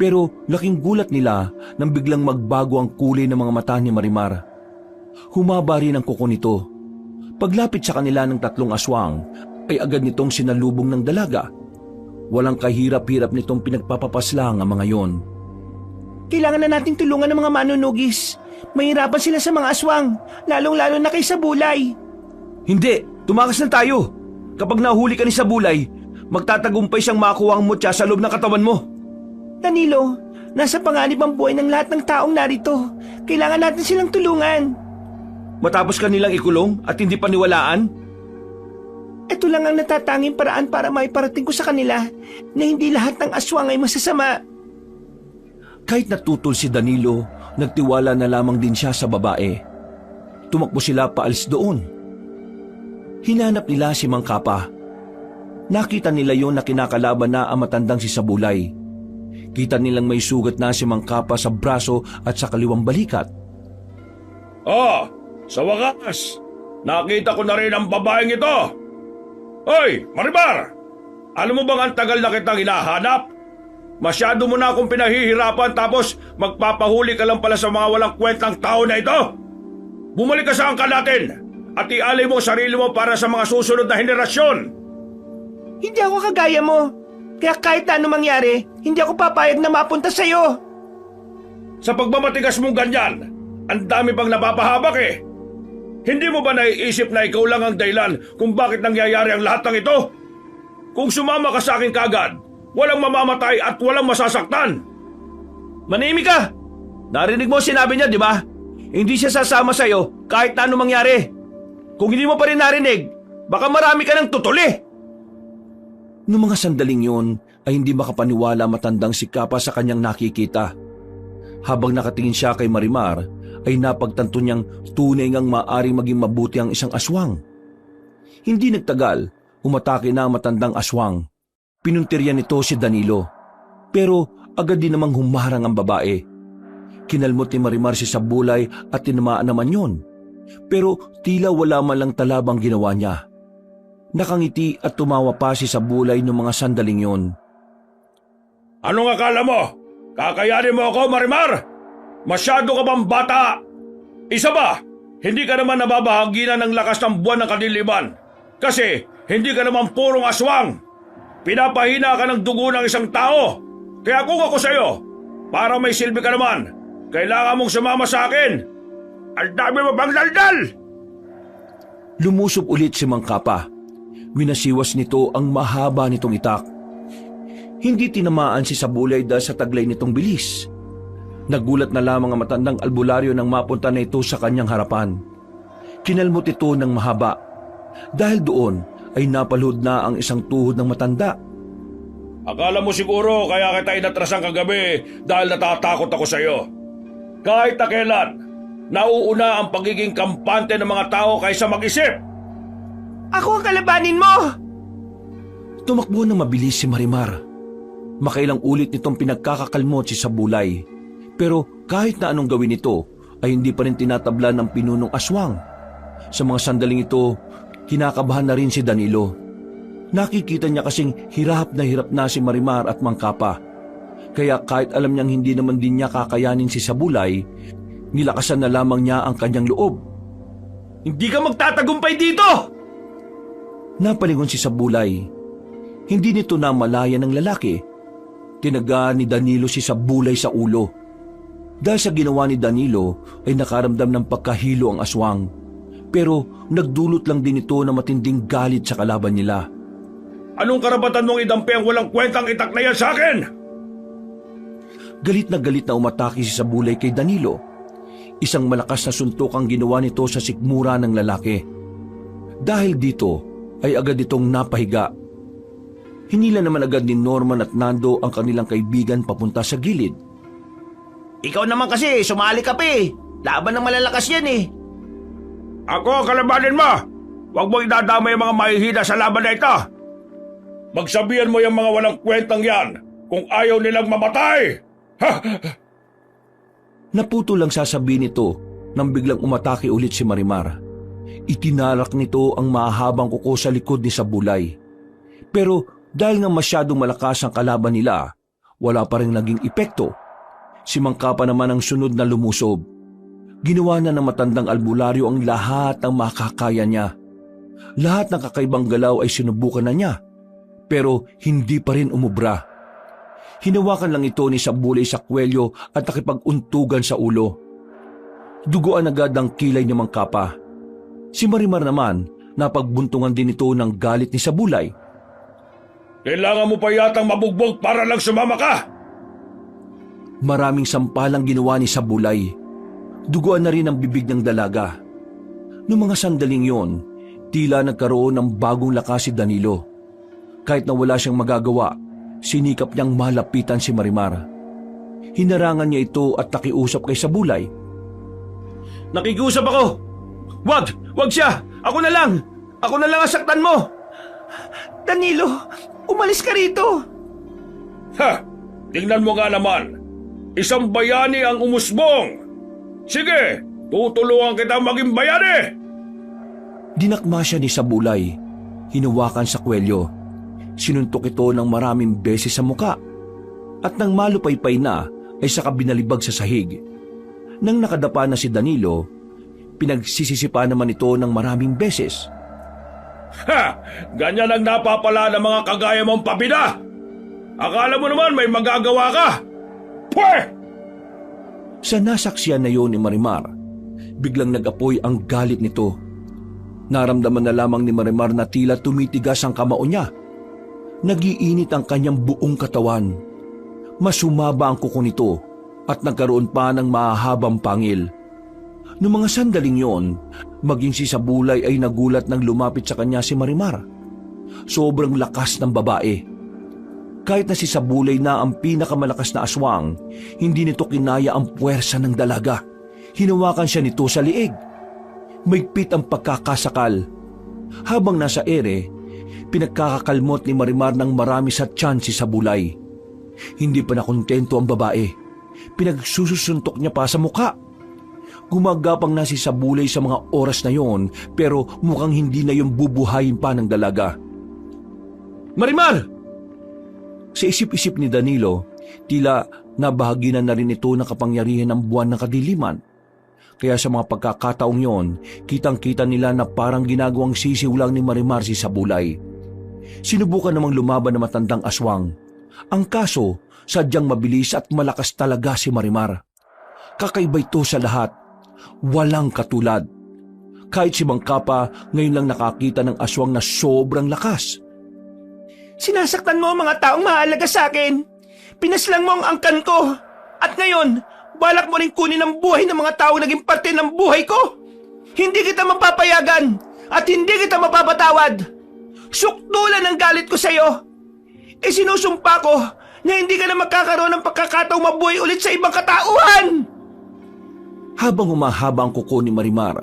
Pero laking gulat nila nang biglang magbago ang kulay ng mga mata ni Marimar. Humaba rin ang kuko nito. Paglapit sa kanila ng tatlong aswang ay agad nitong sinalubong ng dalaga. Walang kahirap-hirap nitong pinagpapapaslang ang mga yon. Kailangan na nating tulungan ng mga manunugis. Mahirapan sila sa mga aswang, lalong-lalo na kay Sabulay. Hindi! Tumakas na tayo! Kapag nahuli ka ni Sabulay, magtatagumpay siyang makuha ang mutya sa loob ng katawan mo. Danilo, nasa panganib ang buhay ng lahat ng taong narito. Kailangan natin silang tulungan. Matapos kanilang ikulong at hindi paniwalaan? Ito lang ang natatanging paraan para maiparating ko sa kanila na hindi lahat ng aswang ay masasama. Kahit natutol si Danilo, nagtiwala na lamang din siya sa babae. Tumakbo sila paalis doon. Hinanap nila si Mang Kapa. Nakita nila yon na kinakalaban na ang matandang si Sabulay. Kita nilang may sugat na si Mang Kapa sa braso at sa kaliwang balikat. Sa wakas, nakita ko na rin ang babaeng ito. Hoy, Marimar! Alam mo bang ang tagal na kitang hinahanap? Masyado mo na akong pinahihirapan tapos magpapahuli ka lang pala sa mga walang kwentang tao na ito? Bumalik ka sa angkan natin at ialay mo ang sarili mo para sa mga susunod na henerasyon. Hindi ako kagaya mo. Kaya kahit na ano mangyari, hindi ako papayag na mapunta sa'yo. Sa pagmamatigas mong ganyan, ang dami pang napapahabak eh. Hindi mo ba naiisip na ikaw lang ang dahilan kung bakit nangyayari ang lahat ng ito? Kung sumama ka sa akin kagad, walang mamamatay at walang masasaktan. Manahimik ka! Narinig mo sinabi niya, di ba? Hindi siya sasama sa'yo kahit na ano mangyari. Kung hindi mo pa rin narinig, baka marami ka ng tutuli. Noong mga sandaling yun ay hindi makapaniwala matandang si Kapa sa kanyang nakikita. Habang nakatingin siya kay Marimar, ay napagtanto niyang tunay ngang maaring maging mabuti ang isang aswang. Hindi nagtagal, umatake na ang matandang aswang. Pinuntirya nito si Danilo. Pero agad din namang humarang ang babae. Kinalmot ni Marimar si Sabulay at tinamaan naman yon. Pero tila wala man lang talabang ginawa niya. Nakangiti at tumawa pa si Sabulay noong mga sandaling yon. Anong akala mo? Kakayanin mo ako, Marimar? Masyado ka bang bata? Isa ba, hindi ka naman nababahaginan ng lakas ng buwan ng kadiliman. Kasi hindi ka naman purong aswang. Pinapahina ka ng dugo ng isang tao. Kaya kung ako sa'yo, para may silbi ka naman, kailangan mong sumama sa akin. Ang dami mo bang daldal? Lumusob ulit si Mang Kapa. Winasiwas nito ang mahaba nitong itak. Hindi tinamaan si Sabulay dahil sa taglay nitong bilis. Nagulat na lamang ang matandang albularyo nang mapunta na ito sa kanyang harapan. Kinalmot ito ng mahaba. Dahil doon ay napalhod na ang isang tuhod ng matanda. Akala mo siguro kaya kita inatrasan kagabi dahil natatakot ako sa'yo. Kahit na kailan, nauuna ang pagiging kampante ng mga tao kaysa mag-isip. Ako ang kalabanin mo! Tumakbo ng mabilis si Marimar. Makailang ulit nitong pinagkakakalmot si Sabulay. Pero kahit na anong gawin nito, ay hindi pa rin tinatabla ng pinunong aswang. Sa mga sandaling ito, kinakabahan na rin si Danilo. Nakikita niya kasing hirap na si Marimar at Mang Kapa. Kaya kahit alam niyang hindi naman din niya kakayanin si Sabulay, nilakasan na lamang niya ang kanyang loob. Hindi ka magtatagumpay dito! Napalingon si Sabulay. Hindi nito namalaya ng lalaki. Tinaga ni Danilo si Sabulay sa ulo. Dahil sa ginawa ni Danilo ay nakaramdam ng pagkahilo ang aswang. Pero nagdulot lang din ito ng matinding galit sa kalaban nila. Anong karapatan mong idampi ang walang kwentang itak na yan sa akin? Galit na umatake si Sabulay kay Danilo. Isang malakas na suntok ang ginawa nito sa sikmura ng lalaki. Dahil dito ay agad itong napahiga. Hinila naman agad ni Norman at Nando ang kanilang kaibigan papunta sa gilid. Ikaw naman kasi, sumali ka pa eh. Laban ng malalakas yan eh. Ako ang kalabanin mo! Huwag mo idadamay ang mga mahihina sa laban na ito! Magsabihan mo yung mga walang kwentang yan kung ayaw nilang mamatay! Ha! Naputo lang sasabihin nito nang biglang umatake ulit si Marimar. Itinalak nito ang mahabang kuko sa likod ni Sabulay. Pero dahil nga masyadong malakas ang kalaban nila, wala pa rin naging epekto. Si Mang Kapa naman ang sunod na lumusob. Ginawa na ng matandang albularyo ang lahat ng makakaya niya. Lahat ng kakaibang galaw ay sinubukan na niya. Pero hindi pa rin umubra. Hinawakan lang ito ni Sabulay sa kwelyo at nakipag-untugan sa ulo. Duguan agad ang kilay ni Mang Kapa. Si Marimar naman, napagbuntungan din ito ng galit ni Sabulay. Kailangan mo pa yatang mabugbog para lang sumama ka! Maraming sampalang ginawa ni Sabulay. Duguan na rin ang bibig ng dalaga. Noong mga sandaling yon, tila nagkaroon ng bagong lakas si Danilo. Kahit na wala siyang magagawa, sinikap niyang malapitan si Marimar. Hinarangan niya ito at nakiusap kay Sabulay. Nakikiusap ako! Wag siya! Ako na lang ang saktan mo! Danilo, umalis ka rito! Ha! Tingnan mo nga naman! Isang bayani ang umusbong! Sige! Tutulungan kita maging bayani! Dinakma siya ni Sabulay. Hinawakan sa kwelyo. Sinuntok ito ng maraming beses sa muka. At nang malupaypay na, ay saka binalibag sa sahig. Nang nakadapa na si Danilo, pinagsisisipa naman ito ng maraming beses. Ha! Ganyan ang napapala ng mga kagaya mong pabida! Akala mo naman may magagawa ka! Pwe! Sa nasaksiyan na yon ni Marimar, biglang nag-apoy ang galit nito. Naramdaman na lamang ni Marimar na tila tumitigas ang kamao niya. Nagiinit ang kanyang buong katawan. Masumaba ang kuko nito at nagkaroon pa ng mahahabang pangil. Noong mga sandaling yon, maging si Sabulay ay nagulat nang lumapit sa kanya si Marimar. Sobrang lakas ng babae. Kahit na si Sabulay na ang pinakamalakas na aswang, hindi nito kinaya ang puwersa ng dalaga. Hinawakan siya nito sa liig. Maigpit ang pagkakasakal. Habang nasa ere, pinagkakakalmot ni Marimar ng marami sa tiyan si Sabulay. Hindi pa nakontento ang babae. Pinagsusuntok niya pa sa mukha. Gumagapang na si Sabulay sa mga oras na yon, pero mukhang hindi na yung bubuhayin pa ng dalaga. Marimar! Sa isip-isip ni Danilo, tila nabahaginan na rin ito ng kapangyarihan ng buwan ng kadiliman. Kaya sa mga pagkakataong yon, kitang-kita nila na parang ginagawang sisiw lang ni Marimar si Sabulay. Sinubukan namang lumaban ng matandang aswang. Ang kaso, sadyang mabilis at malakas talaga si Marimar. Kakaiba ito sa lahat. Walang katulad. Kahit si Mang Kapa ngayon lang nakakita ng aswang na sobrang lakas. Sinasaktan mo ang mga taong mahalaga sa akin. Pinaslang mo ang angkan ko. At ngayon, balak mo rin kunin ang buhay ng mga taong naging parte ng buhay ko. Hindi kita mapapayagan at hindi kita mapapatawad. Sukdulan ang galit ko sa'yo. Sinusumpa ko na hindi ka na magkakaroon ng pagkakataong mabuhay ulit sa ibang katauhan. Habang humahaba ang kuko ni Marimar,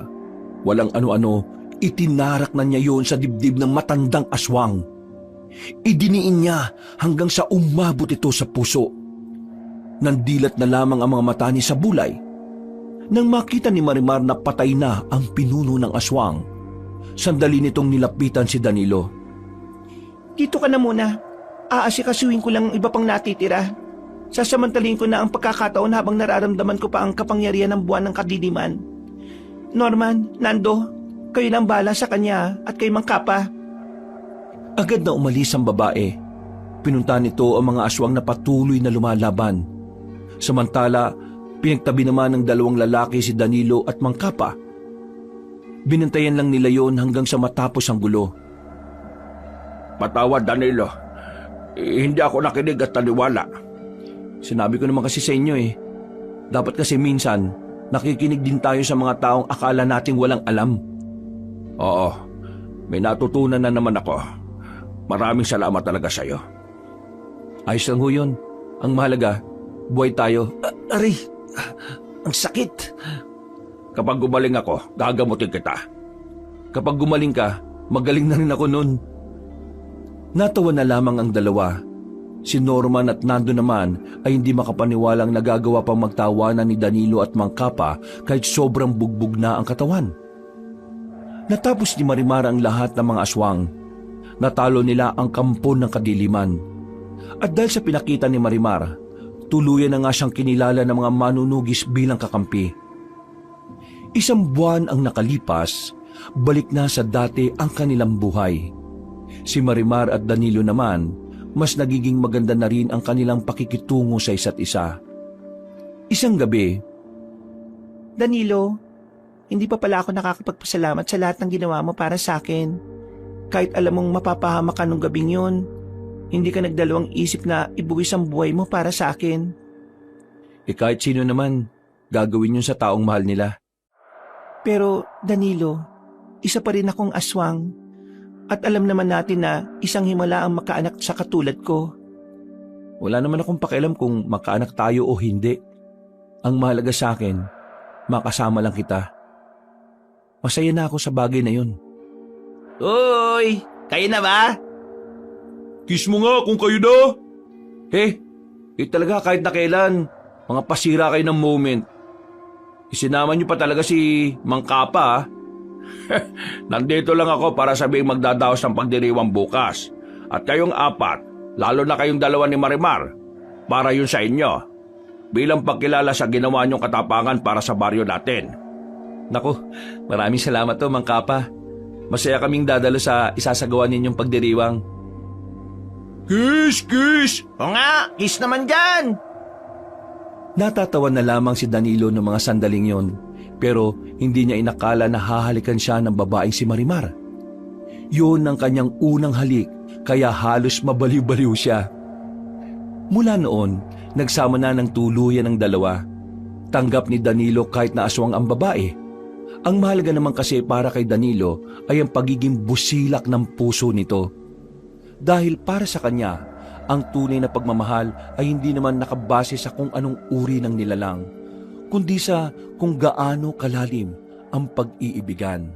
walang ano-ano, itinarak na niya yon sa dibdib ng matandang aswang. Idiniin niya hanggang sa umabot ito sa puso. Nandilat na lamang ang mga mata ni Sabulay. Nang makita ni Marimar na patay na ang pinuno ng aswang, sandali nitong nilapitan si Danilo. Dito ka na muna. Aasikasuhin ko lang ang iba pang natitira. Sasamantalin ko na ang pagkakataon habang nararamdaman ko pa ang kapangyarihan ng buwan ng kadiliman. Norman, Nando, kayo nang bala sa kanya at kay Mang Kapa. Agad na umalis ang babae. Pinunta nito ang mga aswang na patuloy na lumalaban. Samantala, pinagtabi naman ng dalawang lalaki si Danilo at Mang Kapa. Binantayan lang nila yon hanggang sa matapos ang gulo. Patawad, Danilo. Hindi ako nakinig at taniwala. Sinabi ko naman kasi sa inyo dapat kasi minsan, nakikinig din tayo sa mga taong akala nating walang alam. Oo, may natutunan na naman ako. Maraming salamat talaga sa'yo. Ayos lang ho yun. Ang mahalaga, buhay tayo. Aray, ang sakit. Kapag gumaling ako, gagamutin kita. Kapag gumaling ka, magaling na rin ako nun. Natawa na lamang ang dalawa. Si Norman at Nando naman ay hindi makapaniwalang nagagawa pang magtawanan ni Danilo at Mang Kapa kahit sobrang bugbog na ang katawan. Natapos ni Marimar ang lahat ng mga aswang. Natalo nila ang kampo ng kadiliman. At dahil sa pinakita ni Marimar, tuluyan na nga siyang kinilala ng mga manunugis bilang kakampi. Isang buwan ang nakalipas, balik na sa dati ang kanilang buhay. Si Marimar at Danilo naman, mas nagiging maganda na rin ang kanilang pakikitungo sa isa't isa. Isang gabi, Danilo, hindi pa pala ako nakakapagpasalamat sa lahat ng ginawa mo para sa akin. Kahit alam mong mapapahamak ka nung gabing yun, hindi ka nagdalawang isip na ibuwis ang buhay mo para sa akin. kahit sino naman, gagawin yun sa taong mahal nila. Pero Danilo, isa pa rin akong aswang. At alam naman natin na isang himala ang makaanak sa katulad ko. Wala naman akong pakialam kung makaanak tayo o hindi. Ang mahalaga sa akin, makasama lang kita. Masaya na ako sa bagay na yun. Uy, kayo na ba? Kiss mo nga kung kayo na. Talaga kahit na kailan, mga pasira kayo ng moment. Isinama niyo pa talaga si Mang Kapa. Nandito lang ako para sabihing magdadaos ng pagdiriwang bukas. At kayong apat, lalo na kayong dalawa ni Marimar, para yun sa inyo. Bilang pagkilala sa ginawa niyong katapangan para sa baryo natin. Naku, maraming salamat Mang Kapa. Masaya kaming dadalo sa isasagawa ninyong pagdiriwang. Kiss! O nga, kiss naman dyan! Natatawa na lamang si Danilo ng mga sandaling yon, pero hindi niya inakala na hahalikan siya ng babaeng si Marimar. Yun ang kanyang unang halik, kaya halos mabaliw-baliw siya. Mula noon, nagsama na ng tuluyan ng dalawa. Tanggap ni Danilo kahit na aswang ang babae. Ang mahalaga naman kasi para kay Danilo ay ang pagiging busilak ng puso nito. Dahil para sa kanya, ang tunay na pagmamahal ay hindi naman nakabase sa kung anong uri ng nilalang, kundi sa kung gaano kalalim ang pag-iibigan.